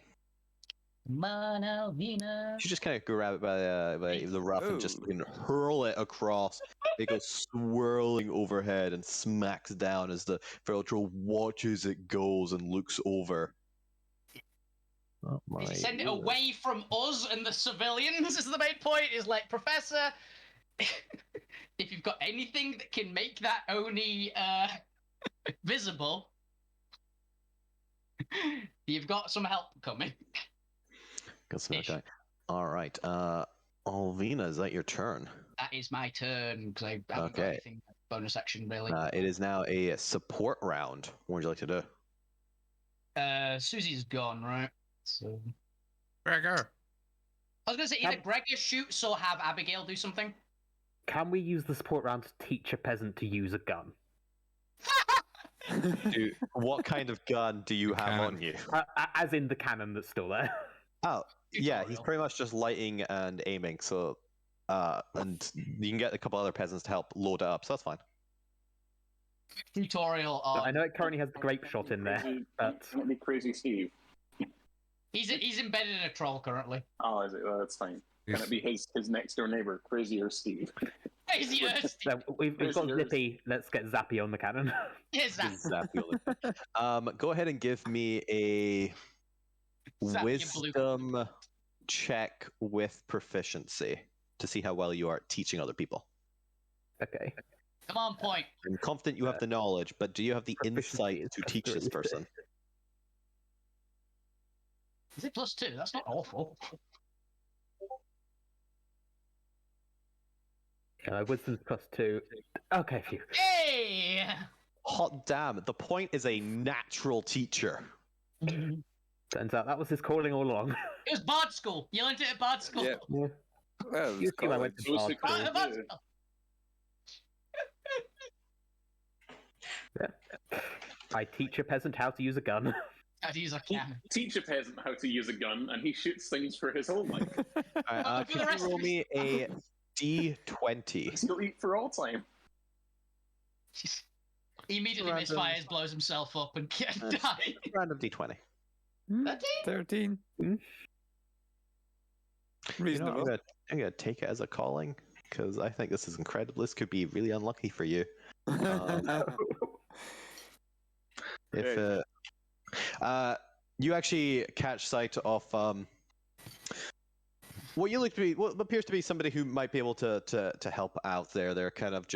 Manalvina. You just kind of grab it by the ruff and just hurl it across. It goes swirling overhead and smacks down as the feral troll watches it goes and looks over. Oh my! Send it away from us and the civilians. Is the main point? Is like, Professor, if you've got anything that can make that Oni visible, you've got some help coming. Okay. All right. Alvina, is that your turn? That is my turn because I haven't got anything bonus action really. It is now a support round. What would you like to do? Susie's gone, right? So Gregor. I was gonna say either Gregor shoots or have Abigail do something. Can we use the support round to teach a peasant to use a gun? What kind of gun do you have on you? As in the cannon that's still there. Oh, yeah, he's pretty much just lighting and aiming, so and you can get a couple other peasants to help load it up, so that's fine. Tutorial on... I know it currently has the grape shot in there, but... Let me Crazy Steve. He's embedded in a troll currently. Oh, is it? Well, that's fine. Can it be his next door neighbor, Crazier Steve? Crazier Steve! So we've got Zippy, let's get Zappy on the cannon. Yeah, Zappy. Go ahead and give me a wisdom check with proficiency to see how well you are at teaching other people. Okay. Come on, point. I'm confident you have the knowledge, but do you have the insight to teach this person? Is it +2? That's not awful. Yeah, wisdom's +2. Okay, phew. Hey! Hot damn, the point is a natural teacher. Turns out that was his calling all along. It was Bard School. You learned it at Bard School. Yeah. Well, You see, I went to Bard School. Bard School. Yeah. I teach a peasant how to use a gun. How to use a cannon. Teach a peasant how to use a gun, and he shoots things for his whole life. Alright, could you roll me a D20? He'll eat for all time. He immediately misfires, blows himself up, and dies. Random D20. 13. Reasonable. You know, I'm gonna take it as a calling because I think this is incredible. This could be really unlucky for you. If you actually catch sight of what appears to be somebody who might be able to help out there. They're kind of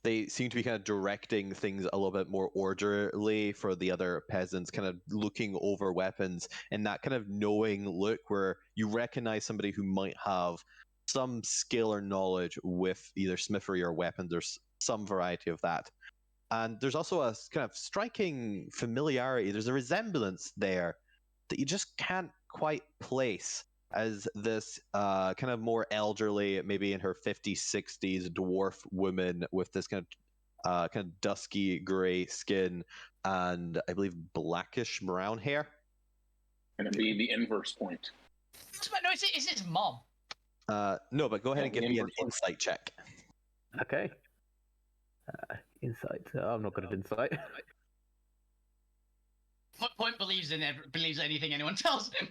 they seem to be kind of directing things a little bit more orderly for the other peasants, kind of looking over weapons and that kind of knowing look where you recognize somebody who might have some skill or knowledge with either smithery or weapons or some variety of that. And there's also a kind of striking familiarity. There's a resemblance there that you just can't quite place as this kind of more elderly, maybe in her 50s, 60s, dwarf woman with this kind of dusky gray skin and I believe blackish brown hair. And it'd be the inverse point. No, it's his mom. No, but go ahead and give me an insight check. Okay. Insight. I'm not good at insight. Point believes anything anyone tells him.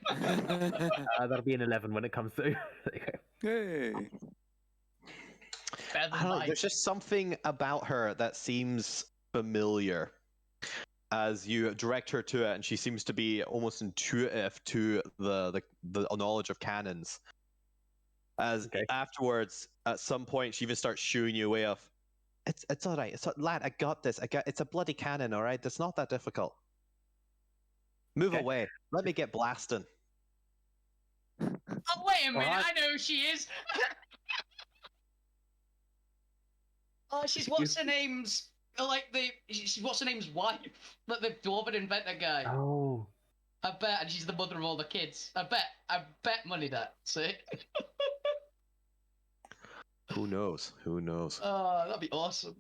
That'll be an 11 when it comes to. There you go. Hey. Better than mine. There's just something about her that seems familiar. As you direct her to it, and she seems to be almost intuitive to the knowledge of cannons. As afterwards, at some point, she even starts shooing you away of, it's all right, lad, I got this. It's a bloody cannon, all right. It's not that difficult. Move away. Let me get blasting. Oh wait a minute! I know who she is. Oh, she's what's her name's she's what's her name's wife, like the dwarven inventor guy. Oh. I bet, and she's the mother of all the kids. I bet money that. See. Who knows? Who knows? Oh, that'd be awesome.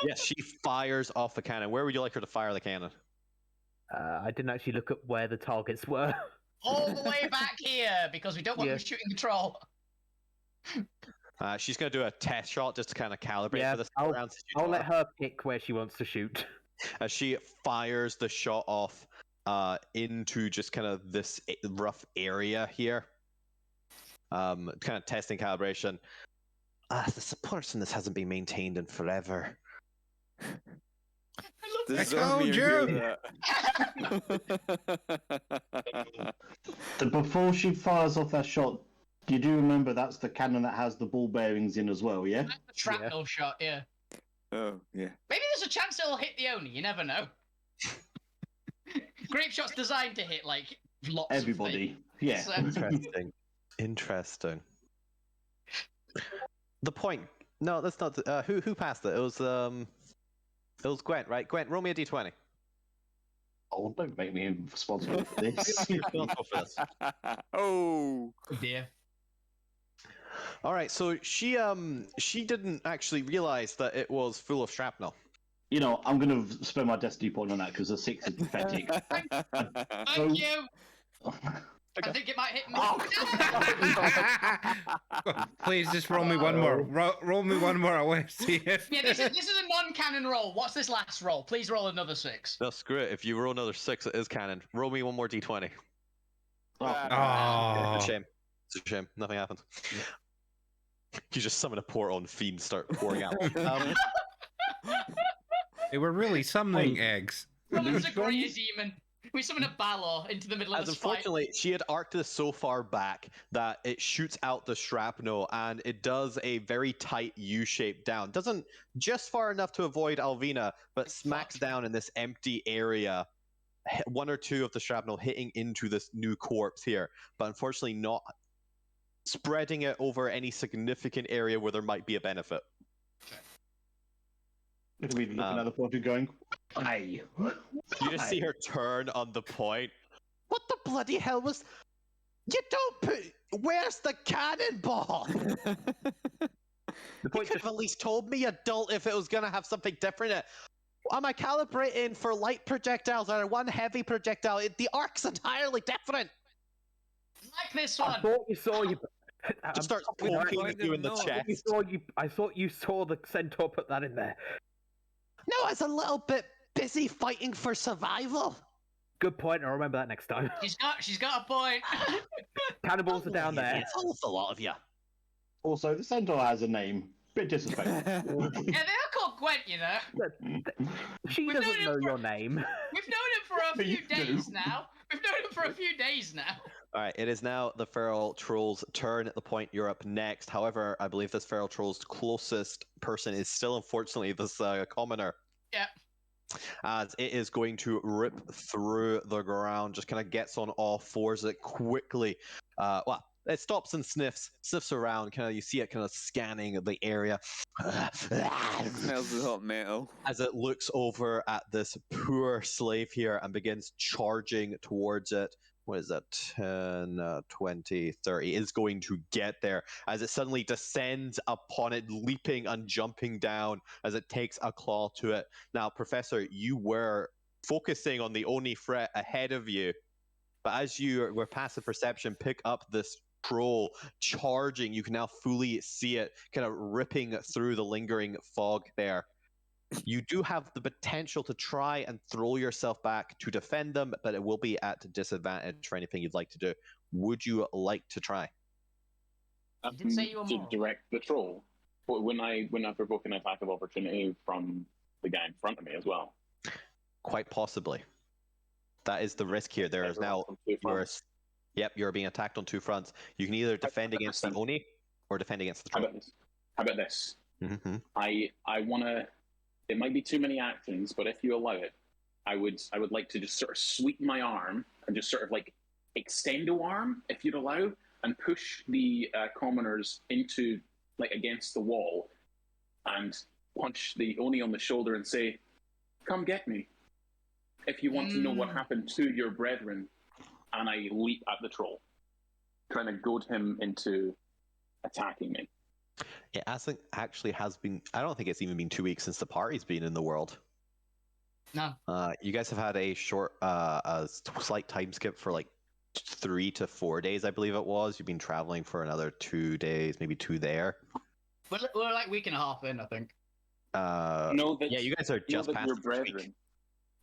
Yes, she fires off the cannon. Where would you like her to fire the cannon? I didn't actually look at where the targets were. All the way back here, because we don't want them shooting the troll. She's going to do a test shot just to kind of calibrate for this round. I'll let her pick where she wants to shoot. As she fires the shot off into just kind of this rough area here. Kind of testing calibration. The support in this hasn't been maintained in forever. I told you! Before she fires off that shot, you do remember that's the cannon that has the ball bearings in as well, yeah? That's the shrapnel shot, yeah. Oh, yeah. Maybe there's a chance it'll hit the Oni, you never know. Grape shot's designed to hit, like, lots everybody. Of yeah. So... Interesting. The point. No, that's not. Who passed it? It was Gwent, right? Gwent, roll me a d20. Oh, don't make me responsible for this. Oh dear. All right, so she didn't actually realize that it was full of shrapnel. You know, I'm going to spend my destiny point on that because the 6 is pathetic. Thank you. I think it might hit me. Please just roll me one more. Roll me one more. I want to see if. Yeah, this is a non-canon roll. What's this last roll? Please roll another 6. No, screw it. If you roll another 6, it is canon. Roll me one more d20. Oh. It's a shame. It's a shame. Nothing happened. You just summon a poor on fiend, start pouring out. They were really summoning eggs. Summon's a great demon. We summon a Balor into the middle of this unfortunately, fight. she had arced this so far back that it shoots out the shrapnel and it does a very tight U-shape down. Doesn't just far enough to avoid Alvina, but smacks down in this empty area. 1 or 2 of the shrapnel hitting into this new corpse here, but unfortunately not spreading it over any significant area where there might be a benefit. Look at me looking at the point going, aye. You just see her turn on the point. What the bloody hell was... You don't put... Where's the cannonball? You could have at least told me, adult, if it was going to have something different in it. Am I calibrating for light projectiles or one heavy projectile? The arc's entirely different. Like this one. I thought you saw you... Just start poking you in the chest. I thought you saw the centaur put that in there. No, I was a little bit busy fighting for survival. Good point. I'll remember that next time. She's got a point. Cannibals are down there. It's almost a lot of you. Also, the centaur has a name. Bit disrespectful. Yeah, they are called Gwent, you know. She doesn't know your name. We've known him for a few days now. We've known him for a few days now. All right, it is now the Feral Troll's turn at the point. You're up next. However, I believe this Feral Troll's closest person is still, unfortunately, this commoner. Yeah. As it is going to rip through the ground, just kind of gets on all fours it quickly. Well, it stops and sniffs around. Kind of, you see it kind of scanning the area. Smells of hot metal. As it looks over at this poor slave here and begins charging towards it. What is that? 10, 20, 30 is going to get there as it suddenly descends upon it, leaping and jumping down as it takes a claw to it. Now, Professor, you were focusing on the only threat ahead of you. But as you, with passive perception, pick up this troll charging, you can now fully see it kind of ripping through the lingering fog there. You do have the potential to try and throw yourself back to defend them, but it will be at disadvantage for anything you'd like to do. Would you like to try? You did say you were to more. direct the troll. But when I provoke an attack of opportunity from the guy in front of me as well. Quite possibly. That is the risk here. There is now you're being attacked on two fronts. You can either defend against the Oni or defend against the troll. How about this? Mm-hmm. I want to. It might be too many actions, but if you allow it, I would like to just sort of sweep my arm and just sort of like extend a arm, if you'd allow, and push the commoners into like against the wall, and punch the Oni on the shoulder and say, "Come get me." If you want to know what happened to your brethren, and I leap at the troll, trying to goad him into attacking me. It actually has been. I don't think it's even been 2 weeks since the party's been in the world. No. You guys have had a short, a slight time skip for like 3 to 4 days, I believe it was. You've been traveling for another 2 days, maybe 2 there. We're like a week and a half in, I think. Yeah, you guys are just past the first week.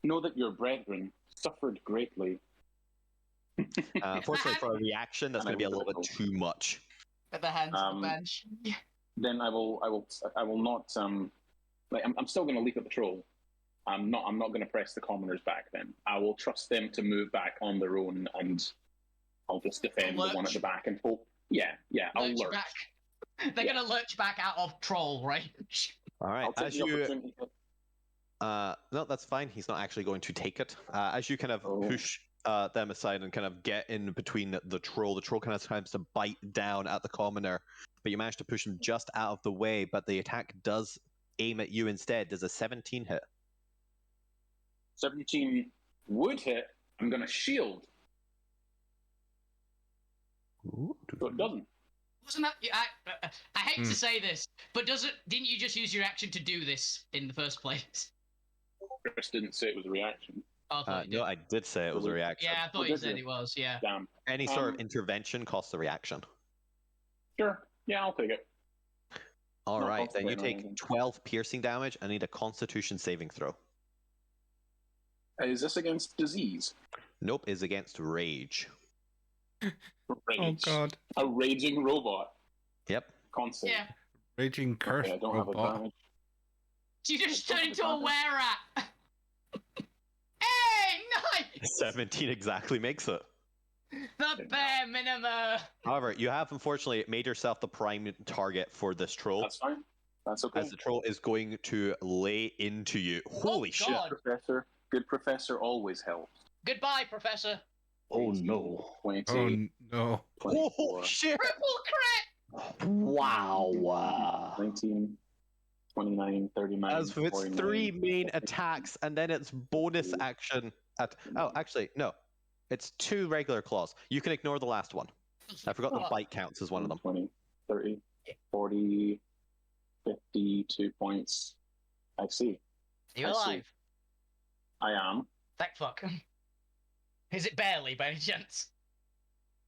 Know that your brethren suffered greatly. Unfortunately, for a reaction, that's going to be a little bit too much. At the hands of the bench. Then I will not. Like I'm still going to leap at the troll. I'm not going to press the commoners back. Then I will trust them to move back on their own, and I'll just defend the one at the back and hope. Yeah, I'll lurch. Back. They're going to lurch back out of troll range. All right, as you. No, that's fine. He's not actually going to take it. As you kind of push them aside and kind of get in between the troll kind of tries to bite down at the commoner, but you manage to push him just out of the way, but the attack does aim at you instead. Does a 17 hit? 17 would hit. I'm going to shield. So it doesn't. Wasn't that... I hate to say this, but didn't you just use your action to do this in the first place? Chris didn't say it was a reaction. No, I did say it was a reaction. Yeah, I thought you said it was, yeah. Damn. Any sort of intervention costs a reaction. Sure. Yeah, I'll take it. All right, then you take 12 piercing damage. I need a Constitution saving throw. Is this against disease? Nope, is against rage. Rage. Oh god. A raging robot. Yep. Console. Yeah. Raging curse. Okay, I don't robot. have advantage. You just turned into a were-rat! Hey, nice! 17 exactly makes it. The bare minimum! However, you have unfortunately made yourself the prime target for this troll. That's fine. That's okay. As the troll is going to lay into you. Holy shit. Good professor always helps. Goodbye, Professor. Oh no. 22. Oh no. Oh shit! Triple crit! Wow. 19. 29, 39, As with its 49, 3 main attacks and then its bonus action at... Oh, actually, no. It's 2 regular claws. You can ignore the last one. I forgot the bite counts as one of them. 20, 30, 40, 52 points. I see. Are you I alive? see. I am. Thank fuck. Is it barely, by any chance?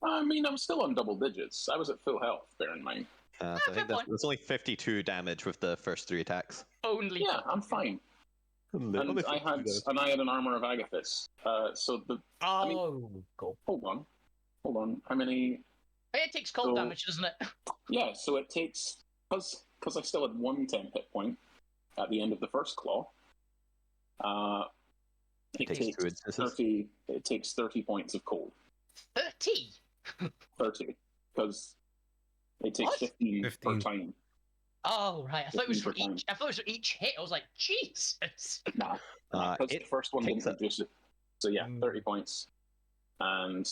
I mean, I'm still on double digits. I was at full health, bear in mind. So I think that's only 52 damage with the first 3 attacks. Only. Yeah, I'm fine. And I had an armor of Agathis. So the. Oh, I mean, cool. Hold on. How many? It takes cold damage, doesn't it? Yeah, so it takes because I still had 1 10 hit point at the end of the first claw. It takes 30 points of cold. 30. 30, because it takes 15 per time. Oh right, I thought it was for each. I thought it was for each hit. I was like, Jesus. Nah, because the first one didn't reduce it. So yeah, 30 points, and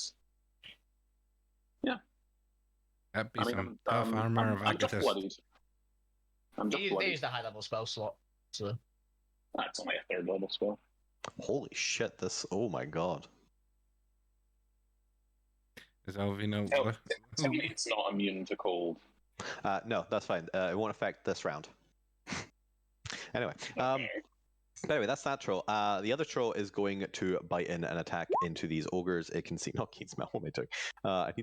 yeah. That'd be some tough armor of I'm just Agathis. bloodied. I'm just bloodied. There's the high level spell slot. So that's only a 3rd level spell. Holy shit! Oh my god. Is Alvino? Tell me it's not immune to cold. No, that's fine. It won't affect this round. Anyway, But anyway, that's that troll. The other troll is going to bite in and attack into these ogres. It can see, not keen smell. What am I doing? I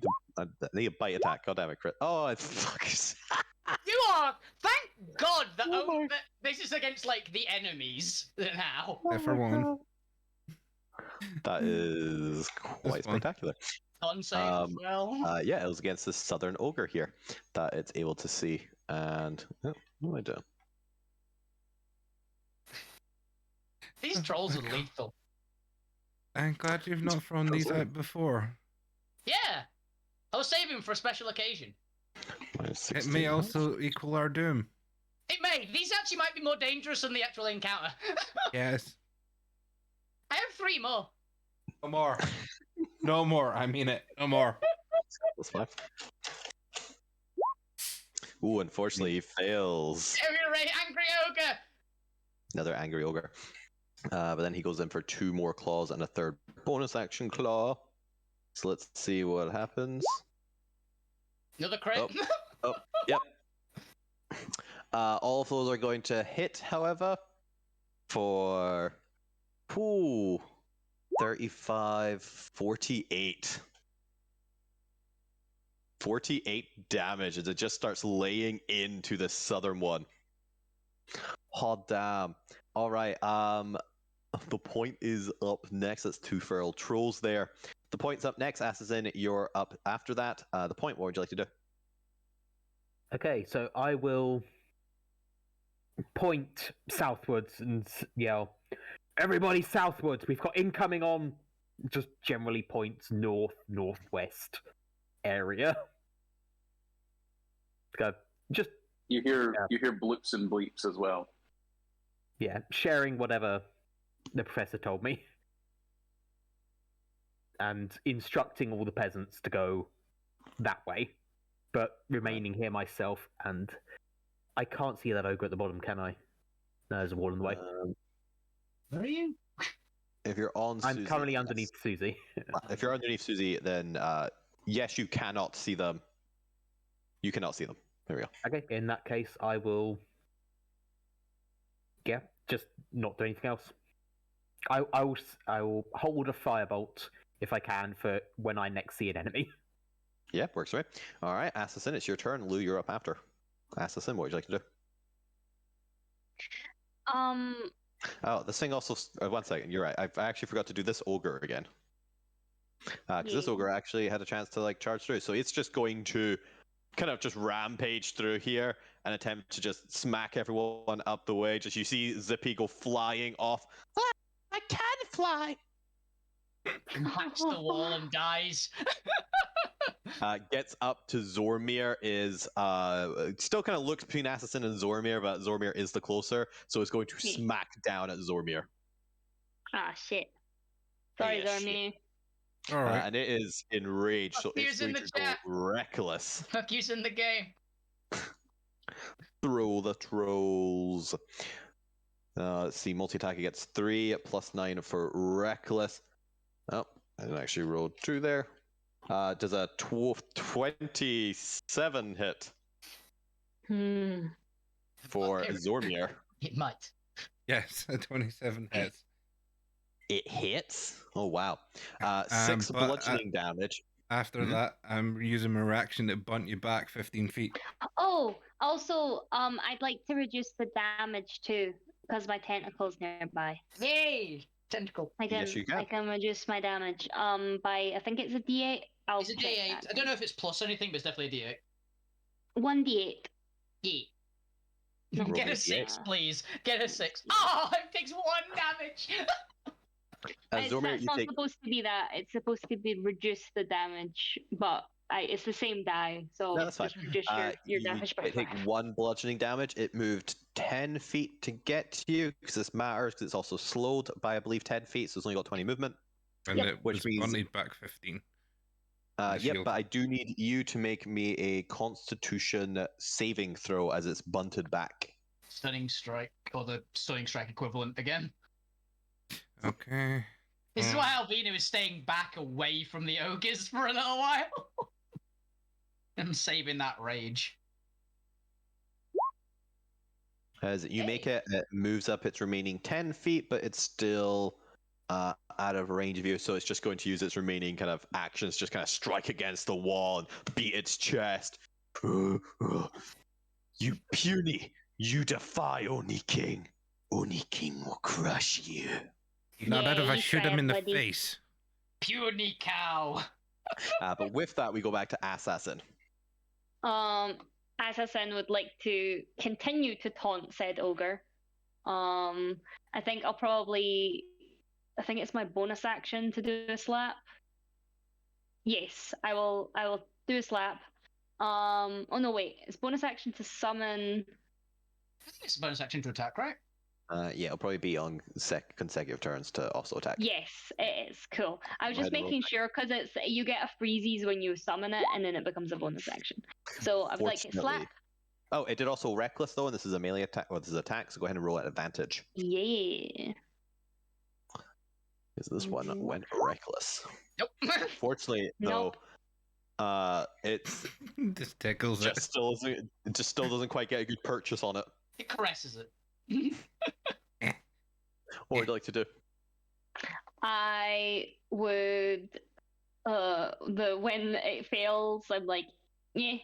need a bite attack. God damn it, crit. Oh, it fucks. You are. Thank God that, that this is against like the enemies now. For one. That is quite spectacular. Unsafe as well. Yeah, it was against this southern ogre here that it's able to see. And what am I doing? These trolls are lethal. I'm glad you've not thrown these out before. Yeah, I was saving them for a special occasion. It may also equal our doom. It may. These actually might be more dangerous than the actual encounter. Yes. I have 3 more. No more. No more. I mean it. No more. That's fine. Ooh, unfortunately, he fails. Angry ogre! Another angry ogre. But then he goes in for 2 more claws and a 3rd bonus action claw. So let's see what happens. Another crit. Oh, yep. All of those are going to hit, however, for 35, 48. 48 damage as it just starts laying into the southern one. Oh, damn. All right. The point is up next. That's 2 feral trolls there. The point's up next. Assassin, you're up after that. The point, what would you like to do? Okay, so I will point southwards and yell, "Everybody southwards! We've got incoming on." Just generally points northwest area. Go. Just you hear bloops and bleeps as well. Yeah, sharing whatever the professor told me, and instructing all the peasants to go that way, but remaining here myself. And I can't see that ogre at the bottom, can I? No, there's a wall in the way. Where are you? If you're on Susie, I'm currently underneath Susie. If you're underneath Susie, then yes, you cannot see them. You cannot see them. There we go. Okay, in that case, I will... Yeah, just not do anything else. I will hold a firebolt, if I can, for when I next see an enemy. Yeah, works right. All right, Assassin, it's your turn. Lou, you're up after. Assassin, what would you like to do? Oh, this thing also... 1 second, you're right. I actually forgot to do this ogre again. Because this ogre actually had a chance to like charge through. So it's just going to kind of just rampage through here and attempt to just smack everyone up the way. Just you see Zippy go flying off. Ah, I can fly! Hacks the wall and dies. Gets up to Zormir, is still kind of looks between Assassin and Zormir, but Zormir is the closer, so it's going to smack down at Zormir. Ah, shit. Sorry, Yeah, Zormir. All right. And it is enraged, so it's going to go reckless. Fuck you's in the game. Throw the trolls. Let's see, multi-attack gets 3 plus 9 for reckless. Oh, I didn't actually roll 2 there. Does a 27 hit for Zormir? It might. Yes, a 27 hits. It hits? Oh, wow. 6 bludgeoning damage. After that, I'm using my reaction to bunt you back 15 feet. Oh, also, I'd like to reduce the damage too, because my tentacle's nearby. Yay! Tentacle. Yes, you can. I can reduce my damage by, I think it's a D8. It's a D8. I don't know if it's plus anything, but it's definitely a D8. 1d8. Yeah. No. Get a 6, please. Get a 6. Oh, it takes 1 damage. Zormir, It's not supposed to be that. It's supposed to be reduce the damage, but it's the same die, so no, that's fine. just reduce your damage by 5. Take 1 bludgeoning damage. It moved 10 feet to get to you, because this matters, because it's also slowed by, I believe, 10 feet, so it's only got 20 movement. And it was bunted back 15. Yep, but I do need you to make me a Constitution saving throw as it's bunted back. Stunning strike, or the stunning strike equivalent again. Okay. This is why Albino is staying back away from the ogres for a little while. I'm saving that rage. As you make it, it moves up its remaining 10 feet, but it's still out of range of you, so it's just going to use its remaining kind of actions, just kind of strike against the wall and beat its chest. You puny! You defy Oni King. Oni King will crush you. Not out if I you shoot try him it, in the buddy. face. Puny cow. But with that, we go back to Assassin. Assassin would like to continue to taunt said ogre. I think it's my bonus action to do a slap. Yes, I will do a slap. Oh no, wait, it's bonus action to summon. I think it's a bonus action to attack, right? Yeah, it'll probably be on consecutive turns to also attack. Yes, it is. Cool. I was Go just ahead and roll making sure because you get a freezies when you summon it, and then it becomes a bonus action. So I would like to slap. Oh, it did also reckless though, and this is a melee attack. Well, this is attack, so go ahead and roll at advantage. Yeah. Because this one went reckless. Nope. Fortunately, though, it's This tickles it. still doesn't quite get a good purchase on it. It caresses it. What would you like to do? I would when it fails, I'm like, yeah.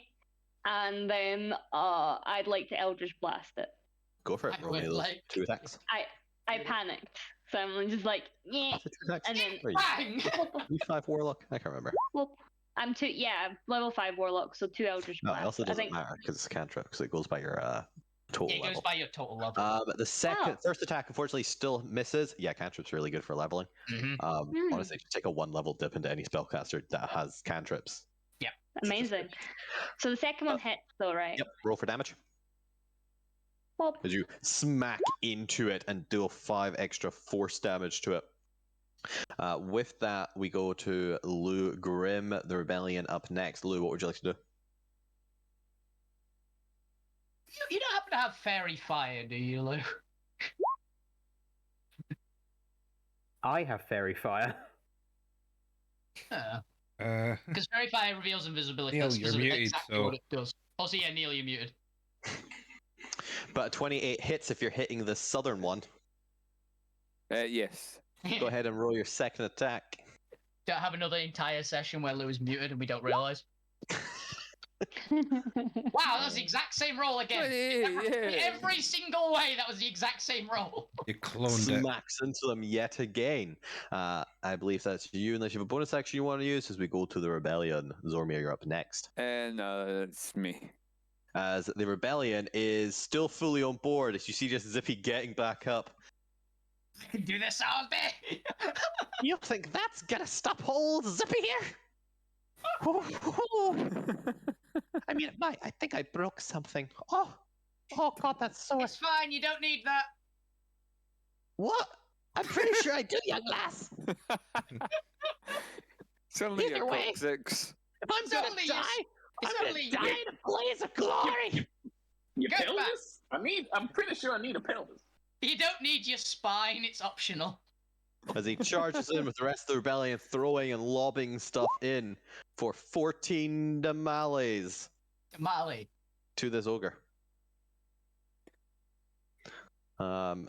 And then I'd like to Eldritch Blast it. Go for it. I Roll me would those like 2 attacks. I panicked. So I'm just like, yeah. After 2 attacks? And then Wait, Bang! you 5 warlock? I can't remember. well, I'm level 5 warlock, so 2 Eldritch No, Blast. it also I doesn't think matter because it's a cantrip, because it goes by your total Yeah, it goes level. by your total level. The first attack unfortunately still misses. Yeah, cantrip's really good for leveling. Honestly, just take a 1 level dip into any spellcaster that has cantrips. amazing. So the second one hits though, right? Yep. Roll for damage. Well, As you smack into it and deal 5 extra force damage to it. With that, we go to Lou Grim, the Rebellion, up next. Lou, what would you like to do? You don't happen to have fairy fire, do you, Lou? I have fairy fire. Because fairy fire reveals invisibility. Neil, That's you're specifically muted, exactly so- what it does. Also, yeah, Neil, you're muted. But 28 hits if you're hitting the southern one. Yes. Go ahead and roll your second attack. Don't have another entire session where Lou is muted and we don't realise. Wow, that's the exact same roll again. Every single way, that was the exact same roll. You cloned it. Smacks into them yet again. I believe that's you, unless you have a bonus action you want to use as we go to the Rebellion. Zormir, you're up next. No, it's me. As the Rebellion is still fully on board, as you see just Zippy getting back up. I can do this all day. You think that's gonna stop old Zippy here? I mean, I think I broke something. Oh God, that's so. It's fine, you don't need that. What? I'm pretty sure I do, young lass. It's only Either a way. coccyx. If I'm It's gonna only die, it's I'm only gonna die in a blaze of glory. Your Go pelvis? I'm pretty sure I need a pelvis. You don't need your spine, it's optional. As he charges in with the rest of the Rebellion, throwing and lobbing stuff in for 14 damales Mali. to this ogre.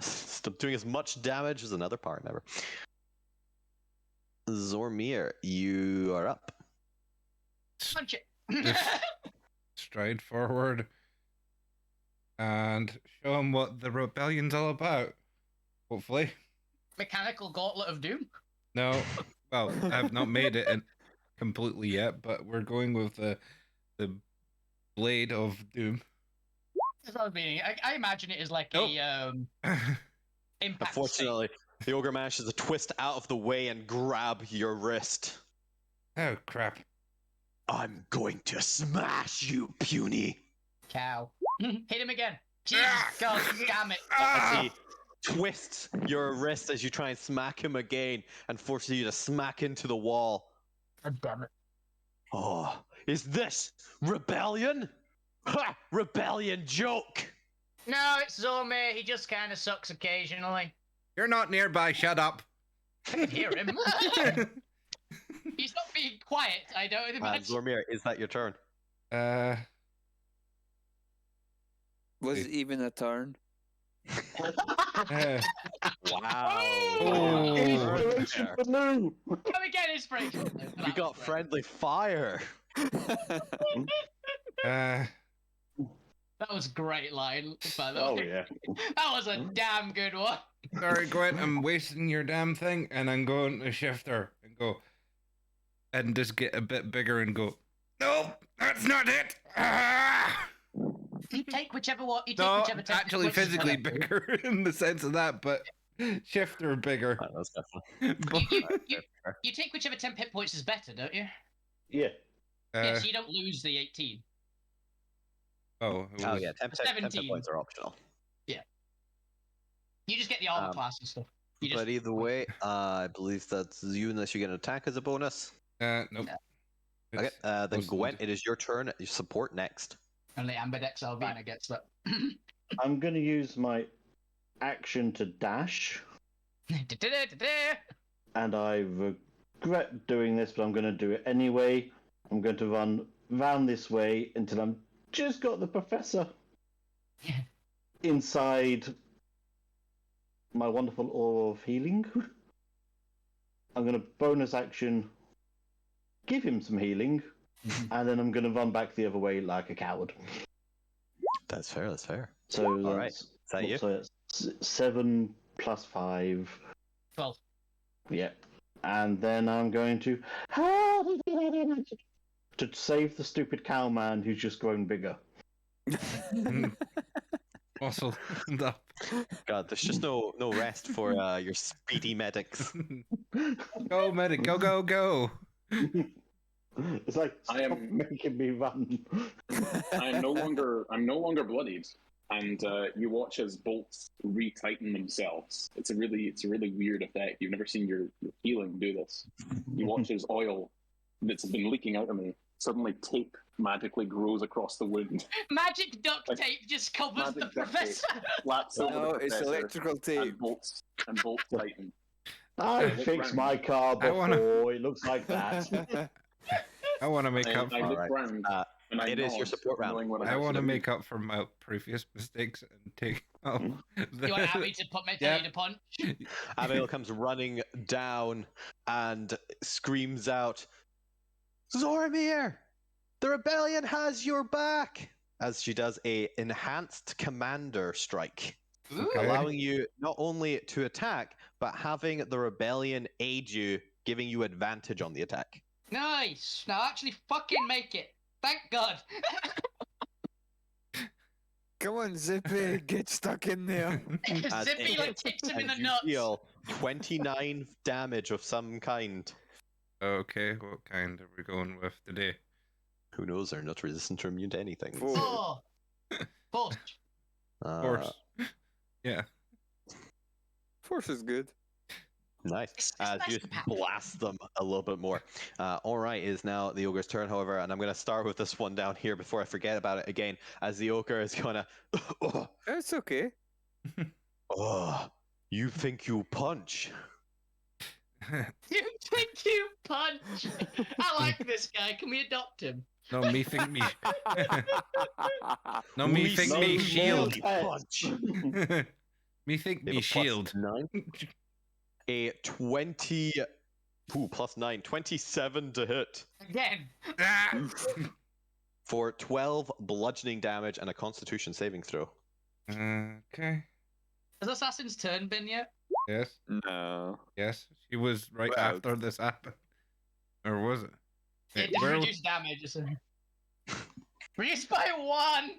Still doing as much damage as another power member. Zormir, you are up. Punch it. Just stride forward and show him what the rebellion's all about. Hopefully. Mechanical Gauntlet of Doom. No, well, I've not made it completely yet, but we're going with the Blade of Doom. That's what I was meaning. I imagine it is like Nope. a impact. Unfortunately, the ogre manages to twist out of the way and grab your wrist. Oh, crap. I'm going to smash you, puny. Cow. Hit him again. Jesus God damn it. As he twists your wrist as you try and smack him again and forces you to smack into the wall. God damn it. Oh, is this rebellion? Ha! Rebellion joke! No, it's Zormir. He just kind of sucks occasionally. You're not nearby, shut up. I can hear him. He's not being quiet, I don't imagine. Zormir, is that your turn? Was it even a turn? Wow. Oh. Inspiration for Lou! Can we get inspiration? We got friendly fire. Uh, That was a great line, by the Oh, way. yeah. That was a damn good one. sorry, Gwent, I'm wasting your damn thing, and I'm going to shifter and go, and just get a bit bigger and go, no, that's not it. Ah! You take whichever one. You take No, whichever temp actually which is physically better. bigger in the sense of that, but shifter bigger. That's definitely. You take whichever 10 hit points is better, don't you? Yeah. Yeah, so you don't lose the 18. Oh, it Oh was- yeah, 10 17. points are optional. You just get the armor Um, class and stuff. You just, But either way, I believe that's you unless you get an attack as a bonus. nope. Okay, It's then posted. Gwent, it is your turn. You support next. only Ambidex Alvina gets that. I'm going to use my action to dash, and I regret doing this, but I'm going to do it anyway. I'm going to run round this way until I'm just got the professor inside my wonderful aura of healing. I'm going to bonus action, give him some healing, and then I'm going to run back the other way like a coward. That's fair. That's fair. So All right. that's, Is that you? so that's 7 plus 5. 12. Yep. And then I'm going to save the stupid cow man who's just growing bigger. Also, up. God, there's just no rest for your speedy medics. Go medic, go go go. It's like I stop am- making me run. I'm no longer bloodied, and you watch as bolts retighten themselves. It's a really weird effect. You've never seen your healing do this. You watch as oil that's been leaking out of me suddenly tape magically grows across the wound. Magic duct Like, tape just covers magic the duct tape. professor. Slaps over No, the it's professor, electrical tape. and bolts tighten. I look fixed round. my car I wanna- before. It looks like that. I want to make I up. look Alright, round and I it is your nod, support round. knowing what I want to to make up for my previous mistakes and take. Oh, You want Abby to put me Yep. to punch? Abigail comes running down and screams out, "Zormir! The rebellion has your back!" As she does a enhanced commander strike, Okay. allowing you not only to attack, but having the rebellion aid you, giving you advantage on the attack. Nice. Now actually fucking make it. Thank God. Come on, Zippy, get stuck in there. As Zippy it like hits, kicks him in and the you nuts. deal 29 damage of some kind. Okay, what kind are we going with today? Who knows? They're not resistant or immune to anything. Four. Oh. Force. Force. Yeah. Force is good. Nice. It's As nice you and powerful. blast them a little bit more. Alright, is now the ogre's turn, however, and I'm going to start with this one down here before I forget about it again, as the ogre is going to... It's okay. Oh, you think you punch? You think you punch? I like this guy. Can we adopt him? No, me think me. No, me We think no me more shield. pets. Punch. Me think They me have a shield. +9. A 20... Ooh, +9. 27 to hit. Again. Ah! For 12 bludgeoning damage and a constitution saving throw. Okay. Has Assassin's turn been yet? Yes. No. Yes. She was right Well- after this happened. Or was it? It Wait, did where- reduce damage. Reduced by 1!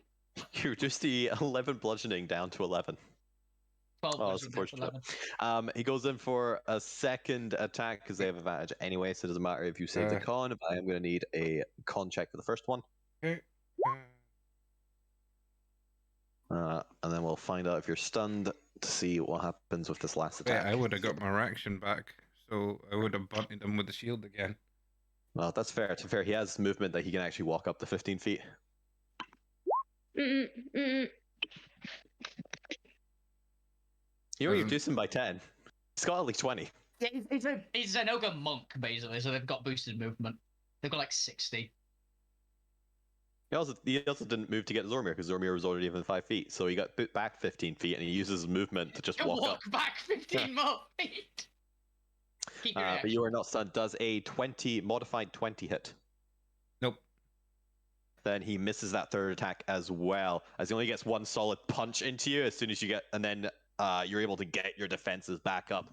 You reduce the 11 bludgeoning down to 11. 12 Oh, that's bludgeoning damage, unfortunate. He goes in for a second attack because they have advantage anyway, so it doesn't matter if you save the con. But I am going to need a con check for the first one. Okay. And then we'll find out if you're stunned to see what happens with this last Wait, attack. I would have got my reaction back, so I would have bunted him with the shield again. Well, that's fair. To be fair, he has movement that he can actually walk up to 15 feet. Mm-mm. You only Doesn't- reduce him by 10. He's got at least 20. Yeah, he's an ogre monk, basically, so they've got boosted movement. They've got like 60. He also didn't move to get Zormir because Zormir was already within 5 feet, so he got put back 15 feet, and he uses his movement to just To walk up. back 15 more feet. Keep your But you are not stunned. Does a modified 20 hit? Nope. Then he misses that third attack as well, as he only gets one solid punch into you as soon as you get, and then you're able to get your defenses back up.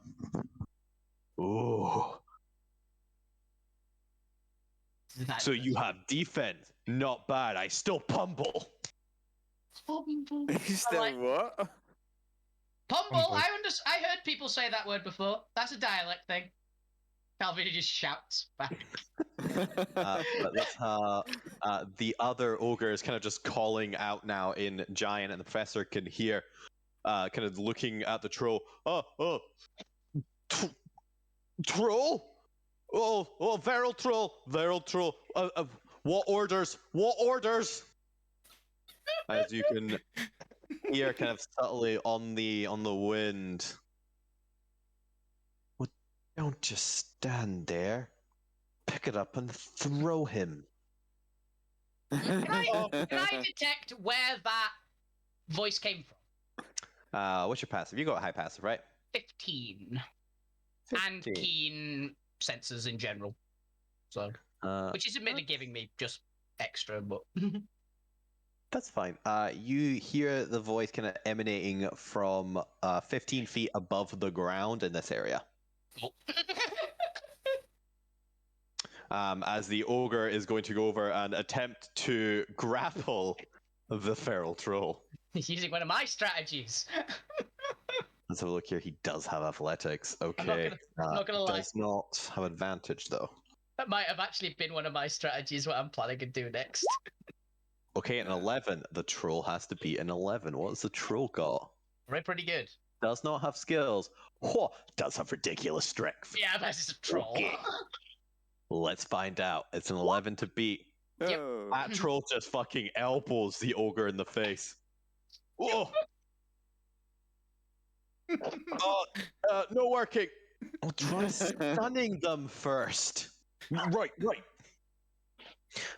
Ooh. So you have defense. Not bad. I still pumble. You still what? Pumble. I heard people say that word before. That's a dialect thing. Calvin just shouts back. But that's the other ogre is kind of just calling out now in Giant, and the professor can hear, kind of looking at the troll. Troll? Oh, Feral Troll. What orders? As you can hear, kind of subtly on the wind. Well, don't just stand there. Pick it up and throw him. Can I detect where that voice came from? What's your passive? You got a high passive, right? 15. And keen senses in general. So, which is admittedly giving me just extra, but that's fine. You hear the voice kind of emanating from 15 feet above the ground in this area. As the ogre is going to go over and attempt to grapple the feral troll. He's using one of my strategies. Let's have a look here. He does have athletics. Okay. I'm not gonna lie. Does not have advantage, though. That might have actually been one of my strategies, what I'm planning to do next. Okay, an 11. The troll has to beat an 11. What's the troll got? Pretty good. Does not have skills. Oh, does have ridiculous strength. Yeah, but it's a troll. Okay. Let's find out. It's an 11 to beat. Yep. Oh. That troll just fucking elbows the ogre in the face. Whoa! No working. I'll try stunning them first. Right.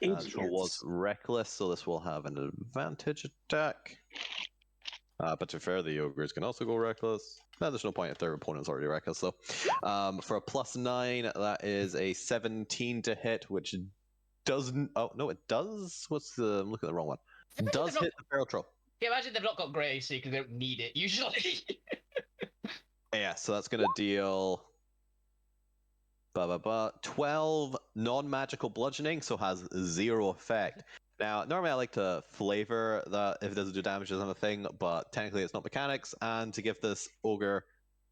The troll was reckless, so this will have an advantage attack. But to be fair, the ogres can also go reckless. No, there's no point if their opponent's already reckless, though. For a +9, that is a 17 to hit, which doesn't. Oh no, it does. I'm looking at the wrong one. It does hit the feral troll. Yeah, imagine they've not got Grey, so they don't need it usually. Yeah, so that's gonna deal 12 non-magical bludgeoning, so has 0 effect. Now, normally I like to flavor that if it doesn't do damage, it doesn't have a thing, but technically it's not mechanics, and to give this ogre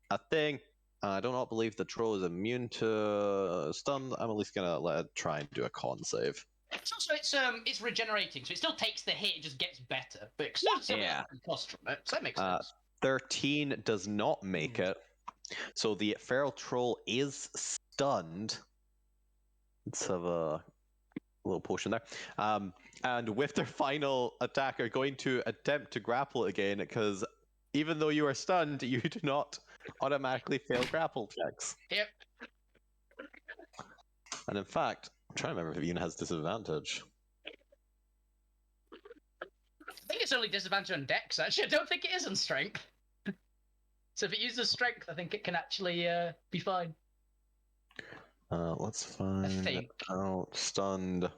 a thing, I do not believe the troll is immune to stun. I'm at least gonna let it try and do a con save. It's regenerating, so it still takes the hit, it just gets better, but it still cost from it, so that makes sense. 13 does not make it, so the feral troll is stunned. Let's have a little potion there. And with their final attack, are going to attempt to grapple it again, because even though you are stunned, you do not automatically fail grapple checks. Yep. And in fact, I'm trying to remember if it even has disadvantage. I think it's only disadvantage on Dex, actually. I don't think it is on Strength. So if it uses Strength, I think it can actually be fine. Let's find out. Stunned,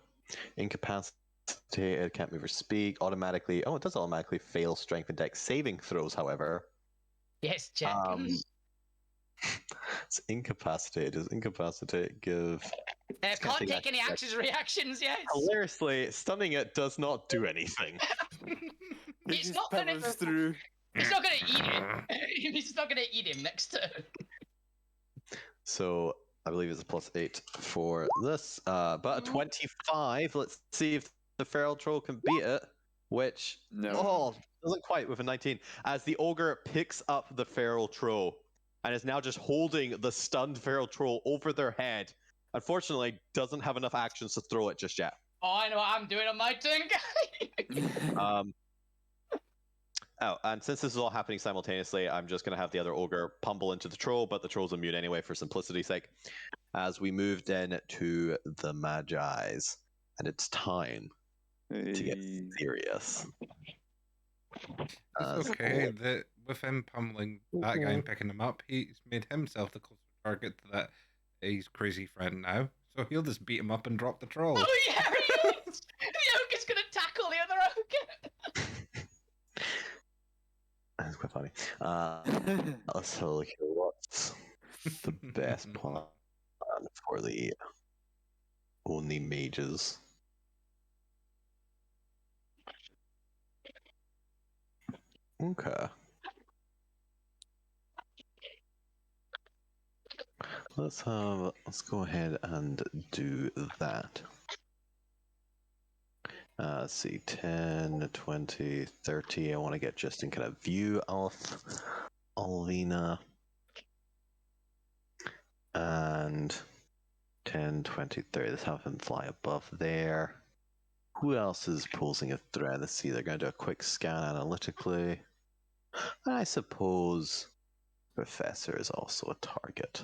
incapacitated, can't move or speak, automatically. Oh, it does automatically fail Strength and Dex saving throws, however. Yes, check. It's incapacitated. Does incapacitate give... can't take any actions or reactions, yes. Hilariously, stunning it does not do anything. It's not gonna through. It's not gonna eat him. It's not gonna eat him next turn. So I believe it's a +8 for this. But a 25. Let's see if the feral troll can beat it. Which doesn't quite with a 19. As the ogre picks up the feral troll and is now just holding the stunned feral troll over their head. Unfortunately, doesn't have enough actions to throw it just yet. Oh, I know what I'm doing on my turn, guy. And since this is all happening simultaneously, I'm just going to have the other ogre pummel into the troll, but the troll's immune anyway for simplicity's sake. As we move then to the Magi's, and it's time to get serious. It's okay. With him pummeling that guy and picking him up, he's made himself the closer target to that he's crazy friend now. So he'll just beat him up and drop the troll. Oh yeah, he is! The ogre's gonna tackle the other ogre! That's quite funny. Let's have a look here. What's the best plan for the only mages? Okay. Let's go ahead and do that. Let's see, 10, 20, 30. I want to get just in kind of view of Alvina. And 10, 20, 30. Let's have him fly above there. Who else is posing a threat? Let's see, they're going to do a quick scan analytically. I suppose Professor is also a target.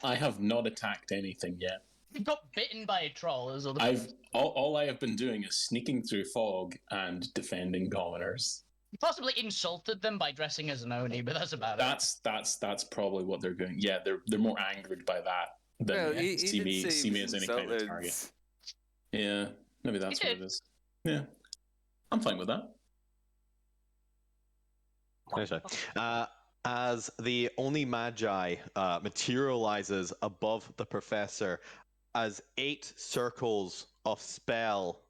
I have not attacked anything yet. You got bitten by a troll. All I have been doing is sneaking through fog and defending commoners. You possibly insulted them by dressing as an Oni, but that's about it. That's probably what they're doing. Yeah, they're more angered by that than see me as any kind of target. Yeah, maybe that's what it is. Yeah, I'm fine with that. As the Oni Magi materializes above the Professor, as 8 circles of spell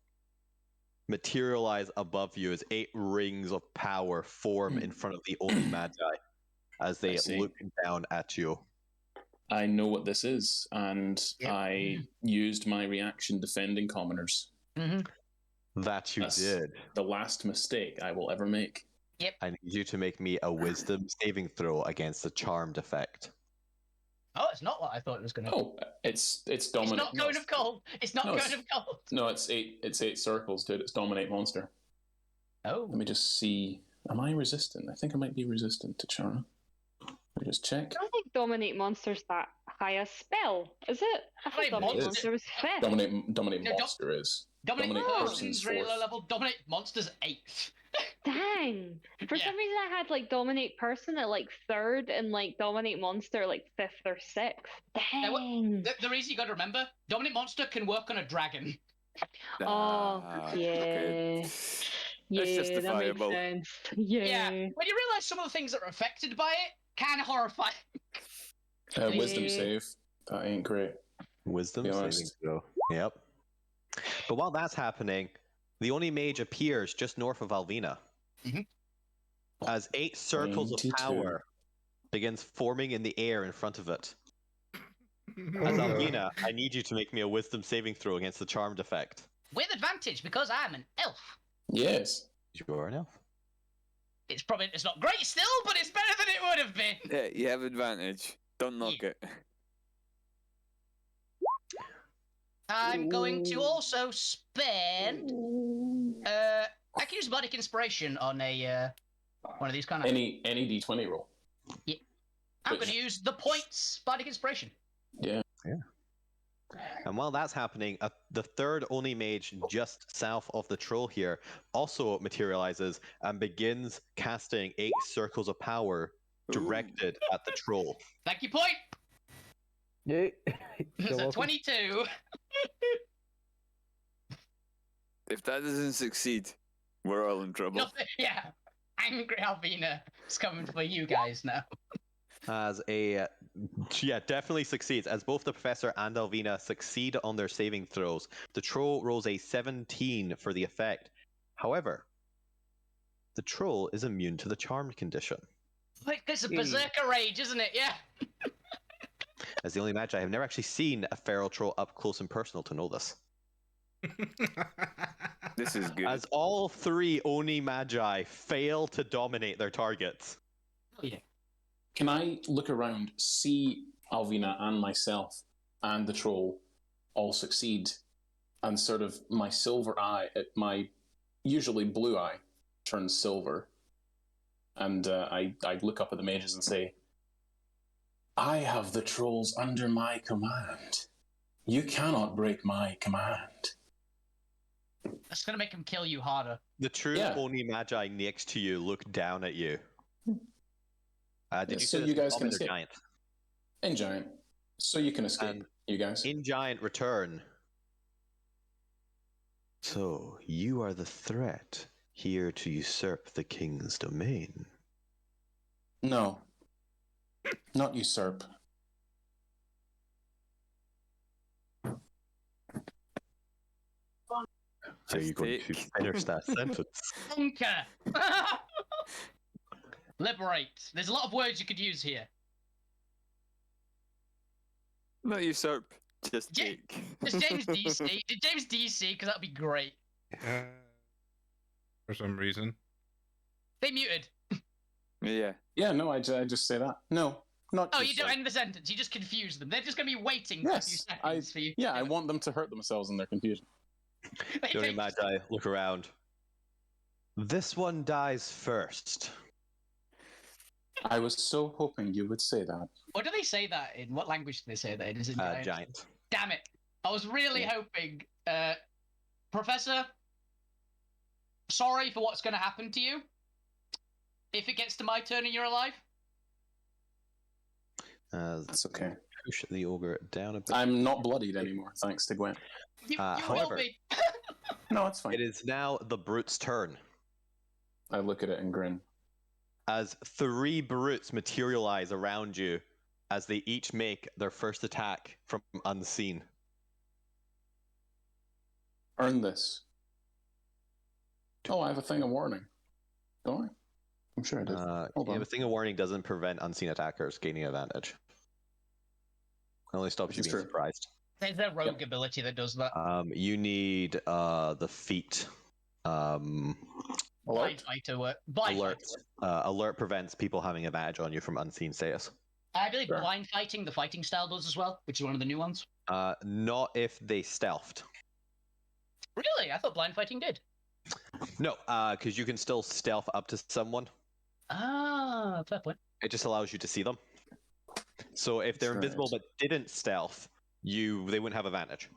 materialize above you, as 8 rings of power form in front of the Oni Magi as they look down at you. I know what this is, and I used my reaction defending commoners. Mm-hmm. That you did. The last mistake I will ever make. Yep. I need you to make me a wisdom saving throw against the charmed effect. Oh, it's not what I thought it was going to be. Oh, it's dominate. It's not Cone of Cold. It's not Cone of Cold. No, it's 8 circles, dude. It's dominate monster. Oh. Let me just see. Am I resistant? I think I might be resistant to charm. Let me just check. I don't think dominate monster's that high a spell, is it? I thought dominate monster was 5th. Dominate monster is. Dominate person's really low level. Dominate monster's 8th. Dang. For some reason I had like dominate person at like 3rd and like dominate monster like 5th or 6th. Dang. The reason you got to remember, dominate monster can work on a dragon. Oh, yeah. Okay. Yeah, That's justifiable. that makes sense. Yeah. When you realise some of the things that are affected by it, kind of horrifying. Wisdom save. That ain't great. Wisdom saving throw. Yep. But while that's happening, the Oni Mage appears just north of Alvina. Mm-hmm. As 8 circles of power begins forming in the air in front of it. As Alvina, I need you to make me a wisdom saving throw against the charmed effect. With advantage, because I'm an elf. Yes. You are an elf. It's not great still, but it's better than it would have been. Yeah, you have advantage. Don't knock it. I'm going to also spend. I can use Bardic Inspiration on a one of these kind of. Any D20 roll. Yeah. I'm going to use the points Bardic Inspiration. Yeah. And while that's happening, the 3rd Oni Mage just south of the troll here also materializes and begins casting 8 circles of power directed at the troll. Thank you, point. Yeah. It's a 22. If that doesn't succeed, we're all in trouble. Nothing, yeah. Angry Alvina is coming for you guys now. Definitely succeeds. As both the Professor and Alvina succeed on their saving throws, the troll rolls a 17 for the effect. However, the troll is immune to the charmed condition. Wait, it's a berserker rage, isn't it? Yeah. As the only Magi, I have never actually seen a feral troll up close and personal to know this. This is good. As all 3 Oni Magi fail to dominate their targets. Oh, yeah. Can I look around, see Alvina and myself and the troll all succeed, and sort of my silver eye, my usually blue eye, turns silver, and I look up at the mages and say, I have the trolls under my command. You cannot break my command. That's gonna make him kill you harder. The true Oni Magi next to you look down at you. Did you so say you this guys can common or escape. giant? In giant. So you can escape, you guys. In giant return. So, you are the threat here to usurp the king's domain. No. Not usurp. Are you going to finish that sentence? Conquer! Liberate. There's a lot of words you could use here. Not usurp, just take. Does James DC? Did James DC? Because that'd be great. For some reason. They muted. Yeah. Yeah, no, I just say that. No, not Oh, usurp. you don't end the sentence. You just confuse them. They're just going to be waiting for a few Yes, seconds for you. yeah, I want them to hurt themselves in their confusion. The Oni Magi look around. This one dies first. I was so hoping you would say that. What do they say that in? What language do they say that in? Is it Giant. Damn it. I was really hoping. Professor, sorry for what's going to happen to you. If it gets to my turn and you're alive. That's okay. Push the ogre down a bit. I'm not bloodied anymore, thanks to Gwen. You however, will be. No, it's fine. It is now the brute's turn. I look at it and grin. As 3 brutes materialize around you as they each make their first attack from unseen. Earn this. Oh, I have a thing of warning. Don't I? I'm sure I did. Hold on. A thing of warning doesn't prevent unseen attackers gaining advantage. It only stops you being surprised. There's a rogue ability that does that. You need the feat. Blind fighter work. Blind Alert. fighter work. Alert prevents people having advantage on you from unseen status. I believe blind fighting, the fighting style does as well, which is one of the new ones. Not if they stealthed. Really? I thought blind fighting did. No, because you can still stealth up to someone. Ah, fair point. It just allows you to see them. So if they're invisible but didn't stealth, they wouldn't have advantage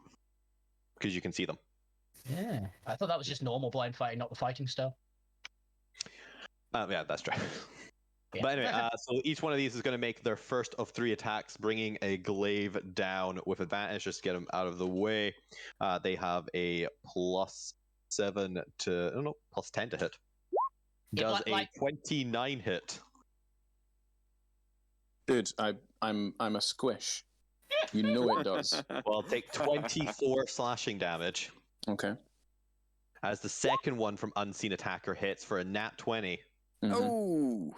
because you can see them. Yeah, I thought that was just normal blind fighting, not the fighting style. Yeah, that's true. Yeah. But anyway, so each one of these is going to make their first of 3 attacks, bringing a glaive down with advantage, just to get them out of the way. They have a +7 to, +10 to hit. Does a 29 hit. Dude, I'm a squish. You know it does. Well, take 24 slashing damage. Okay. As the second one from Unseen Attacker hits for a nat 20. Mm-hmm. Oh!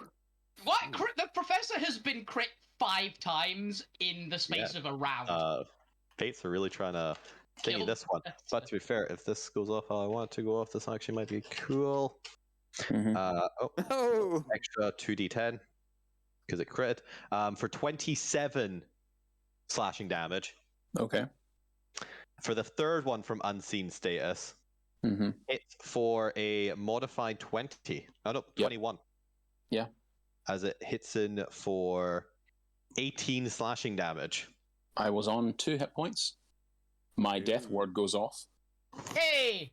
What? The professor has been crit 5 times in the space of a round. Fates are really trying to get this one. But to be fair, if this goes off how I want it to go off, this actually might be cool. Mm-hmm. Extra 2d10 because it crit for 27 slashing damage. Okay. For the third one from Unseen Status, it's for a modified 20. Oh no, 21. Yeah. As it hits in for 18 slashing damage. I was on 2 hit points. My death ward goes off. Hey!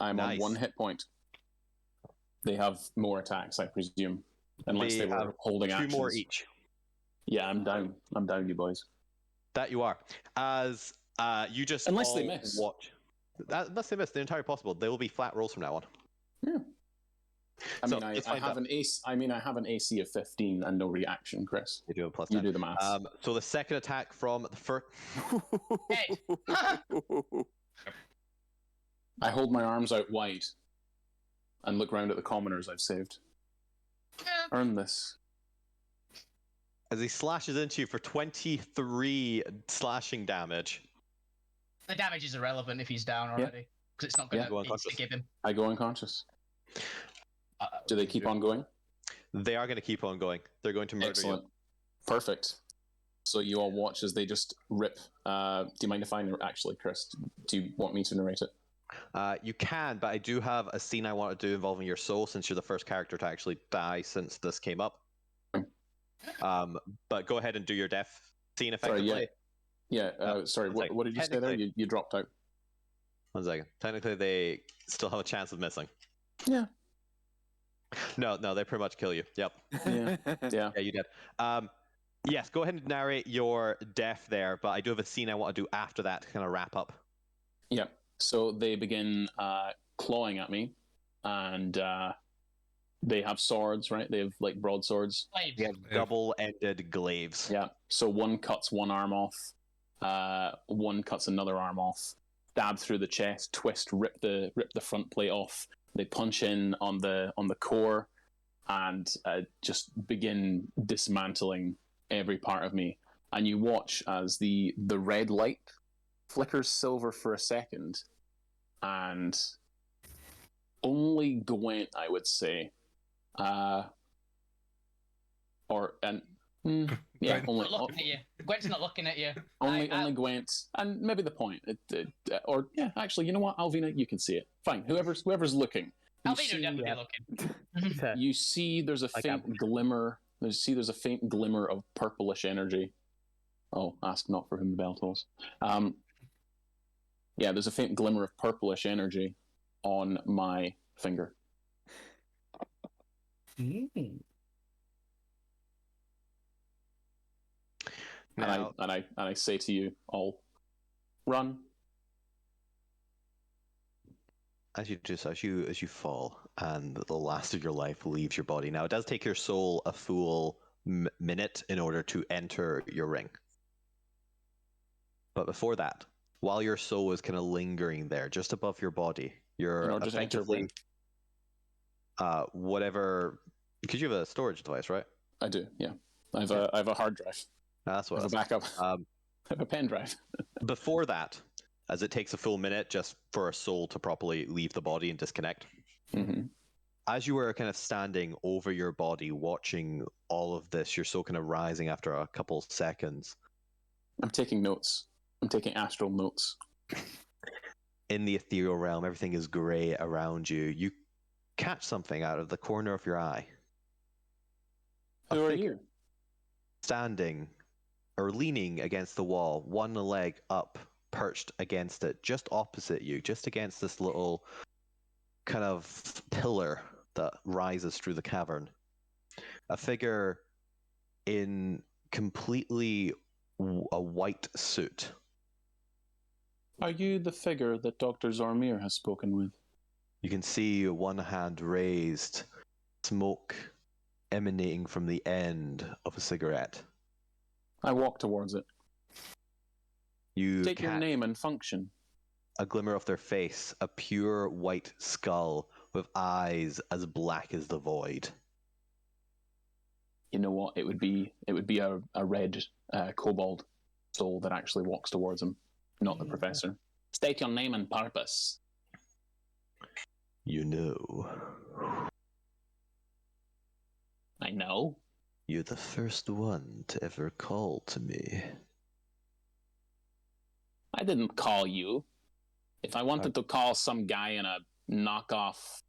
I'm on 1 hit point. They have more attacks, I presume. Unless they were holding actions. 2 more each. Yeah, I'm down. I'm down, you boys. That you are. As you just unless they miss. Watch. Unless they miss, they're entirely possible. They will be flat rolls from now on. Yeah. I have an AC of 15 and no reaction, Chris. You do a +10. You do the math. So the second attack from the first. Hey! I hold my arms out wide and look round at the commoners I've saved. Earn this. As he slashes into you for 23 slashing damage. The damage is irrelevant if he's down already. Because it's not going to give him. I go unconscious. Do they keep on going? They are going to keep on going. They're going to murder you. Perfect. So you all watch as they just rip. Do you mind if I actually, Chris? Do you want me to narrate it? You can, but I do have a scene I want to do involving your soul, since you're the first character to actually die since this came up. But go ahead and do your death scene effectively. Sorry, Yeah, sorry, what did you say there? You dropped out. 1 second. Technically, they still have a chance of missing. Yeah. No, they pretty much kill you. Yep. Yeah. Yeah, you did. Yes, go ahead and narrate your death there, but I do have a scene I want to do after that to kind of wrap up. Yep. So they begin clawing at me, and they have swords, right? They have like broadswords. They have double-ended glaives. Yeah. So one cuts one arm off, one cuts another arm off. Stab through the chest, twist, rip the front plate off. They punch in on the core, and just begin dismantling every part of me. And you watch as the red light flickers silver for a second, and only Gwent, I would say, yeah, only not looking at you. Gwent's not looking at you. only Gwent, and maybe the point. Or yeah, actually, you know what, Alvina, you can see it. Fine, whoever's looking. Alvina definitely looking. You see, there's a faint glimmer. There's a faint glimmer of purplish energy. Oh, ask not for whom the bell tolls. Yeah, there's a faint glimmer of purplish energy on my finger. Now, And I say to you all, run. as you fall, and the last of your life leaves your body. Now, it does take your soul a full minute in order to enter your ring. But before that, while your soul is kind of lingering there, just above your body, you're just effectively whatever. Because you have a storage device, right? I do, yeah. I have a hard drive. That's what I have a backup. I have a pen drive. Before that, as it takes a full minute just for a soul to properly leave the body and disconnect. Mm-hmm. As you were kind of standing over your body, watching all of this, your soul kind of rising after a couple seconds. I'm taking notes. I'm taking astral notes. In the ethereal realm, everything is grey around you. You catch something out of the corner of your eye. Who are you? Standing or leaning against the wall, one leg up, perched against it, just opposite you, just against this little kind of pillar that rises through the cavern. A figure in completely a white suit. Are you the figure that Dr. Zormir has spoken with? You can see one hand raised, smoke emanating from the end of a cigarette. I walk towards it. You Take your name and function. A glimmer of their face, a pure white skull with eyes as black as the void. You know what? It would be a red kobold soul that actually walks towards him, not the professor. State your name and purpose. You know. I know. You're the first one to ever call to me. I didn't call you. If I wanted to call some guy in a knockoff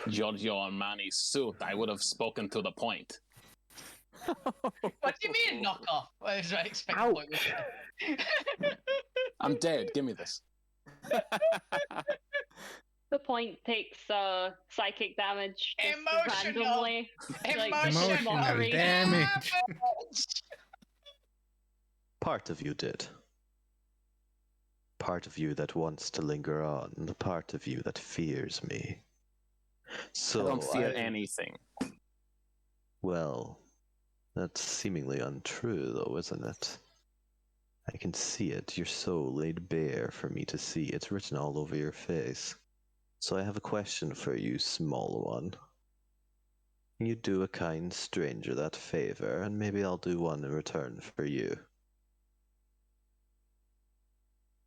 Giorgio Armani suit, I would have spoken to the point. What do you mean, knockoff? I was expecting what you said. I'm dead. Give me this. The point takes psychic damage just Emotional. randomly. Emotional damage. Part of you did. Part of you that wants to linger on, the part of you that fears me. So I don't fear anything. Well, that's seemingly untrue, though, isn't it? I can see it, your soul laid bare for me to see. It's written all over your face. So I have a question for you, small one. Can you do a kind stranger that favor, and maybe I'll do one in return for you?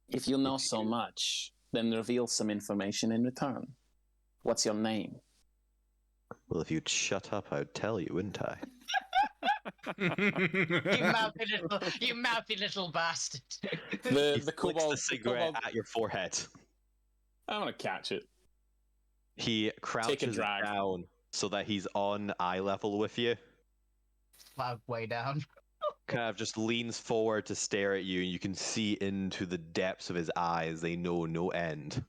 If you know so much, then reveal some information in return. What's your name? Well, if you'd shut up, I'd tell you, wouldn't I? You mouthy little bastard. The kobold, the cigarette at your forehead. I'm gonna catch it. He crouches down so that he's on eye level with you. Wow, way down. kind of just leans forward to stare at you, and you can see into the depths of his eyes. They know no end.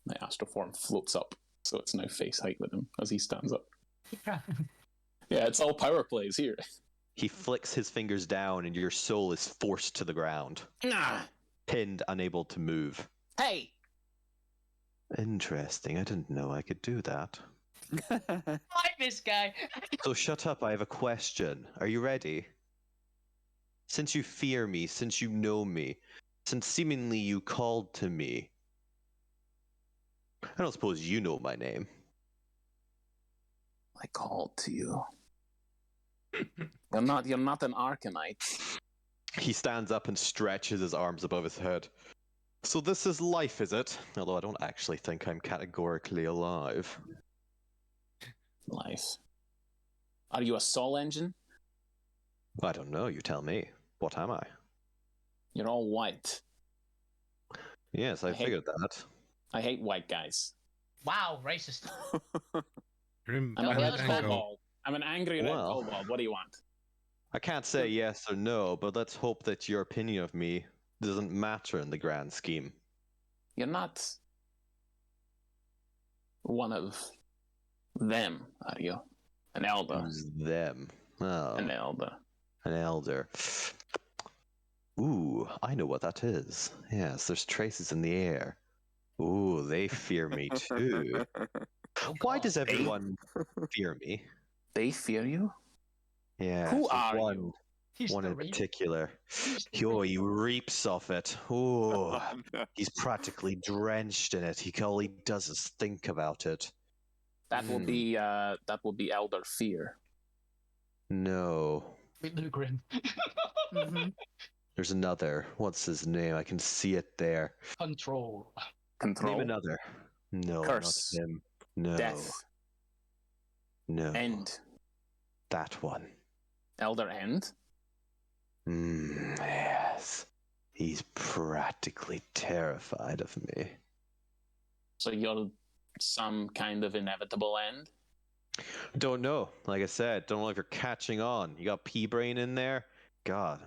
My astral form floats up, so it's now face height with him as he stands up. Yeah, it's all power plays here. He flicks his fingers down, and your soul is forced to the ground. Nah. Pinned, unable to move. Hey! Interesting. I didn't know I could do that. Like this guy. So shut up, I have a question. Are you ready? Since you fear me, since you know me, since seemingly you called to me, I don't suppose you know my name. I called to you. You're not an Arcanite. He stands up and stretches his arms above his head. So this is life, is it? Although I don't actually think I'm categorically alive. Life. Are you a soul engine? I don't know, you tell me. What am I? You're all white. Yes, I figured that. I hate white guys. Wow, racist. Grim I'm a red Fandango. kobold. I'm an angry red Well. kobold. What do you want? I can't say yes or no, but let's hope that your opinion of me doesn't matter in the grand scheme. You're not one of them, are you? An elder. Who's them? Oh, An elder. an elder. Ooh, I know what that is. Yes, there's traces in the air. Ooh, they fear me too. Why does everyone fear me? They fear you? Yeah, Who there's are one, you? He's one the in real- particular. he's the Yo, real- he reaps off it. Ooh, he's practically drenched in it. All he does is think about it. That will be elder fear. No, With Lou Grim. there's another. What's his name? I can see it there. Control. Control. Name another. No, Curse. not him. No, Death. no, End. that one. Elder end. Yes, he's practically terrified of me. So you're some kind of inevitable end? Don't know. Like I said, don't know if you're catching on. You got pea brain in there. God,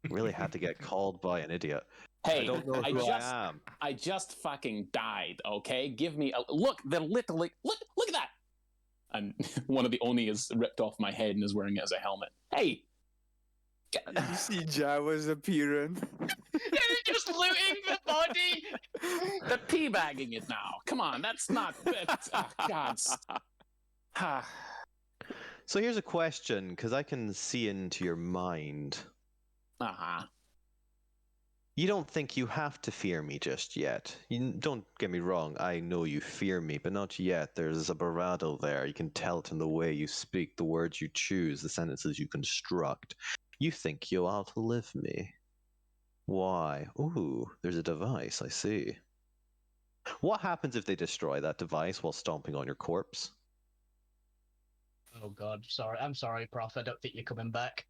really had to get called by an idiot. Hey, I don't know who I am. I just fucking died, okay? Give me a look. They're literally look at that. And one of the Oni is ripped off my head and is wearing it as a helmet. Hey, You see Jawas appearing. Just looting the body. they're teabagging it now. Come on, that's not. God. So here's a question, because I can see into your mind. Uh-huh. You don't think you have to fear me just yet. Don't get me wrong, I know you fear me, but not yet. There's a bravado there. You can tell it in the way you speak, the words you choose, the sentences you construct. You think you'll outlive me. Why? Ooh, there's a device, I see. What happens if they destroy that device while stomping on your corpse? Oh God, sorry. I'm sorry, Prof. I don't think you're coming back.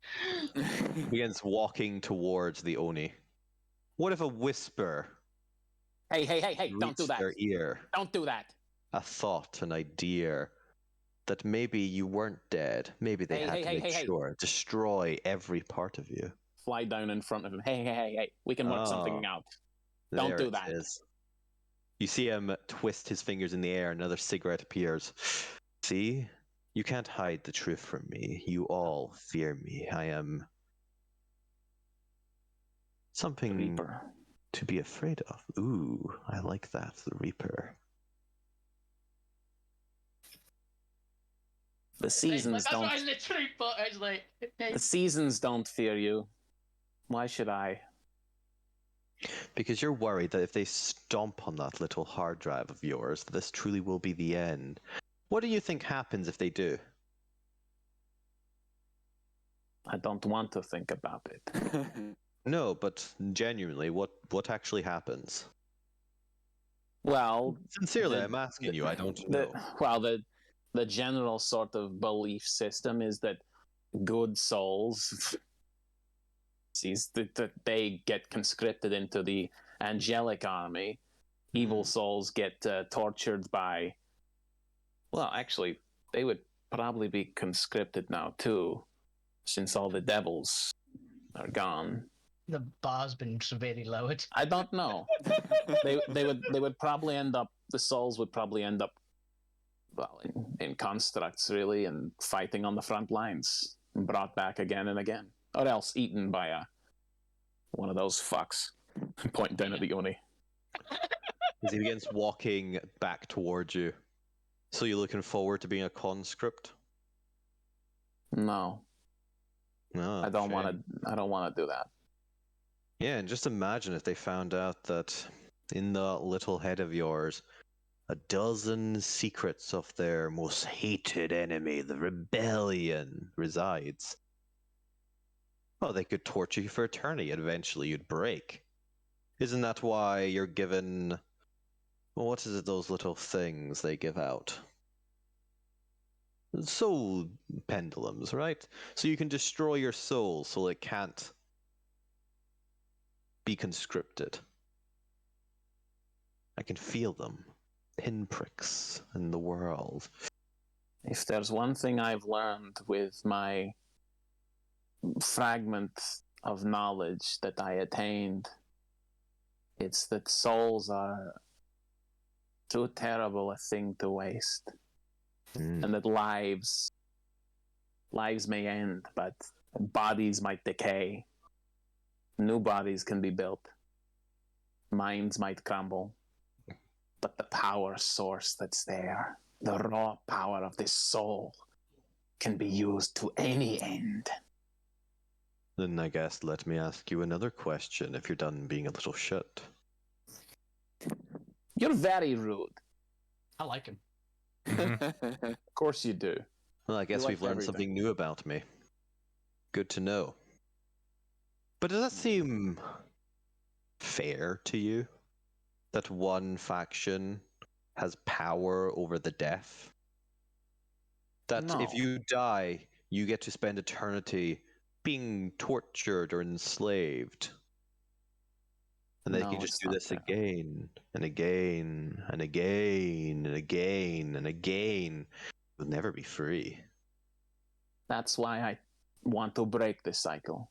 Begins walking towards the Oni. What if a whisper Hey, don't do reached that. their ear? Don't do that. A thought, an idea that maybe you weren't dead. Maybe they had to make sure. Destroy every part of you. Fly down in front of him. Hey. We can work something out. Don't There do it that. is. You see him twist his fingers in the air. Another cigarette appears. See? You can't hide the truth from me. You all fear me. I am something Reaper. to be afraid of. Ooh, I like that. The Reaper. The seasons That's don't. why it's the truth, but it's like. The seasons don't fear you. Why should I? Because you're worried that if they stomp on that little hard drive of yours, this truly will be the end. What do you think happens if they do? I don't want to think about it. No, but genuinely, what actually happens? Well, Sincerely, I'm asking you. I don't know. The general sort of belief system is that good souls sees that they get conscripted into the angelic army. Evil souls get tortured by. Well, actually, they would probably be conscripted now too. since all the devils are gone. The bar's been severely lowered. I don't know. they would probably end up. The souls would probably end up, well, in constructs really, and fighting on the front lines, and brought back again and again, or else eaten by one of those fucks. Pointing down at the Oni. As he begins walking back towards you. So you're looking forward to being a conscript? No. No. I don't want to do that. Yeah, and just imagine if they found out that in the little head of yours, a dozen secrets of their most hated enemy, the rebellion, resides. Well, they could torture you for eternity, and eventually you'd break. Isn't that why you're given... Well, what is it, those little things they give out? Soul pendulums, right? So you can destroy your soul so it can't be conscripted. I can feel them. Pinpricks in the world. If there's one thing I've learned with my fragment of knowledge that I attained, it's that souls are too terrible a thing to waste. And that lives may end, but bodies might decay. New bodies can be built. Minds might crumble. But the power source that's there, the raw power of this soul, can be used to any end. Then I guess let me ask you another question if you're done being a little shit. You're very rude. I like him. Of course you do. Well, I guess You we've like learned something new about me. Good to know. But does that seem fair to you? That one faction has power over the deaf? That No. if you die, you get to spend eternity being tortured or enslaved? And they No, can just it's do not this fair. again and again and again and again and again. You'll never be free. That's why I want to break this cycle.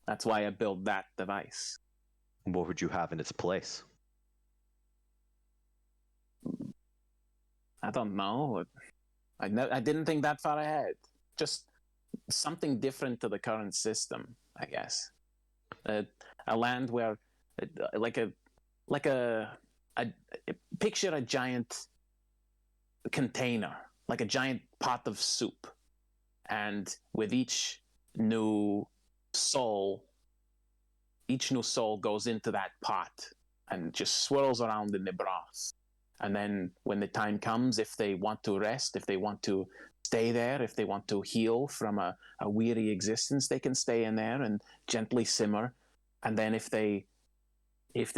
That's why I built that device. What would you have in its place? I don't know. I didn't think that far ahead. Just something different to the current system, I guess. A land where, picture a giant container, like a giant pot of soup, and with each new soul goes into that pot and just swirls around in the broth. And then when the time comes, if they want to rest, if they want to stay there, if they want to heal from a weary existence, they can stay in there and gently simmer. And then if they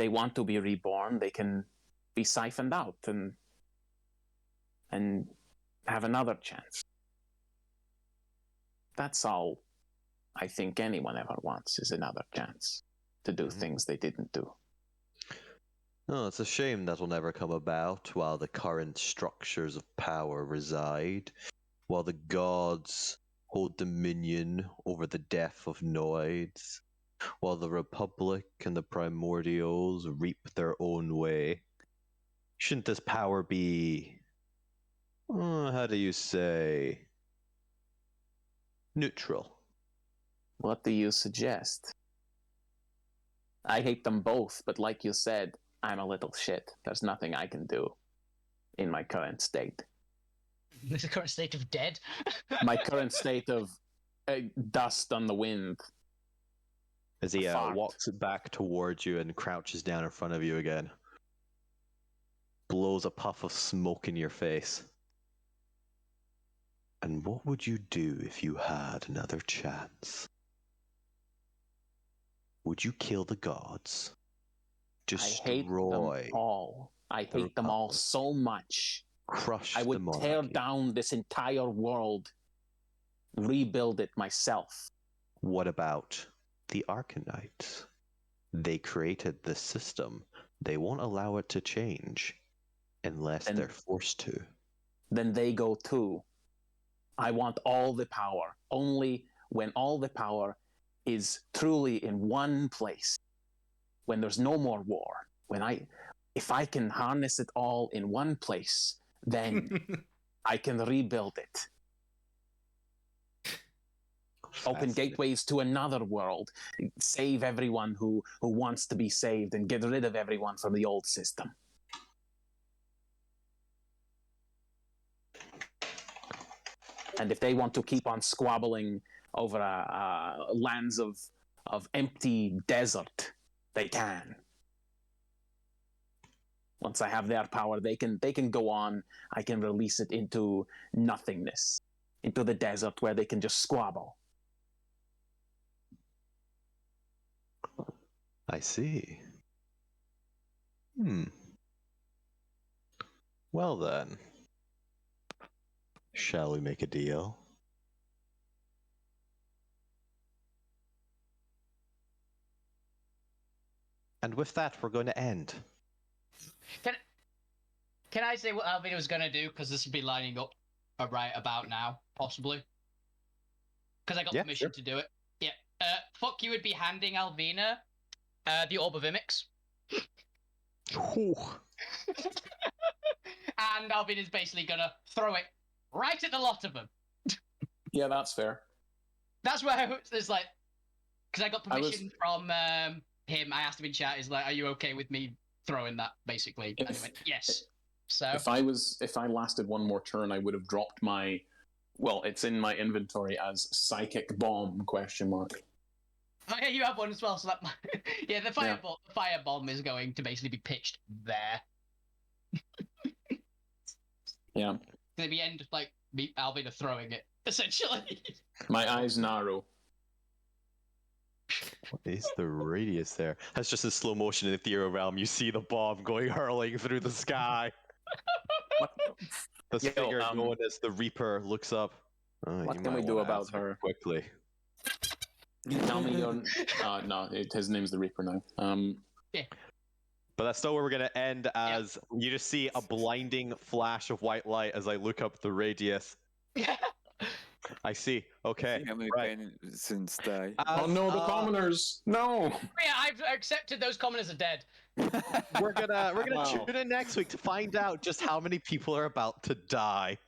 want to be reborn, they can be siphoned out and have another chance. That's all I think anyone ever wants, is another chance to do things they didn't do. Oh, it's a shame that'll never come about while the current structures of power reside, while the gods hold dominion over the deaf of Noids, while the Republic and the Primordials reap their own way. Shouldn't this power be, how do you say, neutral? What do you suggest? I hate them both, but like you said, I'm a little shit. There's nothing I can do in my current state. The current state of dead? My current state of dust on the wind. As he Fart. walks back towards you and crouches down in front of you again. Blows a puff of smoke in your face. And what would you do if you had another chance? Would you kill the gods? Destroy I hate them all. I hate them all so much. Crush I the would monarchy. tear down this entire world, rebuild it myself. What about the Arcanites? They created this system. They won't allow it to change unless they're forced to. Then they go too. I want all the power. Only when all the power is truly in one place, when there's no more war, if I can harness it all in one place, then I can rebuild it. Open gateways to another world, save everyone who wants to be saved, and get rid of everyone from the old system. And if they want to keep on squabbling over lands of empty desert, they can. Once I have their power, they can go on. I can release it into nothingness, into the desert where they can just squabble. I see. Well then, shall we make a deal? And with that, we're going to end. Can I say what Alvina was going to do? Because this would be lining up right about now, possibly. Because I got permission to do it. Yeah. Fuck you would be handing Alvina the Orb of Imix. And Alvina's basically going to throw it right at the lot of them. Yeah, that's fair. That's where it's like... Because I got permission from him. I asked him in chat, is like, are you okay with me throwing that, basically? And he went, yes. So if I lasted one more turn, I would have dropped my, well, it's in my inventory as psychic bomb ? Oh yeah, you have one as well. So that yeah, the fire bomb is going to basically be pitched there. Yeah. At the end, like Alvina throwing it essentially. My eyes narrow. What is the radius there? That's just in slow motion in the ethereal realm. You see the bomb going hurling through the sky. This figure known as the Reaper looks up. What can we do about her? Quickly. Tell me your... no, his name's the Reaper now. Yeah. But that's still where we're going to end, as you just see a blinding flash of white light as I look up the radius. I see. Okay. See how many penitents die. Oh no, the commoners! No! Yeah, I've accepted those commoners are dead. We're gonna tune in next week to find out just how many people are about to die.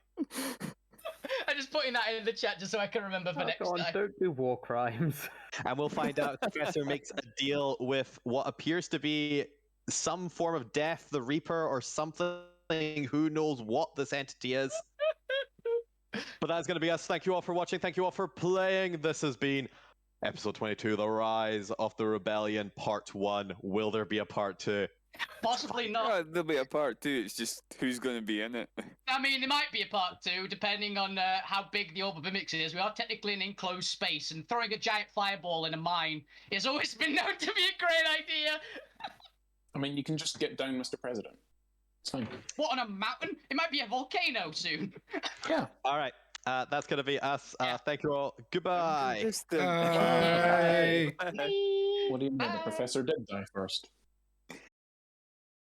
I'm just putting that in the chat just so I can remember for next time. Don't do war crimes. And we'll find out if the Professor makes a deal with what appears to be some form of death, the Reaper, or something. Who knows what this entity is? But that's going to be us. Thank you all for watching. Thank you all for playing. This has been episode 22, The Rise of the Rebellion, Part 1. Will there be a Part 2? Possibly not. Yeah, there'll be a Part 2. It's just who's going to be in it. I mean, there might be a Part 2, depending on how big the Orb of Imix is. We are technically in an enclosed space, and throwing a giant fireball in a mine has always been known to be a great idea. I mean, you can just get down, Mr. President. It's fine. What, on a mountain? It might be a volcano soon. Yeah. All right. That's going to be us. Thank you all. Goodbye. Bye. What do you mean? The professor did die first.